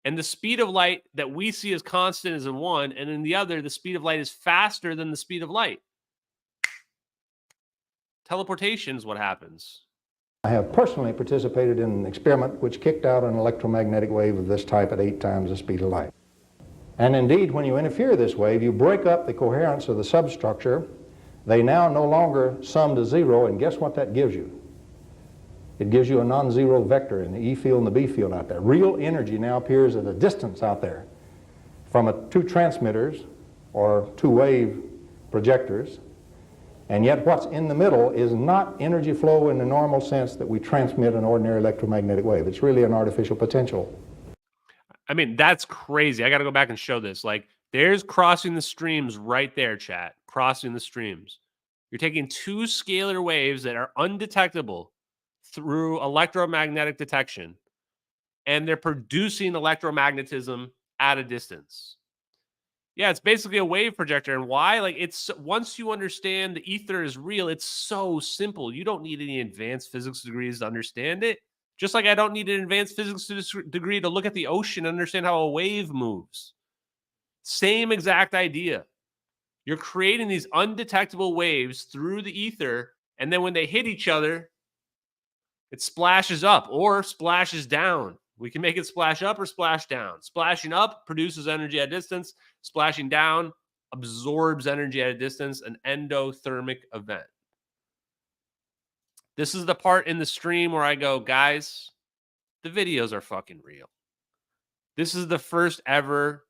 and the speed of light that we see as constant is in one, and in the other, the speed of light is faster than the speed of light? Teleportation is what happens. I have personally participated in an experiment which kicked out an electromagnetic wave of this type at 8 times the speed of light. And indeed, when you interfere this wave, you break up the coherence of the substructure. They now no longer sum to zero, and guess what that gives you? It gives you a non-zero vector in the E field and the B field out there. Real energy now appears at a distance out there from two transmitters or two wave projectors, and yet what's in the middle is not energy flow in the normal sense that we transmit an ordinary electromagnetic wave. It's really an artificial potential. I mean, that's crazy. I got to go back and show this. Like, there's crossing the streams right there, chat. Crossing the streams. You're taking two scalar waves that are undetectable through electromagnetic detection, and they're producing electromagnetism at a distance. Yeah, it's basically a wave projector. And why? Like, it's once you understand the ether is real, it's so simple. You don't need any advanced physics degrees to understand it. Just like I don't need an advanced physics degree to look at the ocean and understand how a wave moves. Same exact idea. You're creating these undetectable waves through the ether, and then when they hit each other, it splashes up or splashes down. We can make it splash up or splash down. Splashing up produces energy at a distance. Splashing down absorbs energy at a distance, an endothermic event. This is the part in the stream where I go, guys, the videos are fucking real. This is the first ever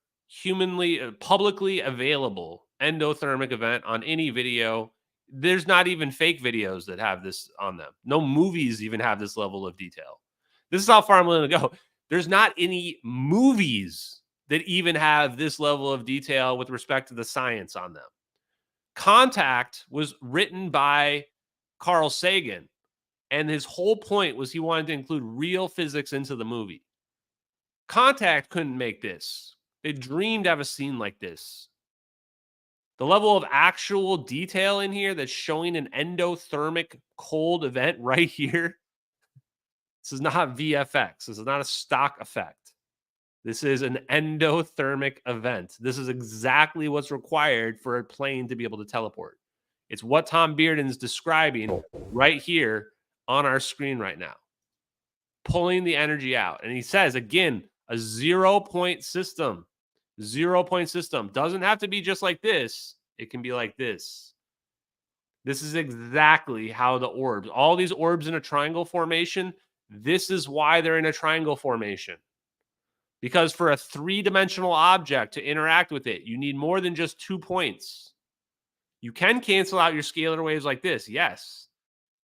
publicly available endothermic event on any video. There's not even fake videos that have this on them. No movies even have this level of detail. This is how far I'm willing to go. There's not any movies that even have this level of detail with respect to the science on them. Contact was written by Carl Sagan, and his whole point was he wanted to include real physics into the movie. Contact couldn't make this. They dreamed to have a scene like this. The level of actual detail in here that's showing an endothermic cold event right here. This is not VFX. This is not a stock effect. This is an endothermic event. This is exactly what's required for a plane to be able to teleport. It's what Tom Bearden's describing right here on our screen right now. Pulling the energy out. And he says, again, a 0-point system. 0-point system. Doesn't have to be just like this. It can be like this. This is exactly how the orbs, all these orbs in a triangle formation, this is why they're in a triangle formation. Because for a 3-dimensional object to interact with it, you need more than just 2 points. You can cancel out your scalar waves like this, yes.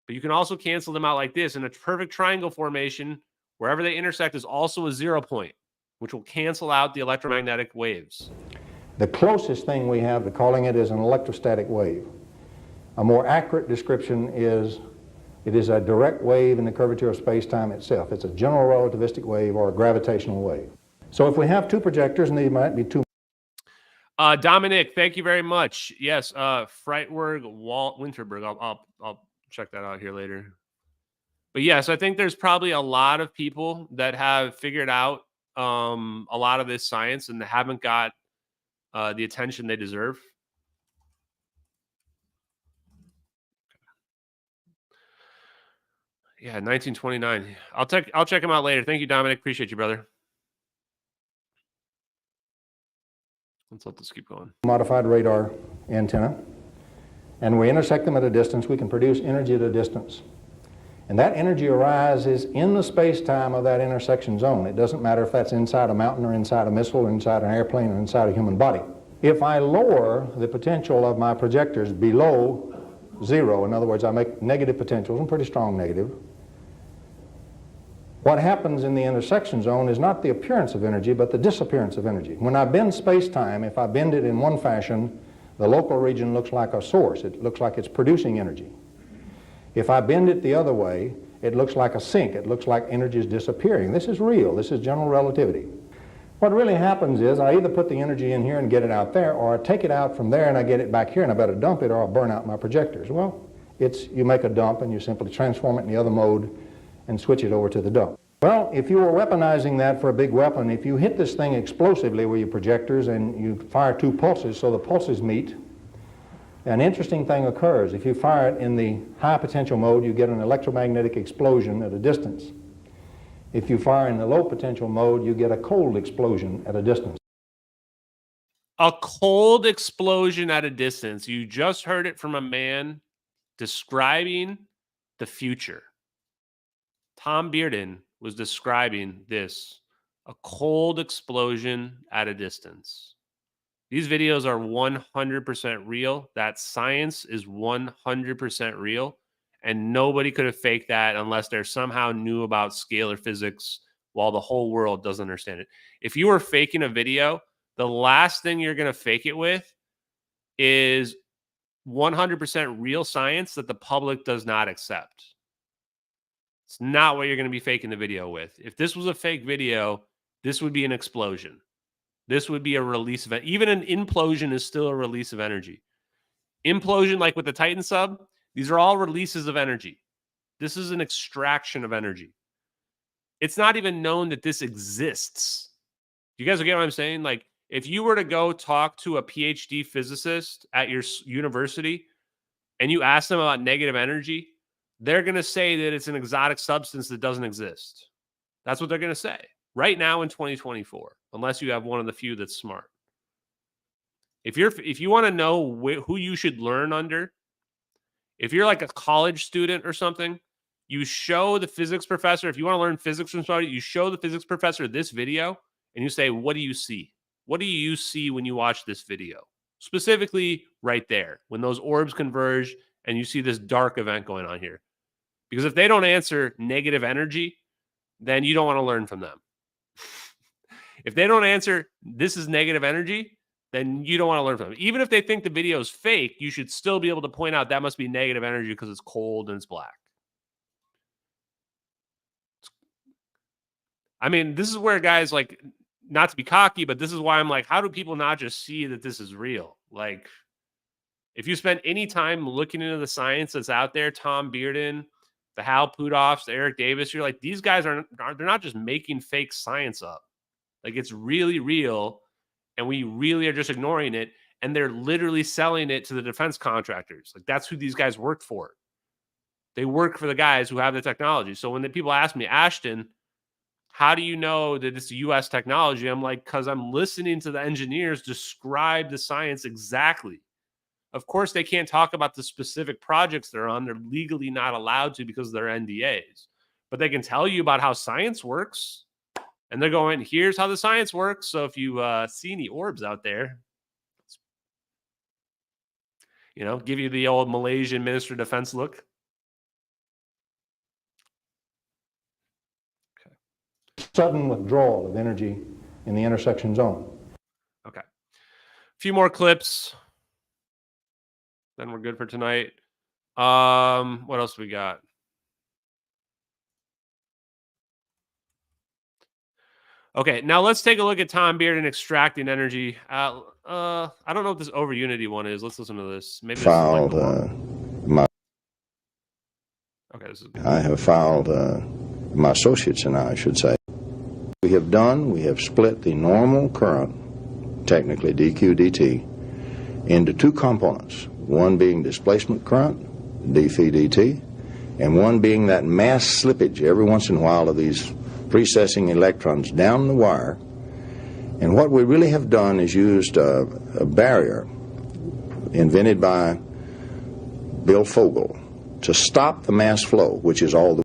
But you can also cancel them out like this. In a perfect triangle formation, wherever they intersect is also a 0 point, which will cancel out the electromagnetic waves. The closest thing we have to calling it is an electrostatic wave. A more accurate description is it is a direct wave in the curvature of space-time itself. It's a general relativistic wave or a gravitational wave. So if we have 2 projectors, and they might be 2. Dominic, thank you very much. Yes, Freitwerg, Walt Winterberg. I'll check that out here later. But yes, I think there's probably a lot of people that have figured out a lot of this science and haven't got the attention they deserve. Yeah, 1929. I'll check him out later. Thank you, Dominic. Appreciate you, brother. Let's let this keep going. Modified radar antenna, and we intersect them at a distance. We can produce energy at a distance. And that energy arises in the space-time of that intersection zone. It doesn't matter if that's inside a mountain or inside a missile or inside an airplane or inside a human body. If I lower the potential of my projectors below 0, in other words, I make negative potentials, and pretty strong negative, what happens in the intersection zone is not the appearance of energy, but the disappearance of energy. When I bend space-time, if I bend it in one fashion, the local region looks like a source. It looks like it's producing energy. If I bend it the other way, it looks like a sink. It looks like energy is disappearing. This is real. This is general relativity. What really happens is I either put the energy in here and get it out there, or I take it out from there and I get it back here and I better dump it or I'll burn out my projectors. Well, you make a dump and you simply transform it in the other mode and switch it over to the dump. Well, if you were weaponizing that for a big weapon, if you hit this thing explosively with your projectors and you fire 2 pulses so the pulses meet, an interesting thing occurs. If you fire it in the high potential mode, you get an electromagnetic explosion at a distance. If you fire in the low potential mode, you get a cold explosion at a distance. A cold explosion at a distance. You just heard it from a man describing the future. Tom Bearden was describing this, a cold explosion at a distance. These videos are 100% real. That science is 100% real. And nobody could have faked that unless they somehow knew about scalar physics while the whole world doesn't understand it. If you were faking a video, the last thing you're going to fake it with is 100% real science that the public does not accept. It's not what you're going to be faking the video with. If this was a fake video, this would be an explosion. This would be a release of it. Even an implosion is still a release of energy. Implosion, like with the Titan sub, these are all releases of energy. This is an extraction of energy. It's not even known that this exists. You guys get what I'm saying? Like, if you were to go talk to a PhD physicist at your university and you ask them about negative energy, they're going to say that it's an exotic substance that doesn't exist. That's what they're going to say right now in 2024, unless you have one of the few that's smart. If you want to know who you should learn under, if you're like a college student or something, you show the physics professor, if you want to learn physics from somebody, you show the physics professor this video and you say, what do you see? What do you see when you watch this video? Specifically right there, when those orbs converge and you see this dark event going on here. Because if they don't answer negative energy, then you don't want to learn from them. If they don't answer this is negative energy, then you don't want to learn from them. Even if they think the video is fake, you should still be able to point out that must be negative energy because it's cold and it's black. I mean, this is where guys, like, not to be cocky, but this is why I'm like, how do people not just see that this is real? Like, if you spend any time looking into the science that's out there, Tom Bearden, the Hal Puthoffs, the Eric Davis. You're like, these guys they're not just making fake science up. Like, it's really real, and we really are just ignoring it. And they're literally selling it to the defense contractors. Like, that's who these guys work for. They work for the guys who have the technology. So when the people ask me, Ashton, how do you know that it's U.S. technology? I'm like, because I'm listening to the engineers describe the science exactly. Of course, they can't talk about the specific projects they're on. They're legally not allowed to because of their NDAs. But they can tell you about how science works. And they're going, here's how the science works. So if you see any orbs out there, give you the old Malaysian Minister of Defense look. Sudden withdrawal of energy in the intersection zone. Okay. A few more clips. Then we're good for tonight. What else we got? Okay, now let's take a look at Tom Bearden extracting energy. I don't know what this Overunity one is. Let's listen to this. Maybe this filed okay, this is good. I have filed my associates and I should say. We have split the normal current, technically DQ/DT, into two components. One being displacement current, dphi/dt, and one being that mass slippage every once in a while of these precessing electrons down the wire. And what we really have done is used a barrier invented by Bill Fogel to stop the mass flow, which is all the...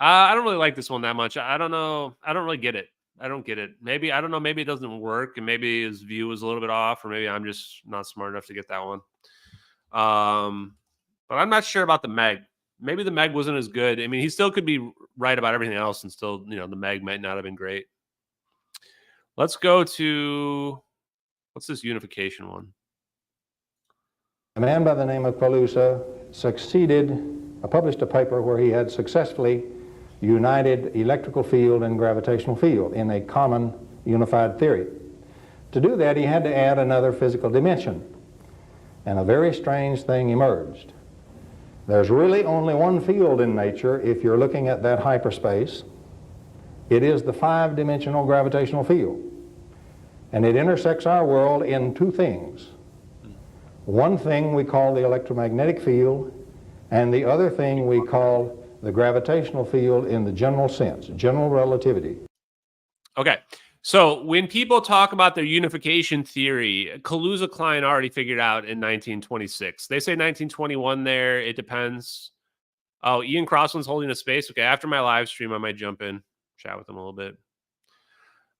I don't really like this one that much. I don't know. I don't really get it. I don't get it. Maybe, I don't know, maybe it doesn't work, and maybe his view was a little bit off, or maybe I'm just not smart enough to get that one. But I'm not sure about the Meg. Maybe the Meg wasn't as good. I mean, he still could be right about everything else, and still, the Meg might not have been great. Let's go to, what's this unification one? A man by the name of Palusa published a paper where he had successfully united electrical field and gravitational field in a common unified theory. To do that, he had to add another physical dimension, and a very strange thing emerged. There's really only one field in nature if you're looking at that hyperspace. It is the five-dimensional gravitational field, and it intersects our world in two things. One thing we call the electromagnetic field, and the other thing we call the gravitational field in the general sense, general relativity. Okay, so when people talk about their unification theory, Kaluza-Klein already figured out in 1926. They say 1921 there, it depends. Oh, Ian Crossland's holding a space. Okay, after my live stream, I might jump in, chat with him a little bit.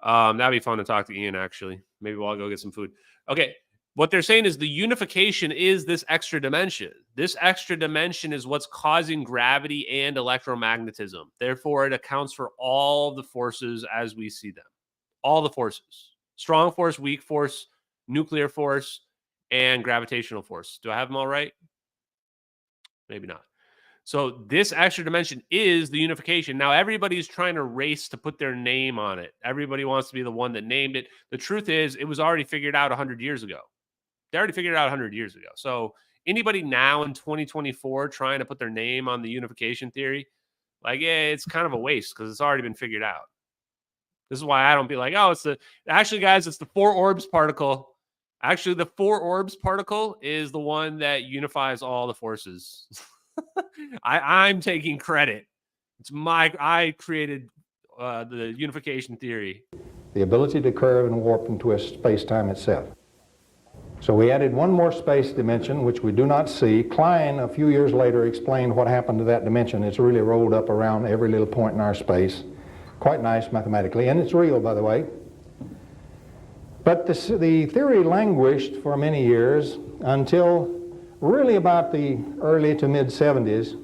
That'd be fun to talk to Ian, actually. Maybe while I go get some food. Okay. What they're saying is the unification is this extra dimension. This extra dimension is what's causing gravity and electromagnetism. Therefore, it accounts for all the forces as we see them. All the forces. Strong force, weak force, nuclear force, and gravitational force. Do I have them all right? Maybe not. So this extra dimension is the unification. Now, everybody's trying to race to put their name on it. Everybody wants to be the one that named it. The truth is, it was already figured out 100 years ago. They already figured it out 100 years ago. So anybody now in 2024 trying to put their name on the unification theory, like, yeah, it's kind of a waste because it's already been figured out. This is why I don't be like, oh, actually, guys, it's the four orbs particle. Actually, the four orbs particle is the one that unifies all the forces. I'm taking credit. I created the unification theory. The ability to curve and warp and twist space-time itself. So we added one more space dimension, which we do not see. Klein, a few years later, explained what happened to that dimension. It's really rolled up around every little point in our space. Quite nice mathematically, and it's real, by the way. But the theory languished for many years until really about the early to mid-70s,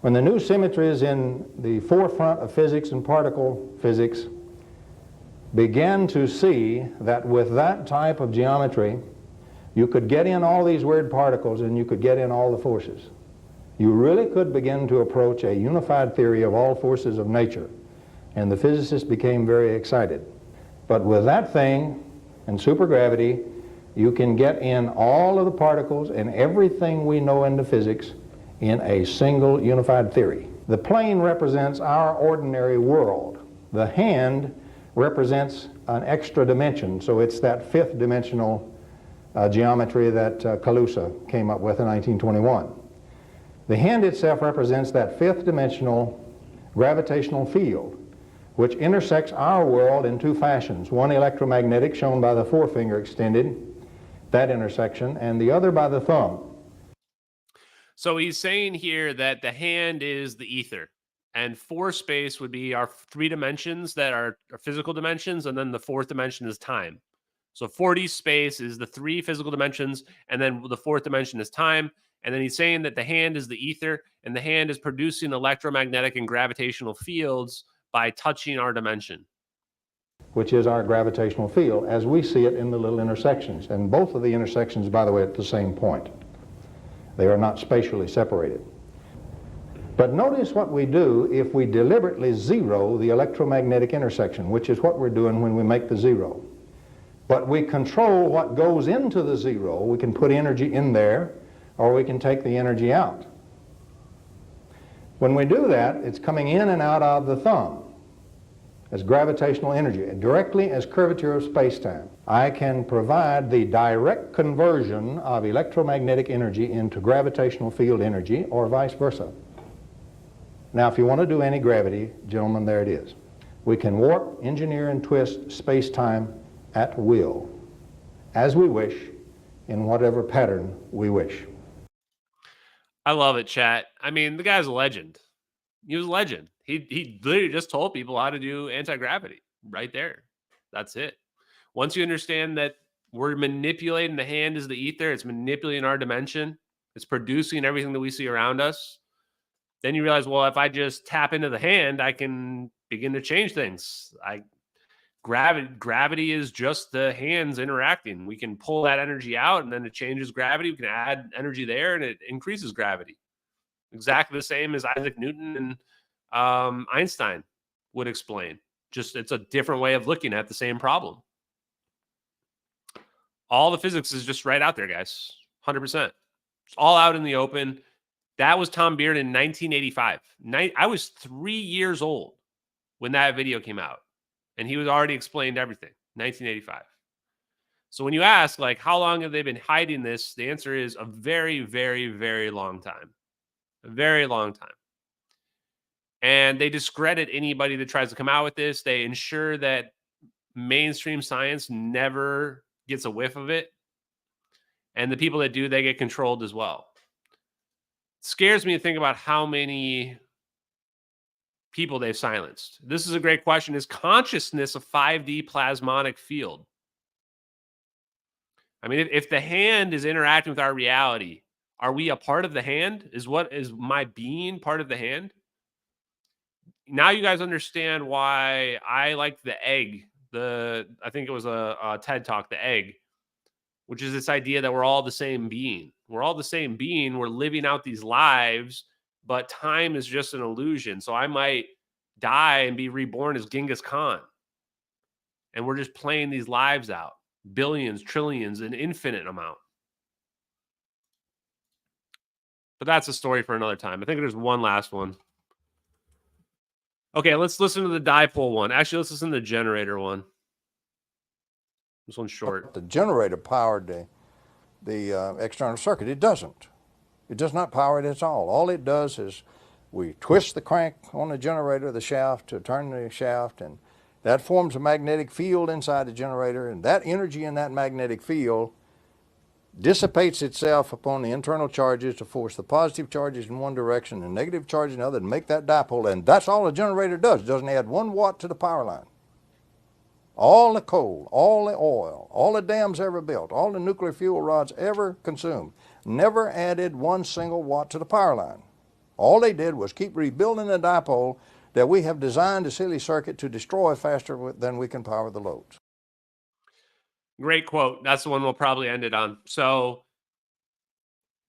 when the new symmetries in the forefront of physics and particle physics began to see that with that type of geometry, you could get in all these weird particles and you could get in all the forces. You really could begin to approach a unified theory of all forces of nature, and the physicists became very excited. But with that thing and supergravity, you can get in all of the particles and everything we know into physics in a single unified theory. The plane represents our ordinary world. The hand represents an extra dimension, so it's that fifth dimensional geometry that Kaluza came up with in 1921. The hand itself represents that fifth dimensional gravitational field, which intersects our world in two fashions. One electromagnetic, shown by the forefinger extended, that intersection, and the other by the thumb. So he's saying here that the hand is the ether, and 4 space would be our 3 dimensions that are physical dimensions, and then the 4th dimension is time. So 4D space is the 3 physical dimensions, and then the 4th dimension is time. And then he's saying that the hand is the ether, and the hand is producing electromagnetic and gravitational fields by touching our dimension, which is our gravitational field as we see it in the little intersections. And both of the intersections, by the way, at the same point. They are not spatially separated. But notice what we do if we deliberately zero the electromagnetic intersection, which is what we're doing when we make the zero. But we control what goes into the zero. We can put energy in there, or we can take the energy out. When we do that, it's coming in and out of the thumb as gravitational energy, directly as curvature of space-time. I can provide the direct conversion of electromagnetic energy into gravitational field energy, or vice versa. Now, if you want to do anti-gravity, gentlemen, there it is. We can warp, engineer, and twist space-time at will, as we wish, in whatever pattern we wish. I love it, chat. I mean, the guy's a legend. He was a legend. He literally just told people how to do anti-gravity right there. That's it. Once you understand that we're manipulating the hand as the ether, it's manipulating our dimension, it's producing everything that we see around us, then you realize, well, if I just tap into the hand, I can begin to change things. Gravity is just the hands interacting. We can pull that energy out, and then it changes gravity. We can add energy there, and it increases gravity. Exactly the same as Isaac Newton and Einstein would explain. Just it's a different way of looking at the same problem. All the physics is just right out there, guys. 100%. It's all out in the open. That was Tom Bearden in 1985. I was 3 years old when that video came out, and he was already explained everything. 1985. So when you ask, like, how long have they been hiding this? The answer is a very, very, very long time. A very long time. And they discredit anybody that tries to come out with this. They ensure that mainstream science never gets a whiff of it. And the people that do, they get controlled as well. It scares me to think about how many people they've silenced. This is a great question. Is consciousness a 5D plasmonic field? I mean, if the hand is interacting with our reality, are we a part of the hand? Is my being part of the hand? Now you guys understand why I like the egg. I think it was a TED Talk, the egg, which is this idea that we're all the same being. We're all the same being. We're living out these lives, but time is just an illusion. So I might die and be reborn as Genghis Khan. And we're just playing these lives out. Billions, trillions, an infinite amount. But that's a story for another time. I think there's one last one. Okay, let's listen to the dipole one. Actually, let's listen to the generator one. This one's short. The generator powered the external circuit. It doesn't. It does not power it at all. All it does is we twist the crank on the generator, the shaft, to turn the shaft, and that forms a magnetic field inside the generator, and that energy in that magnetic field dissipates itself upon the internal charges to force the positive charges in one direction and negative charges in the other and make that dipole. And that's all a generator does. It doesn't add 1 watt to the power line. All the coal, all the oil, all the dams ever built, all the nuclear fuel rods ever consumed, never added 1 single watt to the power line. All they did was keep rebuilding the dipole that we have designed a silly circuit to destroy faster than we can power the loads. Great quote. That's the one we'll probably end it on. So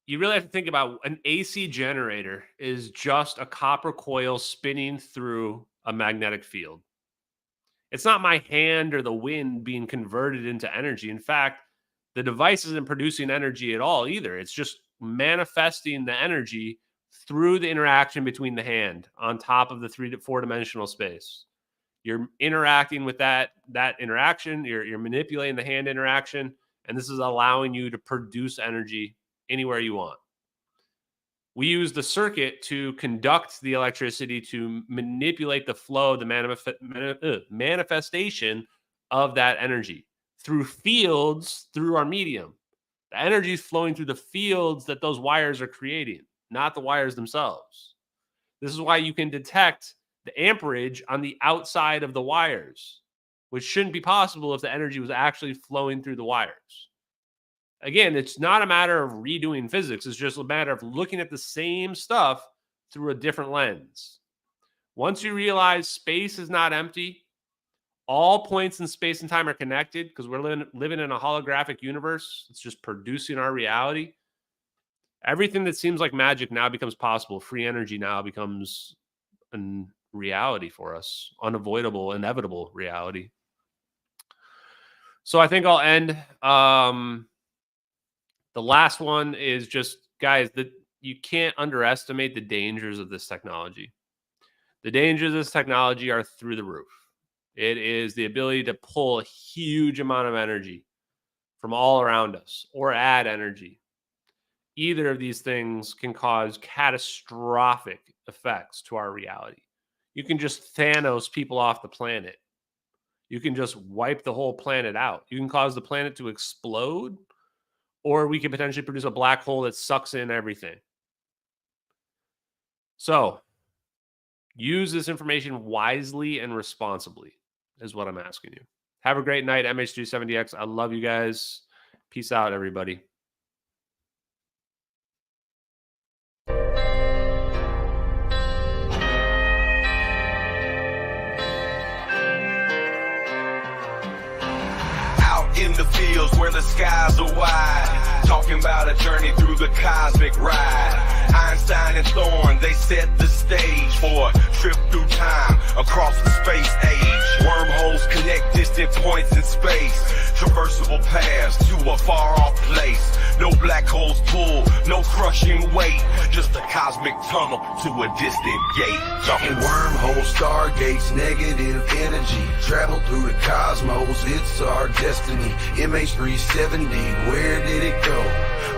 you really have to think about an AC generator is just a copper coil spinning through a magnetic field. It's not my hand or the wind being converted into energy. In fact, the device isn't producing energy at all either. It's just manifesting the energy through the interaction between the hand on top of the 3 to 4 dimensional space. You're interacting with that interaction. You're manipulating the hand interaction, and this is allowing you to produce energy anywhere you want. We use the circuit to conduct the electricity to manipulate the flow, the manifestation of that energy through fields, through our medium. The energy is flowing through the fields that those wires are creating, not the wires themselves. This is why you can detect the amperage on the outside of the wires, which shouldn't be possible if the energy was actually flowing through the wires. Again, it's not a matter of redoing physics. It's just a matter of looking at the same stuff through a different lens. Once you realize space is not empty, all points in space and time are connected because we're living in a holographic universe. It's just producing our reality. Everything that seems like magic now becomes possible. Free energy now becomes a reality for us. Unavoidable, inevitable reality. So I think I'll end. The last one is just, guys, that you can't underestimate the dangers of this technology. The dangers of this technology are through the roof. It is the ability to pull a huge amount of energy from all around us or add energy. Either of these things can cause catastrophic effects to our reality. You can just Thanos people off the planet. You can just wipe the whole planet out. You can cause the planet to explode, or we could potentially produce a black hole that sucks in everything. So, use this information wisely and responsibly is what I'm asking you. Have a great night, MH370X. I love you guys. Peace out, everybody. In the fields where the skies are wide, talking about a journey through the cosmic ride. Einstein and Thorne, they set the stage for a trip through time across the space age. Wormholes connect distant points in space, traversable paths to a far-off place. No black holes pull, no crushing weight, just a cosmic tunnel to a distant gate. Talking wormholes, stargates, negative energy, travel through the cosmos, it's our destiny. MH370, where did it go?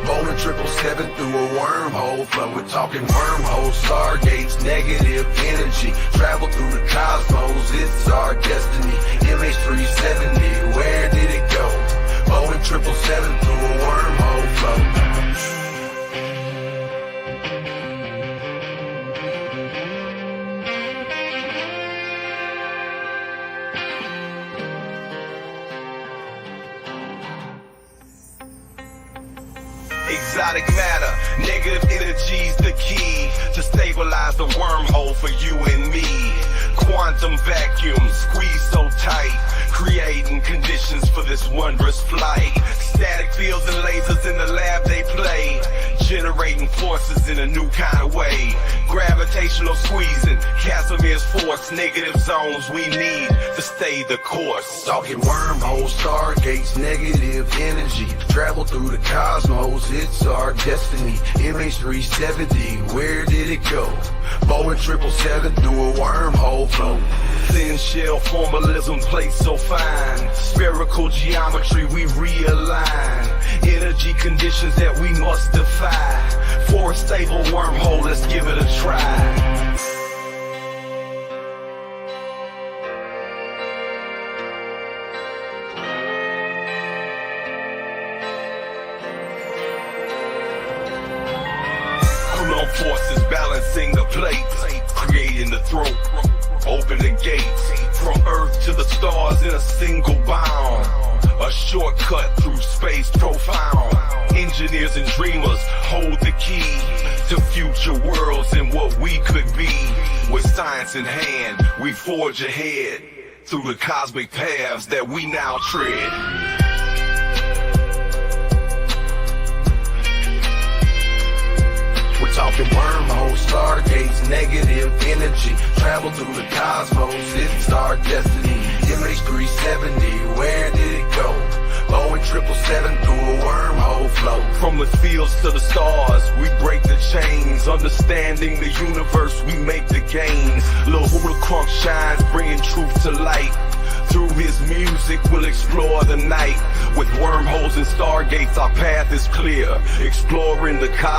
Bowling 777 through a wormhole flow. We're talking wormholes, stargates, negative energy, travel through the cosmos, it's our destiny. MH370, where did it go? Bowling 777 through a wormhole flow. Exotic matter, negative energy's the key to stabilize the wormhole for you and me. Quantum vacuum squeezed so tight, creating conditions for this wondrous flight. Static fields and lasers in the lab they play, generating forces in a new kind of way. Gravitational squeezing, Casimir's force, negative zones we need to stay the course. Talking wormholes, stargates, negative energy, travel through the cosmos, it's our destiny. MH370, where did it go? Bowling 777 through a wormhole flow. Thin shell formalism plates so fine, spherical geometry we realign. Energy conditions that we must defy. For a stable wormhole, let's give it a try. Forces balancing the plates, creating the throat, open the gates, from Earth to the stars in a single bound, a shortcut through space profound. Engineers and dreamers hold the key to future worlds and what we could be. With science in hand, we forge ahead through the cosmic paths that we now tread. We're talking wormholes, stargates, negative energy, travel through the cosmos, it's our destiny. MH370, where did it go? Boeing 777 through a wormhole flow. From the fields to the stars, we break the chains. Understanding the universe, we make the gains. Lil Hula Crunk shines, bringing truth to light. Through his music, we'll explore the night. With wormholes and stargates, our path is clear. Exploring the cosmos.